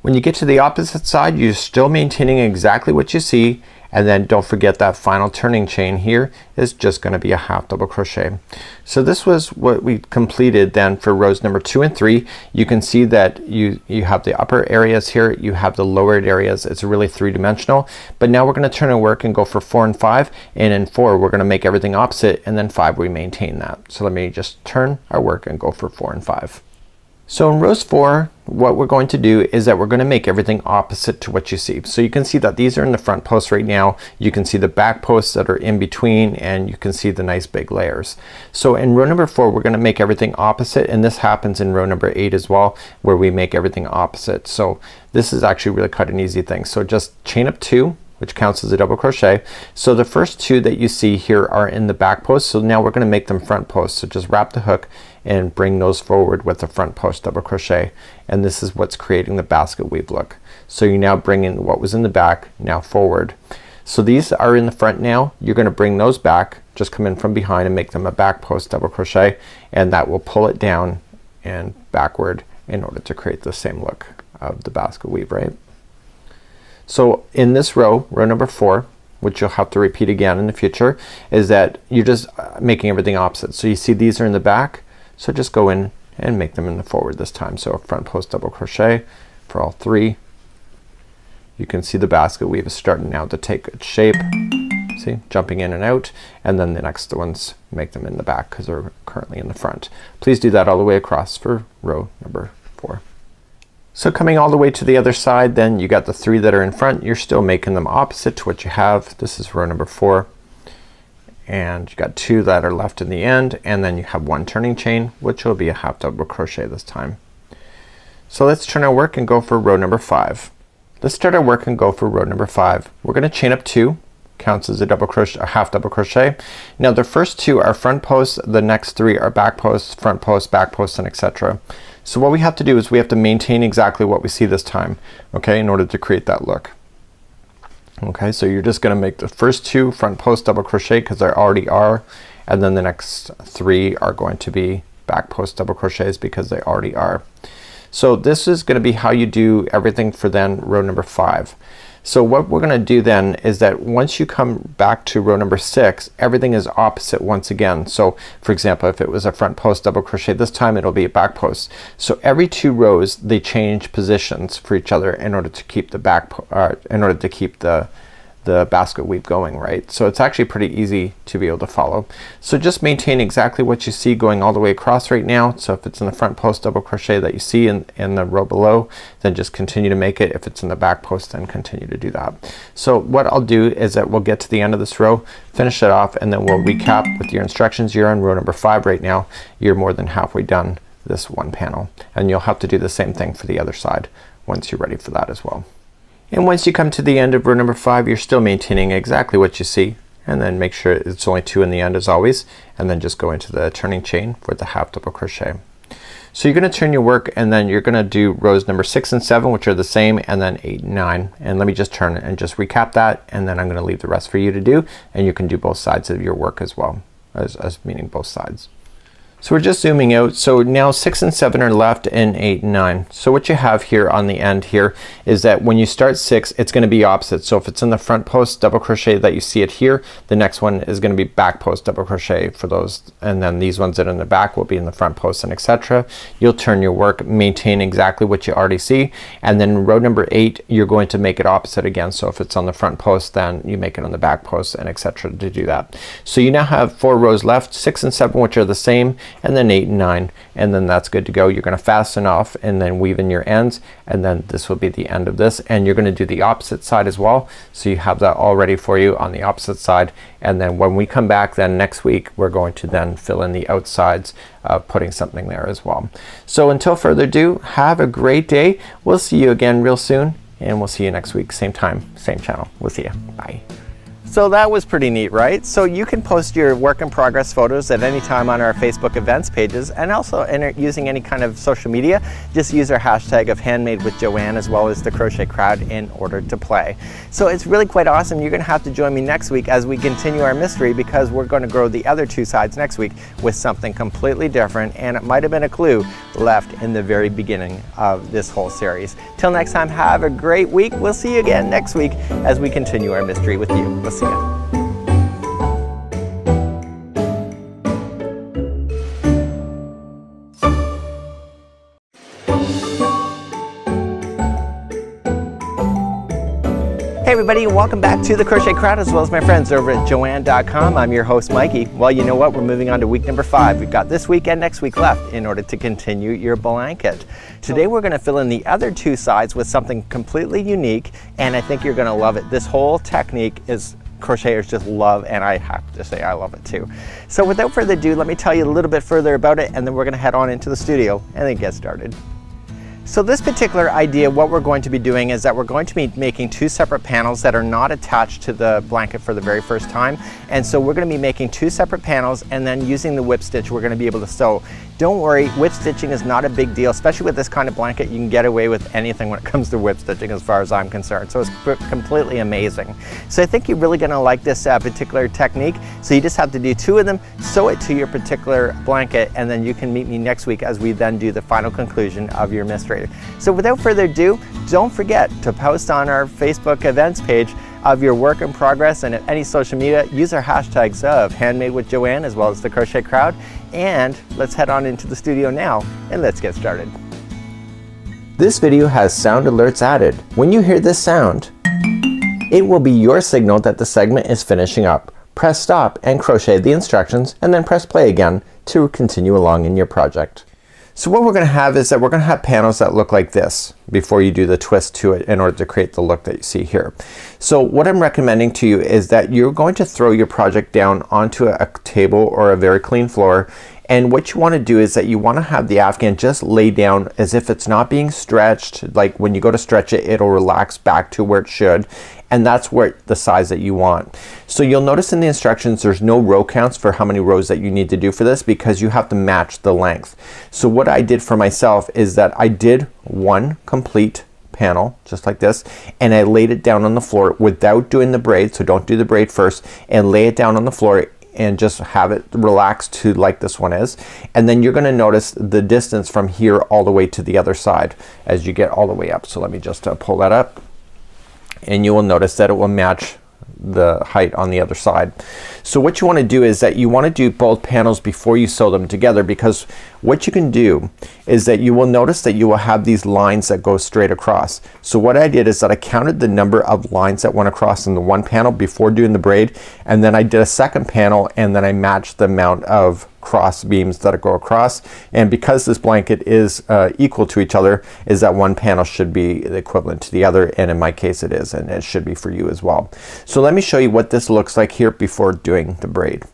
When you get to the opposite side you're still maintaining exactly what you see, and then don't forget that final turning chain here is just gonna be a half double crochet. So this was what we completed then for rows number 2 and 3. You can see that you have the upper areas here, you have the lowered areas. It's really three-dimensional. But now we're gonna turn our work and go for 4 and 5, and in 4 we're gonna make everything opposite, and then 5 we maintain that. So let me just turn our work and go for 4 and 5. So in rows 4 what we're going to do is that we're gonna make everything opposite to what you see. So you can see that these are in the front posts right now. You can see the back posts that are in between, and you can see the nice big layers. So in row number 4 we're gonna make everything opposite, and this happens in row number 8 as well, where we make everything opposite. So this is actually really quite an easy thing. So just chain up 2, which counts as a double crochet. So the first 2 that you see here are in the back post. So now we're gonna make them front posts. So just wrap the hook and bring those forward with the front post double crochet, and this is what's creating the basket weave look. So you now bring in what was in the back now forward. So these are in the front now. You're gonna bring those back, just come in from behind and make them a back post double crochet, and that will pull it down and backward in order to create the same look of the basket weave, right? So in this row, row number 4, which you'll have to repeat again in the future, is that you're just making everything opposite. So you see these are in the back, so just go in and make them in the forward this time. So a front post double crochet for all 3. You can see the basket weave is starting now to take its shape. See, jumping in and out, and then the next ones make them in the back because they're currently in the front. Please do that all the way across for row number 4. So coming all the way to the other side, then you got the 3 that are in front. You're still making them opposite to what you have. This is row number 4, and you got 2 that are left in the end, and then you have 1 turning chain, which will be a half double crochet this time. So let's turn our work and go for row number 5. Let's start our work and go for row number 5. We're gonna chain up 2, counts as a double crochet, a half double crochet. Now the first 2 are front posts, the next 3 are back posts, front posts, back posts, and etc. So what we have to do is we have to maintain exactly what we see this time, okay, in order to create that look. Okay, so you're just gonna make the first 2 front post double crochet because there already are, and then the next 3 are going to be back post double crochets because they already are. So this is gonna be how you do everything for then row number 5. So what we're gonna do then is that once you come back to row number 6, everything is opposite once again. So for example, if it was a front post double crochet, this time it'll be a back post. So every 2 rows they change positions for each other in order to keep the the basket weave going, right? So it's actually pretty easy to be able to follow. So just maintain exactly what you see going all the way across right now. So if it's in the front post double crochet that you see in the row below, then just continue to make it. If it's in the back post, then continue to do that. So what I'll do is that we'll get to the end of this row, finish it off, and then we'll recap with your instructions. You're on row number 5 right now. You're more than halfway done this one panel, and you'll have to do the same thing for the other side once you're ready for that as well. And once you come to the end of row number 5, you're still maintaining exactly what you see, and then make sure it's only 2 in the end as always, and then just go into the turning chain for the half double crochet. So you're gonna turn your work, and then you're gonna do rows number 6 and 7, which are the same, and then 8 and 9. And let me just turn and just recap that, and then I'm gonna leave the rest for you to do, and you can do both sides of your work as well, as meaning both sides. So we're just zooming out. So now 6 and 7 are left, and 8 and 9. So what you have here on the end here is that when you start 6, it's gonna be opposite. So if it's in the front post double crochet that you see it here, the next one is gonna be back post double crochet for those, and then these ones that are in the back will be in the front post, and etc. You'll turn your work, maintain exactly what you already see, and then row number 8 you're going to make it opposite again. So if it's on the front post, then you make it on the back post, and etc. to do that. So you now have 4 rows left, 6 and 7, which are the same, and then 8 and 9, and then that's good to go. You're gonna fasten off and then weave in your ends, and then this will be the end of this, and you're gonna do the opposite side as well. So you have that all ready for you on the opposite side, and then when we come back then next week we're going to then fill in the outsides, putting something there as well. So until further ado, have a great day. We'll see you again real soon, and we'll see you next week, same time, same channel. We'll see you. Bye. So that was pretty neat, right? So you can post your work in progress photos at any time on our Facebook events pages, and also using any kind of social media. Just use our hashtag of Handmade with Joanne as well as the Crochet Crowd in order to play. So it's really quite awesome. You're gonna have to join me next week as we continue our mystery, because we're gonna grow the other two sides next week with something completely different, and it might have been a clue left in the very beginning of this whole series. Till next time, have a great week. We'll see you again next week as we continue our mystery with you. We'll see you. Hey everybody, and welcome back to the Crochet Crowd as well as my friends over at Joanne.com. I'm your host Mikey. Well, you know what? We're moving on to week number 5. We've got this week and next week left in order to continue your blanket. Today we're going to fill in the other two sides with something completely unique, and I think you're going to love it. This whole technique is crocheters just love, and I have to say I love it too. So without further ado, let me tell you a little bit further about it, and then we're going to head on into the studio and then get started. So this particular idea, what we're going to be doing is that we're going to be making two separate panels that are not attached to the blanket for the very first time. And so we're going to be making two separate panels, and then using the whip stitch we're going to be able to sew. Don't worry, whip stitching is not a big deal, especially with this kind of blanket. You can get away with anything when it comes to whip stitching as far as I'm concerned. So it's completely amazing. So I think you're really going to like this particular technique. So you just have to do 2 of them, sew it to your particular blanket, and then you can meet me next week as we then do the final conclusion of your mystery. So without further ado, don't forget to post on our Facebook events page of your work in progress, and any social media, use our hashtags of Handmade with Joanne as well as the Crochet Crowd. And let's head on into the studio now and let's get started. This video has sound alerts added. When you hear this sound, it will be your signal that the segment is finishing up. Press stop and crochet the instructions, and then press play again to continue along in your project. So what we're going to have is that we're going to have panels that look like this before you do the twist to it in order to create the look that you see here. So what I'm recommending to you is that you're going to throw your project down onto a table or a very clean floor, and what you want to do is that you want to have the afghan just lay down as if it's not being stretched. Like when you go to stretch it, it'll relax back to where it should, and that's where the size that you want. So you'll notice in the instructions there's no row counts for how many rows that you need to do for this, because you have to match the length. So what I did for myself is that I did one complete panel just like this, and I laid it down on the floor without doing the braid. So don't do the braid first, and lay it down on the floor and just have it relaxed to like this one is. And then you're going to notice the distance from here all the way to the other side as you get all the way up. So let me just pull that up, and you will notice that it will match the height on the other side. So what you want to do is that you want to do both panels before you sew them together, because what you can do is that you will notice that you will have these lines that go straight across. So what I did is that I counted the number of lines that went across in the one panel before doing the braid, and then I did a second panel, and then I matched the amount of cross beams that go across. And because this blanket is equal to each other, is that one panel should be the equivalent to the other, and in my case it is, and it should be for you as well. So let me show you what this looks like here before doing the braid.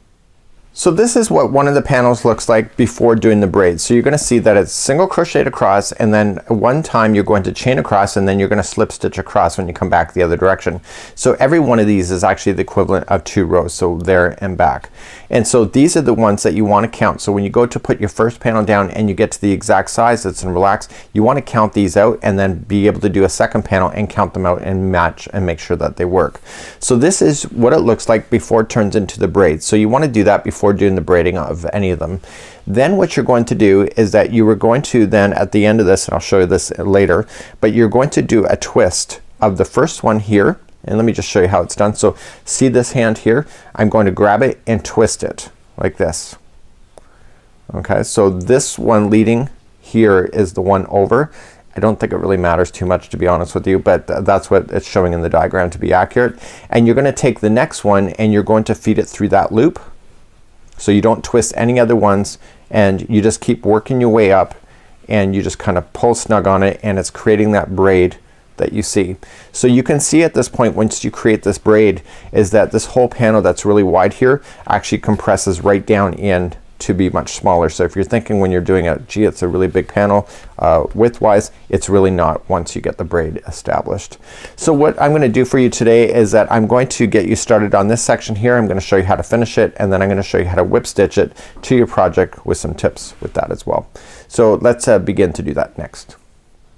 So this is what one of the panels looks like before doing the braid. So you're going to see that it's single crocheted across, and then one time you're going to chain across, and then you're going to slip stitch across when you come back the other direction. So every one of these is actually the equivalent of 2 rows, so there and back. And so these are the ones that you want to count. So when you go to put your first panel down and you get to the exact size that's in relax, you want to count these out and then be able to do a second panel and count them out and match and make sure that they work. So this is what it looks like before it turns into the braid. So you want to do that before doing the braiding of any of them. Then what you're going to do is that you are going to then at the end of this, and I'll show you this later, but you're going to do a twist of the first one here. And let me just show you how it's done. So see this hand here? I'm going to grab it and twist it like this. Okay, so this one leading here is the one over. I don't think it really matters too much, to be honest with you, but that's what it's showing in the diagram to be accurate. And you're going to take the next one and you're going to feed it through that loop. So you don't twist any other ones, and you just keep working your way up, and you just kind of pull snug on it, and it's creating that braid that you see. So you can see at this point, once you create this braid, is that this whole panel that's really wide here actually compresses right down in to be much smaller. So if you're thinking when you're doing it, gee, it's a really big panel width wise, it's really not once you get the braid established. So what I'm gonna do for you today is that I'm going to get you started on this section here. I'm gonna show you how to finish it, and then I'm gonna show you how to whip stitch it to your project with some tips with that as well. So let's begin to do that next.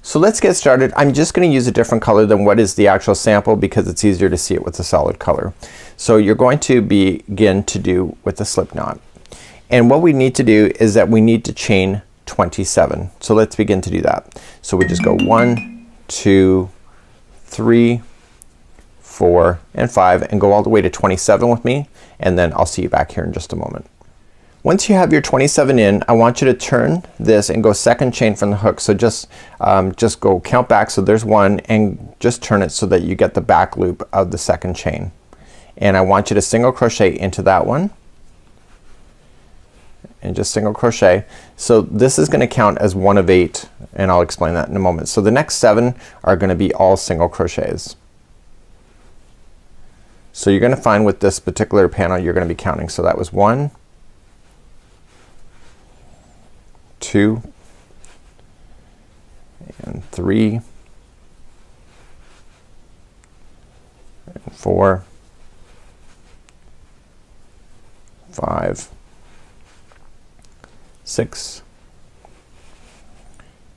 So let's get started. I'm just gonna use a different color than what is the actual sample because it's easier to see it with a solid color. So you're going to begin to do with the slip knot. And what we need to do is that we need to chain 27. So let's begin to do that. So we just go 1, 2, 3, 4, and 5 and go all the way to 27 with me, and then I'll see you back here in just a moment. Once you have your 27 in, I want you to turn this and go second chain from the hook. So just go count back, so there's 1, and just turn it so that you get the back loop of the second chain. And I want you to single crochet into that one and just single crochet. So this is gonna count as 1 of 8, and I'll explain that in a moment. So the next 7 are gonna be all single crochets. So you're gonna find with this particular panel you're gonna be counting. So that was 1, 2, and 3, and 4, 5, 6,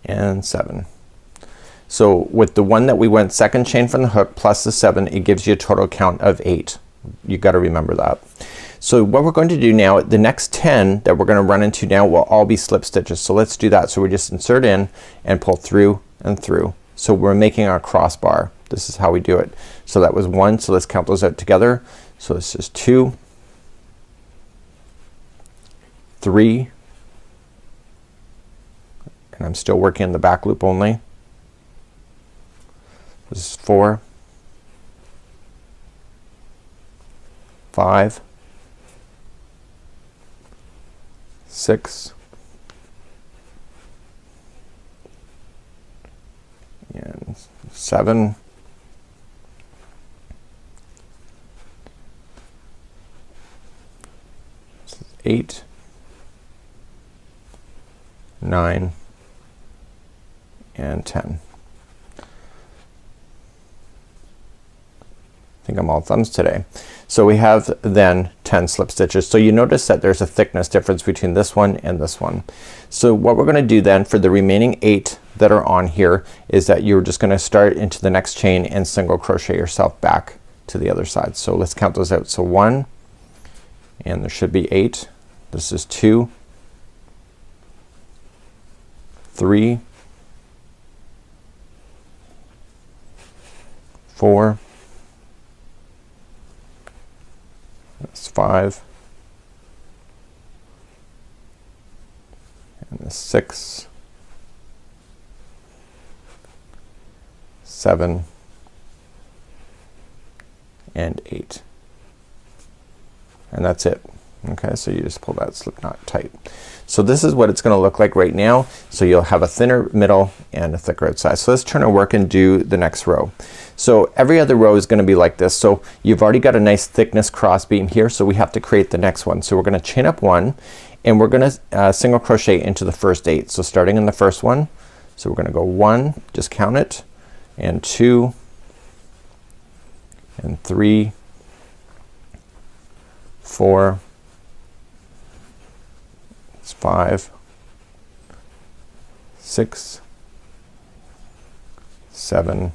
and 7. So with the one that we went second chain from the hook plus the 7, it gives you a total count of 8. You gotta remember that. So what we're going to do now, the next 10 that we're gonna run into now will all be slip stitches. So let's do that. So we just insert in and pull through and through. So we're making our crossbar. This is how we do it. So that was 1. So let's count those out together. So this is 2, 3, and I'm still working in the back loop only. This is 4, 5, 6, and 7, 8, 9, and 10. I think I'm all thumbs today. So we have then 10 slip stitches. So you notice that there's a thickness difference between this one and this one. So what we're gonna do then for the remaining 8 that are on here is that you're just gonna start into the next chain and single crochet yourself back to the other side. So let's count those out. So 1, and there should be 8. This is 2, 3, 4, that's 5, and the 6, 7, and 8, and that's it. Okay, so you just pull that slip knot tight. So this is what it's gonna look like right now. So you'll have a thinner middle and a thicker outside. So let's turn our work and do the next row. So every other row is gonna be like this. So you've already got a nice thickness cross beam here, so we have to create the next one. So we're gonna chain up 1, and we're gonna single crochet into the first 8. So starting in the first one, so we're gonna go 1, just count it, and 2, and 3, 4, 5, 6, 7,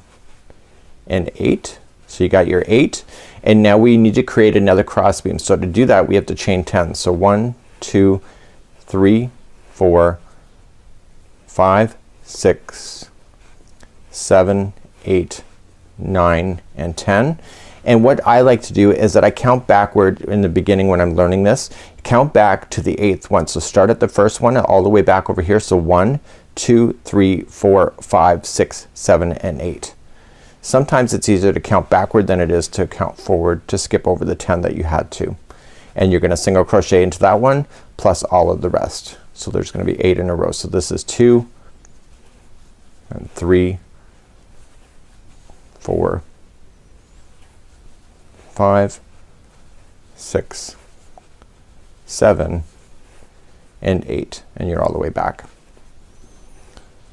and 8. So you got your 8, and now we need to create another cross beam. So to do that we have to chain 10. So 1, 2, 3, 4, 5, 6, 7, 8, 9, and 10. And what I like to do is that I count backward in the beginning when I'm learning this. Count back to the 8th one. So start at the first one all the way back over here. So 1, 2, 3, 4, 5, 6, 7, and 8. Sometimes it's easier to count backward than it is to count forward to skip over the 10 that you had to. And you're gonna single crochet into that one plus all of the rest. So there's gonna be 8 in a row. So this is 2, and 3, 4, 5, 6, 7, and 8, and you're all the way back.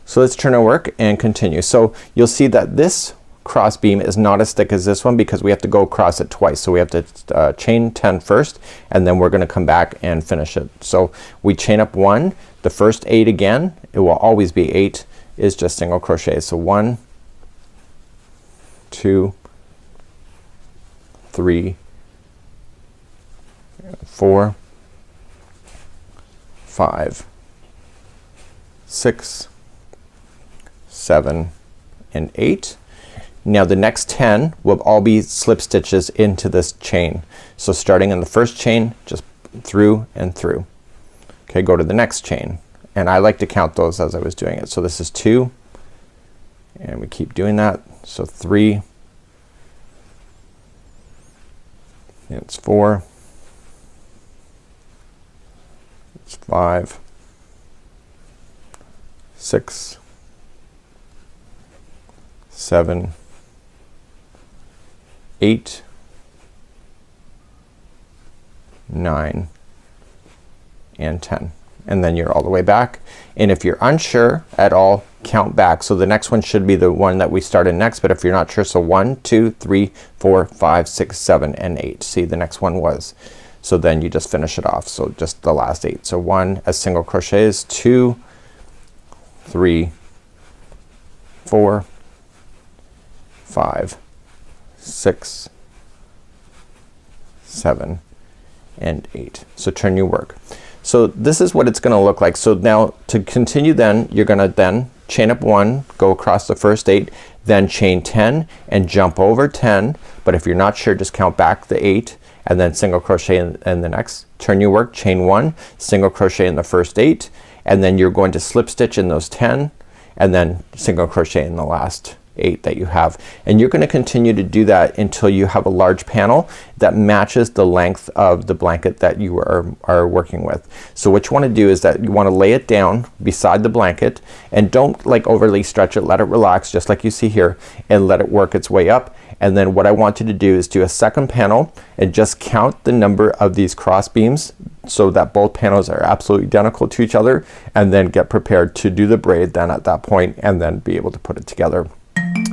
So let's turn our work and continue. So you'll see that this cross beam is not as thick as this one because we have to go across it twice. So we have to chain 10 first, and then we're gonna come back and finish it. So we chain up 1, the first 8 again, it will always be 8, is just single crochet. So 1, 2, 3, 4, 5, 6, 7, and 8. Now the next 10 will all be slip stitches into this chain. So starting in the first chain, just through and through. Okay, go to the next chain, and I like to count those as I was doing it. So this is 2, and we keep doing that. So 3, it's 4, it's 5, 6, 7, 8, 9, and 10. And then you're all the way back. And if you're unsure at all, count back. So the next one should be the one that we started next, but if you're not sure, so 1, 2, 3, 4, 5, 6, 7, and 8. See, the next one was. So then you just finish it off. So just the last 8. So 1 as single crochets, 2, 3, 4, 5, 6, 7, and 8. So turn your work. So this is what it's gonna look like. So now to continue, then you're gonna then chain up 1, go across the first 8, then chain 10 and jump over 10. But if you're not sure, just count back the 8 and then single crochet in the next. Turn your work, chain 1, single crochet in the first 8, and then you're going to slip stitch in those 10 and then single crochet in the last 8 that you have, and you're gonna continue to do that until you have a large panel that matches the length of the blanket that you are working with. So what you want to do is that you want to lay it down beside the blanket, and don't like overly stretch it. Let it relax just like you see here, and let it work its way up. And then what I want you to do is do a second panel and just count the number of these cross beams so that both panels are absolutely identical to each other, and then get prepared to do the braid then at that point, and then be able to put it together.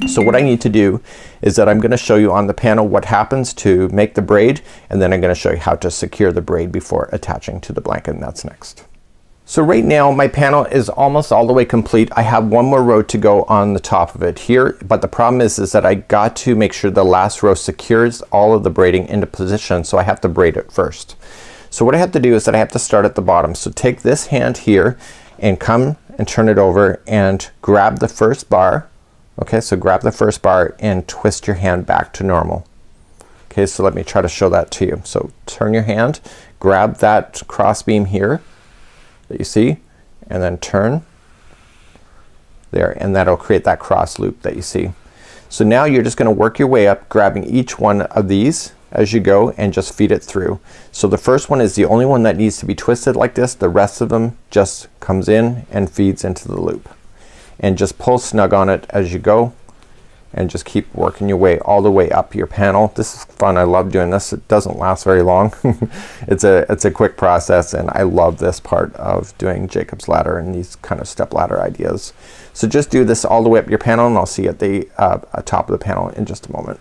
So what I need to do is that I'm gonna show you on the panel what happens to make the braid, and then I'm gonna show you how to secure the braid before attaching to the blanket, and that's next. So right now my panel is almost all the way complete. I have one more row to go on the top of it here, but the problem is that I got to make sure the last row secures all of the braiding into position, so I have to braid it first. So what I have to do is that I have to start at the bottom. So take this hand here and come and turn it over and grab the first bar. Okay, so grab the first bar and twist your hand back to normal. Okay, so let me try to show that to you. So turn your hand, grab that cross beam here that you see, and then turn there, and that'll create that cross loop that you see. So now you're just gonna work your way up, grabbing each one of these as you go and just feed it through. So the first one is the only one that needs to be twisted like this. The rest of them just comes in and feeds into the loop. And just pull snug on it as you go, and just keep working your way all the way up your panel. This is fun. I love doing this. It doesn't last very long. It's a quick process, and I love this part of doing Jacob's ladder and these kind of step ladder ideas. So just do this all the way up your panel, and I'll see you at the top of the panel in just a moment.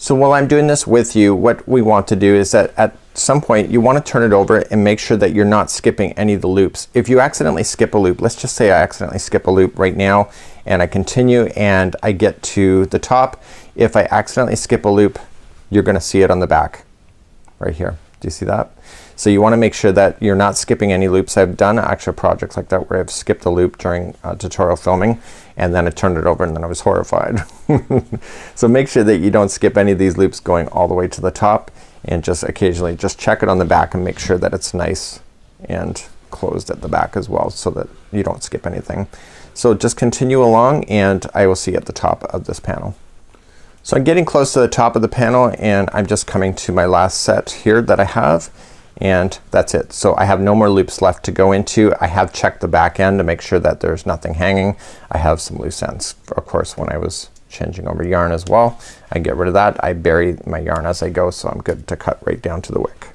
So while I'm doing this with you, what we want to do is that at some point you want to turn it over and make sure that you're not skipping any of the loops. If you accidentally skip a loop, let's just say I accidentally skip a loop right now, and I continue and I get to the top. If I accidentally skip a loop, you're gonna see it on the back right here. Do you see that? So you want to make sure that you're not skipping any loops. I've done actual projects like that where I've skipped a loop during tutorial filming, and then I turned it over and then I was horrified. So make sure that you don't skip any of these loops going all the way to the top, and just occasionally just check it on the back and make sure that it's nice and closed at the back as well, so that you don't skip anything. So just continue along, and I will see you at the top of this panel. So I'm getting close to the top of the panel, and I'm just coming to my last set here that I have, and that's it. So I have no more loops left to go into. I have checked the back end to make sure that there's nothing hanging. I have some loose ends, of course, when I was changing over yarn as well. I get rid of that. I bury my yarn as I go, so I'm good to cut right down to the wick.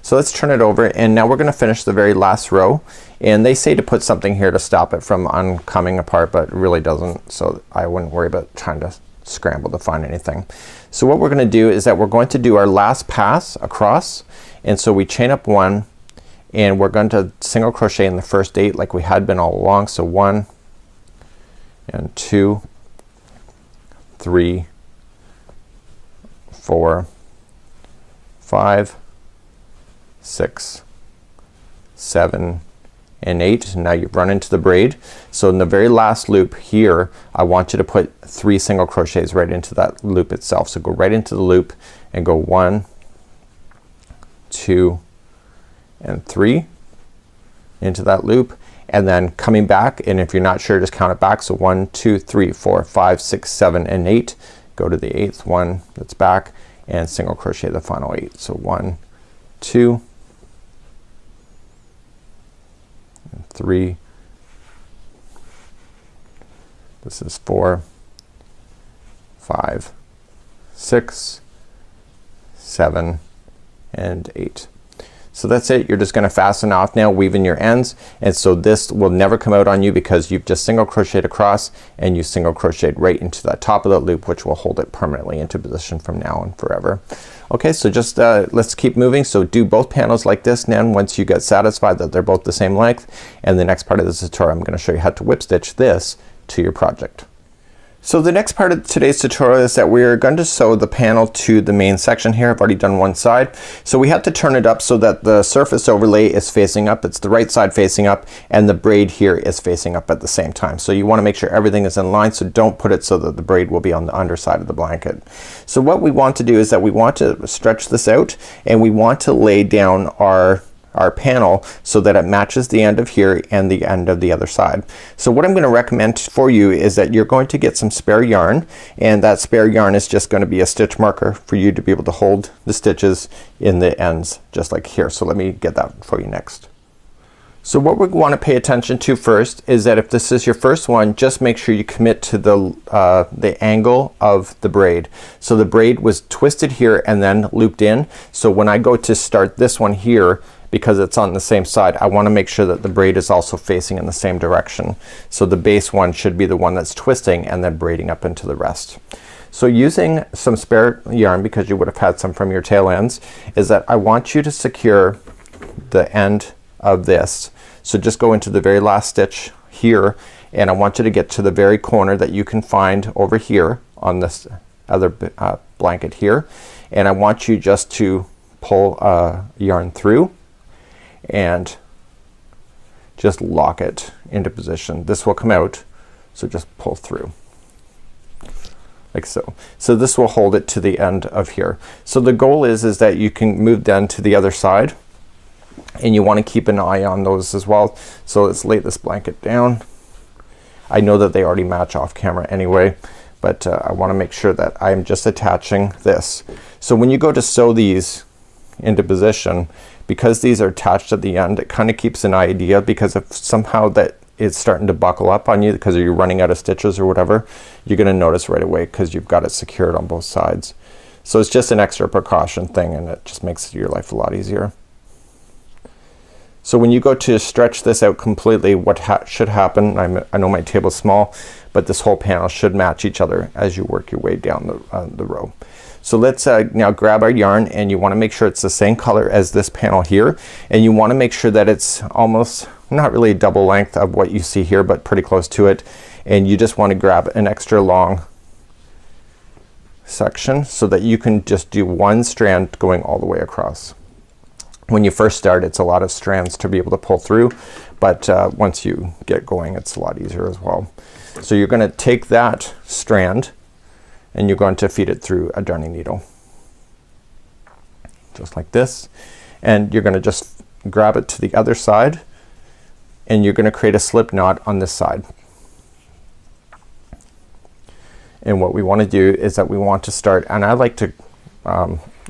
So let's turn it over, and now we're gonna finish the very last row, and they say to put something here to stop it from coming apart, but it really doesn't, so I wouldn't worry about trying to scramble to find anything. So what we're gonna do is that we're going to do our last pass across, and so we chain up 1 and we're going to single crochet in the first 8 like we had been all along. So 1 and 2, 3, 4, 5, 6, 7 and 8. Now you've run into the braid. So in the very last loop here I want you to put 3 single crochets right into that loop itself. So go right into the loop and go 1, 2 and 3 into that loop, and then coming back, and if you're not sure just count it back. So 1, 2, 3, 4, 5, 6, 7 and 8. Go to the 8th one that's back and single crochet the final 8. So 1, 2 and 3. This is 4, 5, 6, 7 and 8. So that's it. You're just gonna fasten off now, weaving your ends, and so this will never come out on you because you've just single crocheted across and you single crocheted right into the top of the loop, which will hold it permanently into position from now and forever. Okay, so just let's keep moving. So do both panels like this, and then once you get satisfied that they're both the same length, and the next part of this tutorial I'm gonna show you how to whip stitch this to your project. So the next part of today's tutorial is that we're going to sew the panel to the main section here. I've already done one side. So we have to turn it up so that the surface overlay is facing up. It's the right side facing up, and the braid here is facing up at the same time. So you want to make sure everything is in line, so don't put it so that the braid will be on the underside of the blanket. So what we want to do is that we want to stretch this out, and we want to lay down our panel so that it matches the end of here and the end of the other side. So what I'm going to recommend for you is that you're going to get some spare yarn, and that spare yarn is just going to be a stitch marker for you to be able to hold the stitches in the ends just like here. So let me get that for you next. So what we want to pay attention to first is that if this is your first one, just make sure you commit to the angle of the braid. So the braid was twisted here and then looped in. So when I go to start this one here, because it's on the same side, I want to make sure that the braid is also facing in the same direction. So the base one should be the one that's twisting and then braiding up into the rest. So using some spare yarn, because you would have had some from your tail ends, is that I want you to secure the end of this. So just go into the very last stitch here, and I want you to get to the very corner that you can find over here on this other blanket here, and I want you just to pull yarn through and just lock it into position. This will come out, so just pull through like so. So this will hold it to the end of here. So the goal is that you can move then to the other side, and you want to keep an eye on those as well. So let's lay this blanket down. I know that they already match off camera anyway, but I want to make sure that I'm just attaching this. So when you go to sew these into position, because these are attached at the end, it kind of keeps an idea, because if somehow that it's starting to buckle up on you because you're running out of stitches or whatever, you're gonna notice right away because you've got it secured on both sides. So it's just an extra precaution thing, and it just makes your life a lot easier. So when you go to stretch this out completely, what should happen, I know my table's small, but this whole panel should match each other as you work your way down the row. So let's now grab our yarn, and you want to make sure it's the same color as this panel here, and you want to make sure that it's almost not really a double length of what you see here, but pretty close to it, and you just want to grab an extra long section so that you can just do one strand going all the way across. When you first start, it's a lot of strands to be able to pull through, but once you get going, it's a lot easier as well. So you're gonna take that strand and you're going to feed it through a darning needle just like this, and you're gonna just grab it to the other side, and you're gonna create a slip knot on this side. And what we want to do is that we want to start, and I like to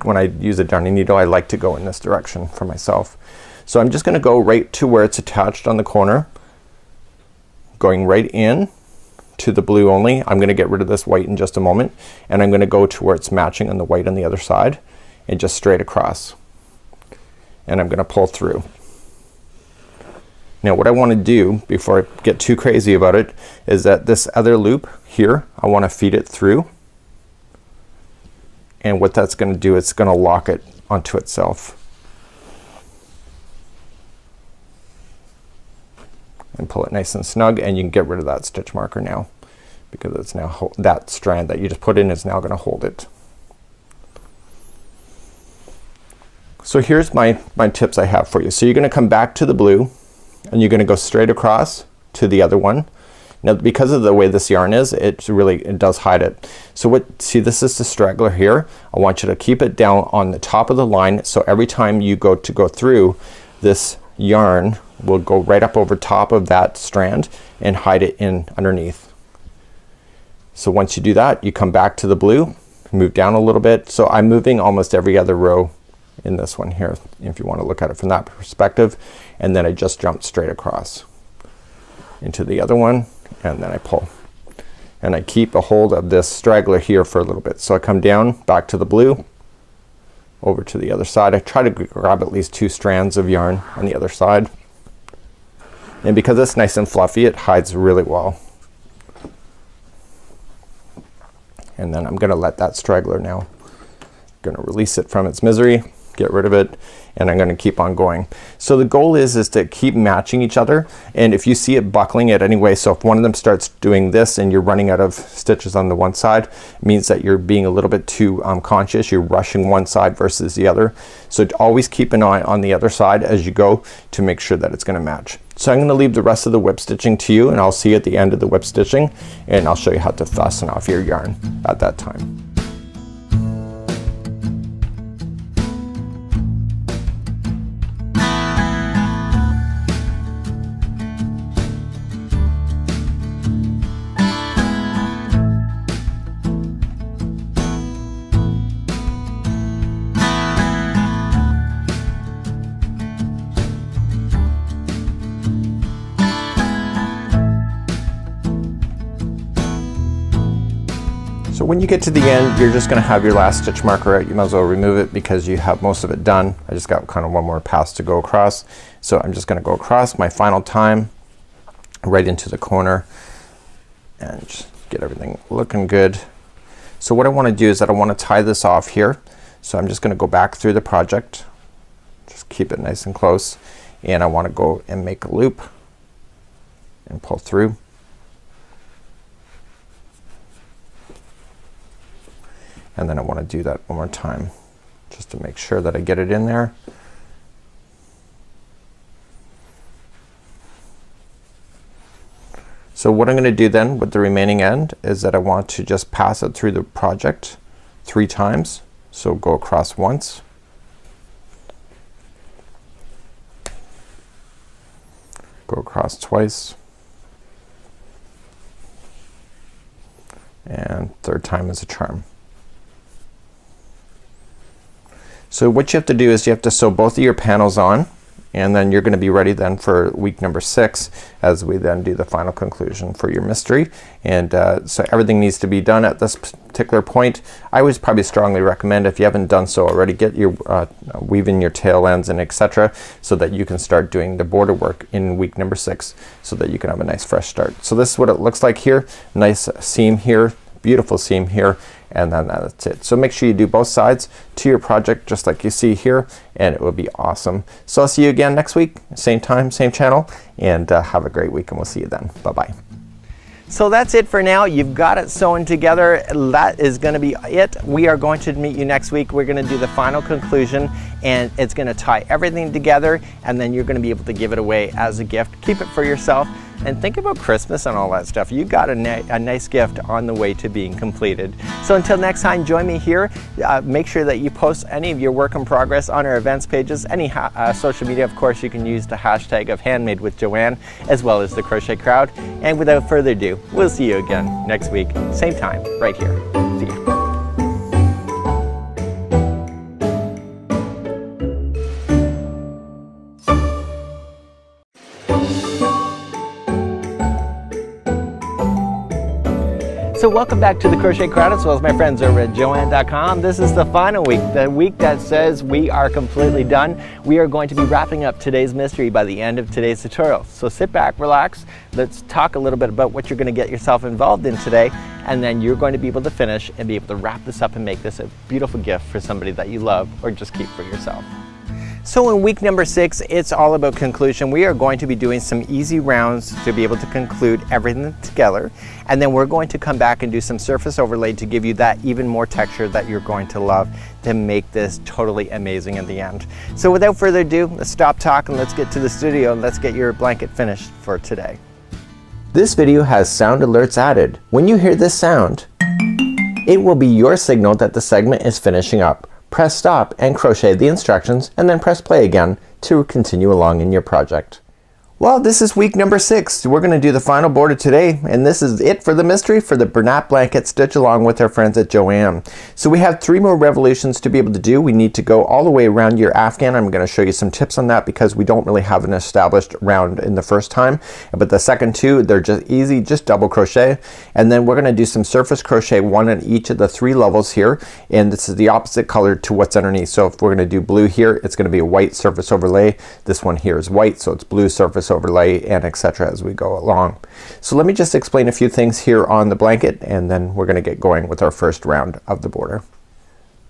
when I use a darning needle, I like to go in this direction for myself. So I'm just gonna go right to where it's attached on the corner, going right in to the blue only. I'm gonna get rid of this white in just a moment, and I'm gonna go to where it's matching on the white on the other side, and just straight across. and I'm gonna pull through. Now what I want to do before I get too crazy about it is that this other loop here, I want to feed it through, and what that's gonna do, it's gonna lock it onto itself and pull it nice and snug, and you can get rid of that stitch marker now because it's now that strand that you just put in is now gonna hold it. So here's my tips I have for you. So you're gonna come back to the blue and you're gonna go straight across to the other one. Now because of the way this yarn is, it does hide it. So see, this is the straggler here. I want you to keep it down on the top of the line, so every time you go through, this yarn will go right up over top of that strand and hide it in underneath. So once you do that, you come back to the blue, move down a little bit. So I'm moving almost every other row in this one here, if you want to look at it from that perspective, and then I just jump straight across into the other one, and then I pull, and I keep a hold of this straggler here for a little bit. So I come down back to the blue, over to the other side. I try to grab at least 2 strands of yarn on the other side, and because it's nice and fluffy, it hides really well. And then I'm gonna let that straggler now, gonna release it from its misery, get rid of it, and I'm gonna keep on going. So the goal is to keep matching each other, and if you see it buckling it anyway, so if one of them starts doing this and you're running out of stitches on the one side, it means that you're being a little bit too conscious. You're rushing one side versus the other. So always keep an eye on the other side as you go to make sure that it's gonna match. So I'm gonna leave the rest of the whip stitching to you, and I'll see you at the end of the whip stitching, and I'll show you how to fasten off your yarn at that time. So when you get to the end, you're just gonna have your last stitch marker out. You might as well remove it because you have most of it done. I just got kind of one more pass to go across. So I'm just gonna go across my final time right into the corner and just get everything looking good. So what I want to do is that I want to tie this off here. So I'm just gonna go back through the project, just keep it nice and close, and I want to go and make a loop and pull through. And then I want to do that one more time just to make sure that I get it in there. So what I'm gonna do then with the remaining end is that I want to just pass it through the project 3 times. So go across once, go across twice, and 3rd time is a charm. So what you have to do is you have to sew both of your panels on, and then you're gonna be ready then for week number 6 as we then do the final conclusion for your mystery. And so everything needs to be done at this particular point. I would probably strongly recommend, if you haven't done so already, get your weaving your tail ends and etc. so that you can start doing the border work in week number 6 so that you can have a nice fresh start. So this is what it looks like here. Nice seam here, beautiful seam here, and then that's it. So make sure you do both sides to your project just like you see here, and it will be awesome. So I'll see you again next week, same time, same channel, and have a great week, and we'll see you then. Bye-bye. So that's it for now. You've got it sewn together. That is going to be it. We are going to meet you next week. We're going to do the final conclusion, and it's going to tie everything together, and then you're going to be able to give it away as a gift. Keep it for yourself, and think about Christmas and all that stuff. You got a nice gift on the way to being completed. So until next time, join me here. Make sure that you post any of your work in progress on our events pages. Any social media, of course, you can use the hashtag of Handmade with Joanne, as well as the Crochet Crowd. And without further ado, we'll see you again next week, same time, right here. See ya. So welcome back to the Crochet Crowd as well as my friends over at Joann.com. This is the final week, the week that says we are completely done. We are going to be wrapping up today's mystery by the end of today's tutorial. So sit back, relax, let's talk a little bit about what you're going to get yourself involved in today, and then you're going to be able to finish and be able to wrap this up and make this a beautiful gift for somebody that you love or just keep for yourself. So in week number 6, it's all about conclusion. We are going to be doing some easy rounds to be able to conclude everything together. And then we're going to come back and do some surface overlay to give you that even more texture that you're going to love to make this totally amazing in the end. So without further ado, let's stop talking, let's get to the studio and let's get your blanket finished for today. This video has sound alerts added. When you hear this sound, it will be your signal that the segment is finishing up. Press stop and crochet the instructions and then press play again to continue along in your project. Well, this is week number 6. We're going to do the final border today, and this is it for the mystery for the Bernat Blanket Stitch along with our friends at Joann. So we have 3 more revolutions to be able to do. We need to go all the way around your afghan. I'm going to show you some tips on that because we don't really have an established round in the first time. But the second 2, they're just easy, just double crochet. And then we're going to do some surface crochet, 1 on each of the 3 levels here. And this is the opposite color to what's underneath. So if we're going to do blue here, it's going to be a white surface overlay. This one here is white, so it's blue surface overlay, and etc. as we go along. So let me just explain a few things here on the blanket, and then we're going to get going with our first round of the border.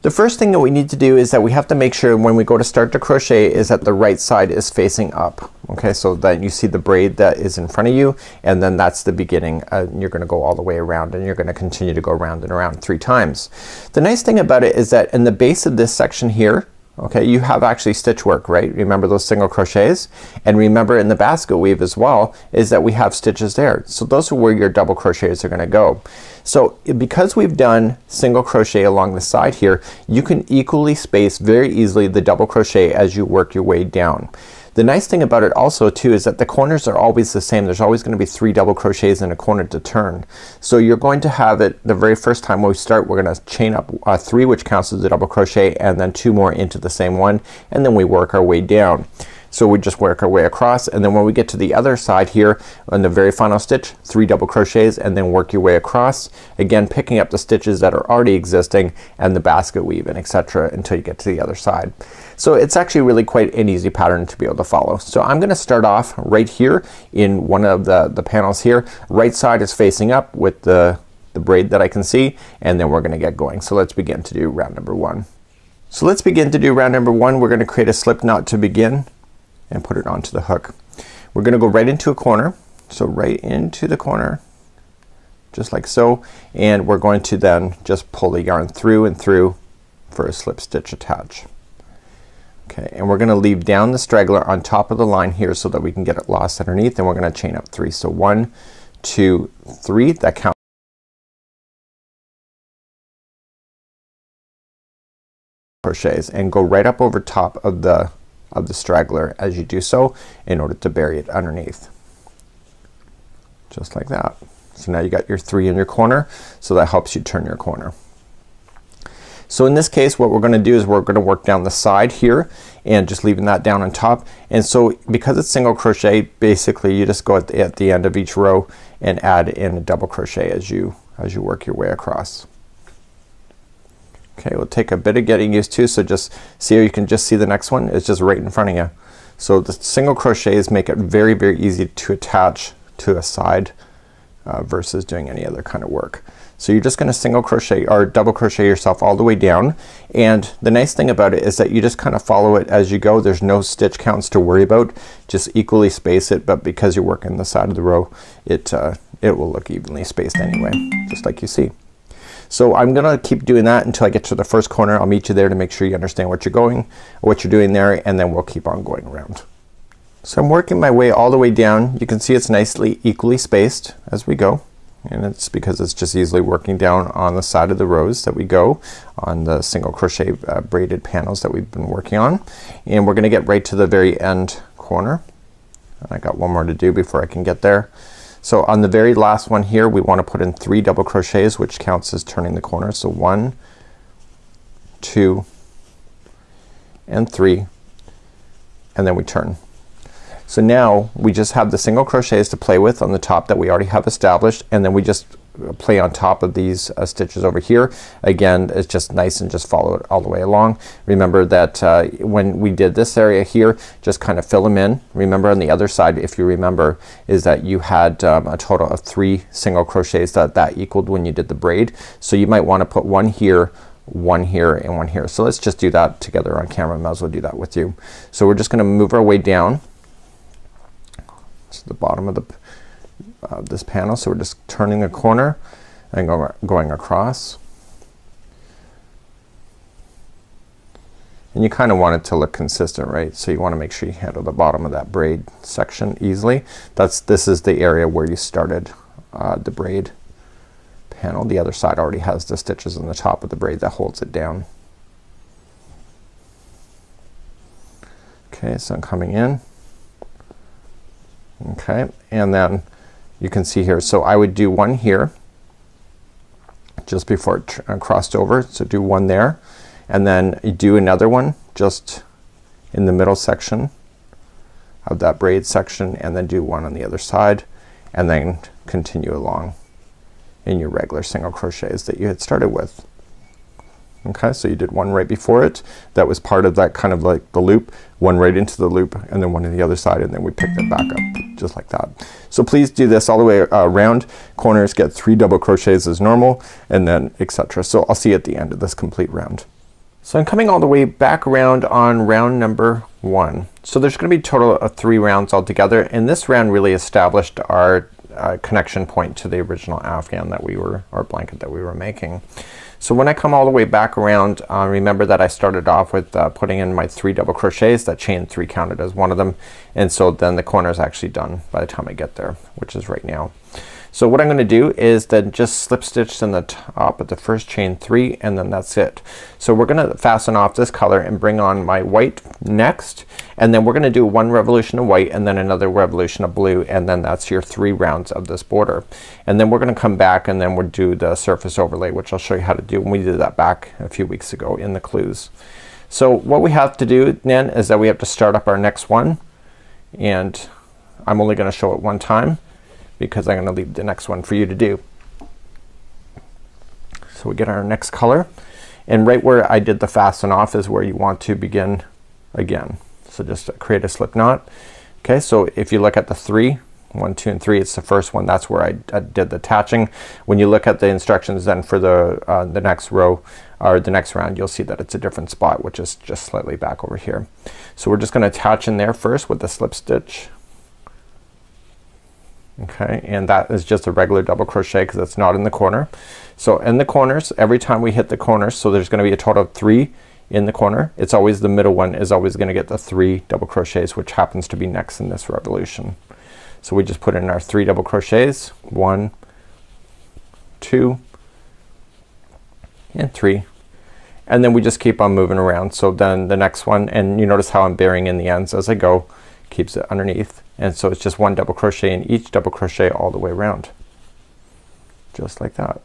The first thing that we need to do is that we have to make sure when we go to start to crochet is that the right side is facing up. Okay, so that you see the braid that is in front of you, and then that's the beginning. You're going to go all the way around, and you're going to continue to go around and around 3 times. The nice thing about it is that in the base of this section here, okay, you have actually stitch work, right? Remember those single crochets? And remember in the basket weave as well is that we have stitches there. So those are where your double crochets are going to go. So because we've done single crochet along the side here, you can equally space very easily the double crochet as you work your way down. The nice thing about it also too is that the corners are always the same. There's always going to be 3 double crochets in a corner to turn. So you're going to have it the very first time when we start, we're going to chain up 3, which counts as a double crochet, and then 2 more into the same one, and then we work our way down. So we just work our way across, and then when we get to the other side here on the very final stitch, 3 double crochets, and then work your way across, again picking up the stitches that are already existing and the basket weave and etc. until you get to the other side. So it's actually really quite an easy pattern to be able to follow. So I'm going to start off right here in one of the panels here. Right side is facing up with the braid that I can see, and then we're going to get going. So let's begin to do round number 1. So let's begin to do round number 1. We're going to create a slip knot to begin and put it onto the hook. We're going to go right into a corner, so right into the corner just like so, and we're going to then just pull the yarn through and through for a slip stitch attach. Okay, and we're gonna leave down the straggler on top of the line here so that we can get it lost underneath, and we're gonna chain up 3. So 1, 2, 3, that counts crochets, and go right up over top of the straggler as you do so in order to bury it underneath. Just like that. So now you got your 3 in your corner, so that helps you turn your corner. So in this case what we're going to do is we're going to work down the side here and just leaving that down on top. And so because it's single crochet, basically you just go at the end of each row and add in a double crochet as you work your way across. Okay, it'll take a bit of getting used to, so just see, you can just see the next one. It's just right in front of you. So the single crochets make it very, very easy to attach to a side versus doing any other kind of work. So you're just gonna single crochet or double crochet yourself all the way down, and the nice thing about it is that you just kind of follow it as you go. There's no stitch counts to worry about. Just equally space it, but because you're working the side of the row, it will look evenly spaced anyway, just like you see. So I'm gonna keep doing that until I get to the first corner. I'll meet you there to make sure you understand what you're doing there, and then we'll keep on going around. So I'm working my way all the way down. You can see it's nicely equally spaced as we go, and it's because it's just easily working down on the side of the rows that we go on the single crochet braided panels that we've been working on. And we're gonna get right to the very end corner. I got one more to do before I can get there. So on the very last one here we want to put in 3 double crochets, which counts as turning the corner. So 1, 2, and 3, and then we turn. So now we just have the single crochets to play with on the top that we already have established, and then we just play on top of these stitches over here. Again, it's just nice and just follow it all the way along. Remember that when we did this area here, just kind of fill them in. Remember on the other side, if you remember, is that you had a total of 3 single crochets that equaled when you did the braid. So you might want to put one here, one here, and one here. So let's just do that together on camera. Might as well do that with you. So we're just gonna move our way down to the bottom of the this panel. So we're just turning the corner and going across. And you kind of want it to look consistent, right? So you want to make sure you handle the bottom of that braid section easily. This is the area where you started the braid panel. The other side already has the stitches in the top of the braid that holds it down. Okay, so I'm coming in. Okay, and then you can see here, so I would do one here just before it crossed over. So do one there, and then you do another one just in the middle section of that braid section, and then do one on the other side, and then continue along in your regular single crochets that you had started with. Okay, so you did one right before it that was part of that kind of like the loop, one right into the loop, and then one on the other side, and then we picked it back up just like that. So please do this all the way around. Corners get 3 double crochets as normal, and then etc. So I'll see you at the end of this complete round. So I'm coming all the way back around on round number 1. So there's gonna be a total of 3 rounds altogether, and this round really established our connection point to the original Afghan that we were, or blanket that we were making. So when I come all the way back around, remember that I started off with putting in my 3 double crochets. That chain 3 counted as one of them, and so then the corner is actually done by the time I get there, which is right now. So what I'm gonna do is then just slip stitch in the top of the first chain 3, and then that's it. So we're gonna fasten off this color and bring on my white next, and then we're gonna do 1 revolution of white and then another revolution of blue, and then that's your 3 rounds of this border. And then we're gonna come back and then we'll do the surface overlay, which I'll show you how to do. And we did that back a few weeks ago in the clues. So what we have to do then is that we have to start up our next one, and I'm only gonna show it one time because I'm gonna leave the next one for you to do. So we get our next color, and right where I did the fasten off is where you want to begin again. So just create a slip knot. Okay, so if you look at the 3, 1, 2, and 3, it's the first one. That's where I did the attaching. When you look at the instructions then for the next row or the next round, you'll see that it's a different spot, which is just slightly back over here. So we're just gonna attach in there first with the slip stitch. Okay, and that is just a regular double crochet because it's not in the corner. So in the corners, every time we hit the corners, so there's gonna be a total of 3 in the corner. It's always the middle one is always gonna get the 3 double crochets, which happens to be next in this revolution. So we just put in our 3 double crochets, 1, 2, and 3, and then we just keep on moving around. So then the next one, and you notice how I'm burying in the ends as I go, keeps it underneath, and so it's just 1 double crochet in each double crochet all the way around, just like that.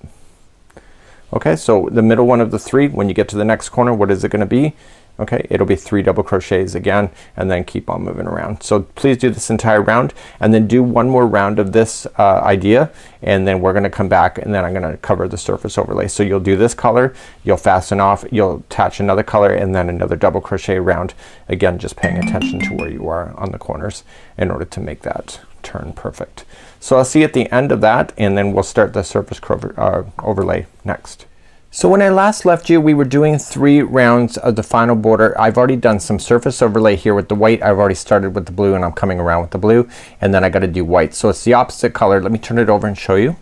Okay, so the middle one of the 3, when you get to the next corner, what is it gonna be? Okay, it'll be 3 double crochets again, and then keep on moving around. So please do this entire round, and then do 1 more round of this idea, and then we're gonna come back, and then I'm gonna cover the surface overlay. So you'll do this color, you'll fasten off, you'll attach another color, and then another double crochet round. Again, just paying attention to where you are on the corners in order to make that turn perfect. So I'll see you at the end of that, and then we'll start the surface overlay next. So when I last left you, we were doing 3 rounds of the final border. I've already done some surface overlay here with the white. I've already started with the blue, and I'm coming around with the blue, and then I got to do white. So it's the opposite color. Let me turn it over and show you.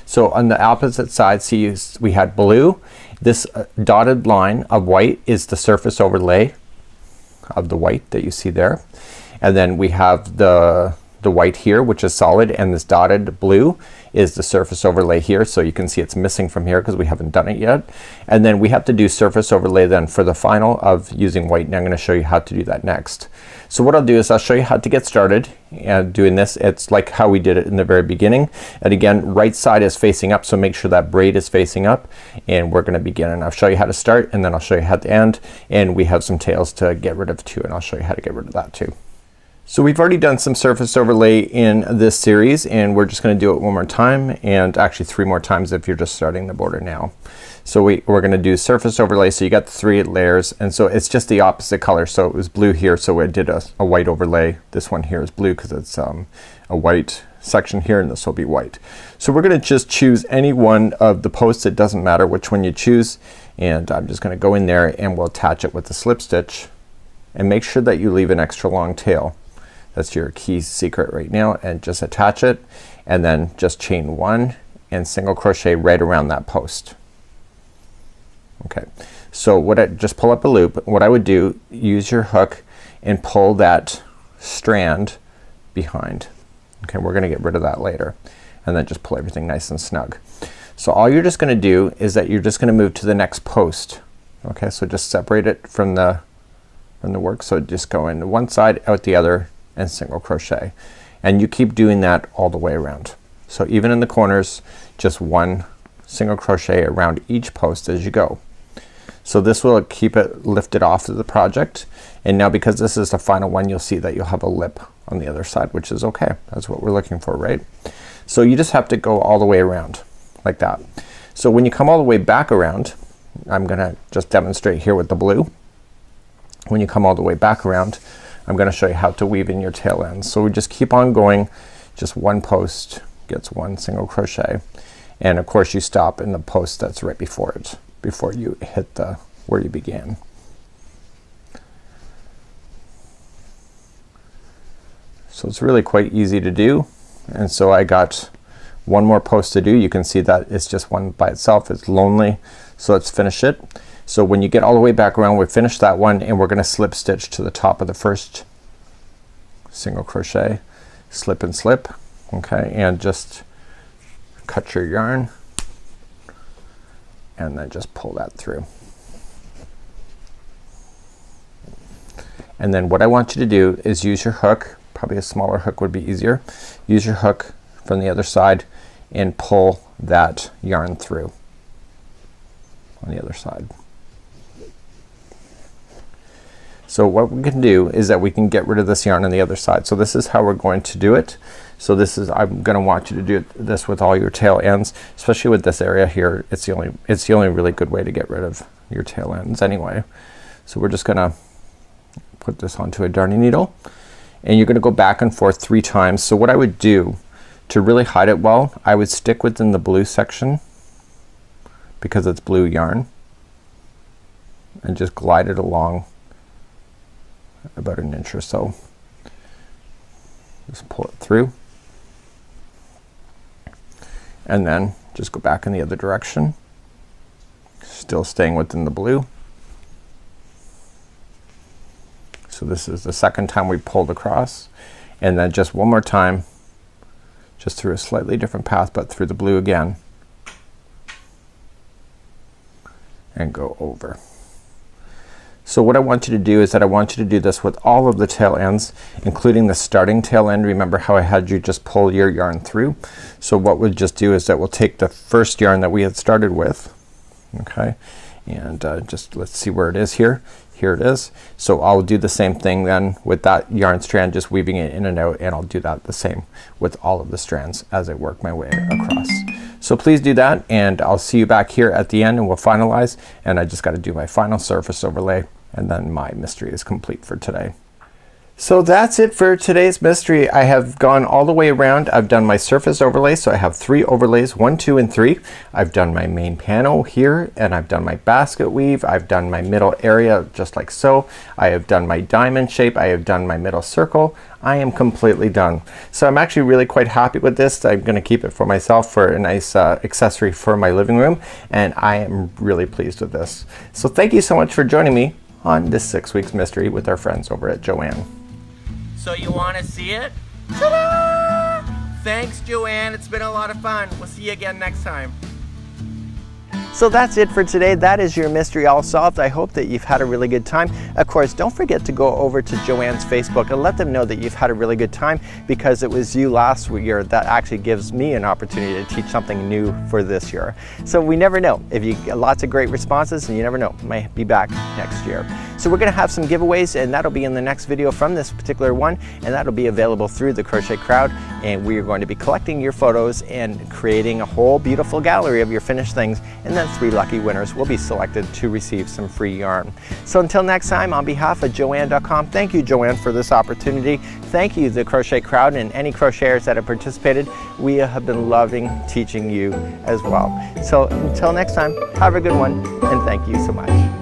So on the opposite side, see, we had blue. This dotted line of white is the surface overlay of the white that you see there, and then we have the white here, which is solid, and this dotted blue is the surface overlay here. So you can see it's missing from here because we haven't done it yet. And then we have to do surface overlay then for the final of using white, and I'm gonna show you how to do that next. So what I'll do is I'll show you how to get started and doing this. It's like how we did it in the very beginning, and again, right side is facing up, so make sure that braid is facing up, and we're gonna begin, and I'll show you how to start, and then I'll show you how to end, and we have some tails to get rid of too, and I'll show you how to get rid of that too. So we've already done some surface overlay in this series, and we're just gonna do it one more time, and actually 3 more times if you're just starting the border now. So we're gonna do surface overlay. So you got the 3 layers, and so it's just the opposite color. So it was blue here, so I did a white overlay. This one here is blue because it's a white section here, and this will be white. So we're gonna just choose any one of the posts. It doesn't matter which one you choose, and I'm just gonna go in there and we'll attach it with the slip stitch, and make sure that you leave an extra long tail. That's your key secret right now, and just attach it, and then just chain 1 and single crochet right around that post. Okay, so just pull up a loop. What I would do, use your hook and pull that strand behind. Okay, we're gonna get rid of that later, and then just pull everything nice and snug. So all you're just gonna do is that you're just gonna move to the next post. Okay, so just separate it from the work. So just go in one side, out the other, and single crochet, and you keep doing that all the way around. So even in the corners, just 1 single crochet around each post as you go. So this will keep it lifted off of the project, and now because this is the final one, you'll see that you'll have a lip on the other side, which is okay. That's what we're looking for, right? So you just have to go all the way around like that. So when you come all the way back around, I'm gonna just demonstrate here with the blue. When you come all the way back around, I'm gonna show you how to weave in your tail ends. So we just keep on going, just 1 post gets 1 single crochet, and of course you stop in the post that's right before it, before you hit the where you began. So it's really quite easy to do, and so I got 1 more post to do. You can see that it's just one by itself. It's lonely, so let's finish it. So when you get all the way back around, we finished that one, and we're gonna slip stitch to the top of the first single crochet, slip and slip, okay, and just cut your yarn and then just pull that through. And then what I want you to do is use your hook, probably a smaller hook would be easier. Use your hook from the other side and pull that yarn through on the other side. So what we can do is that we can get rid of this yarn on the other side. So this is how we're going to do it. So this is, I'm gonna want you to do this with all your tail ends, especially with this area here. It's the only really good way to get rid of your tail ends anyway. So we're just gonna put this onto a darning needle, and you're gonna go back and forth 3 times. So what I would do to really hide it well, I would stick within the blue section because it's blue yarn, and just glide it along about 1 inch or so. Just pull it through, and then just go back in the other direction, still staying within the blue. So this is the second time we pulled across, and then just 1 more time, just through a slightly different path but through the blue again, and go over. So what I want you to do is that I want you to do this with all of the tail ends, including the starting tail end. Remember how I had you just pull your yarn through? So what we'll just do is that we'll take the first yarn that we had started with, okay, and just let's see where it is here. Here it is. So I'll do the same thing then with that yarn strand, just weaving it in and out, and I'll do that the same with all of the strands as I work my way across. So please do that, and I'll see you back here at the end and we'll finalize, and I just got to do my final surface overlay, and then my mystery is complete for today. So that's it for today's mystery. I have gone all the way around. I've done my surface overlay, so I have 3 overlays, 1, 2, and 3. I've done my main panel here, and I've done my basket weave. I've done my middle area just like so. I have done my diamond shape. I have done my middle circle. I am completely done. So I'm actually really quite happy with this. I'm gonna keep it for myself for a nice accessory for my living room, and I am really pleased with this. So thank you so much for joining me on this 6 weeks mystery with our friends over at Joann. So you want to see it? Ta-da! Thanks, Joann. It's been a lot of fun. We'll see you again next time. So that's it for today. That is your mystery all solved. I hope that you've had a really good time. Of course, don't forget to go over to Joann's Facebook and let them know that you've had a really good time, because it was you last year that actually gives me an opportunity to teach something new for this year. So we never know. If you get lots of great responses, and you never know, might be back next year. So we're going to have some giveaways, and that'll be in the next video from this particular one, and that'll be available through the Crochet Crowd, and we are going to be collecting your photos and creating a whole beautiful gallery of your finished things, and then 3 lucky winners will be selected to receive some free yarn. So until next time, on behalf of Joann.com, thank you, Joann, for this opportunity. Thank you, the Crochet Crowd, and any crocheters that have participated. We have been loving teaching you as well. So until next time, have a good one, and thank you so much.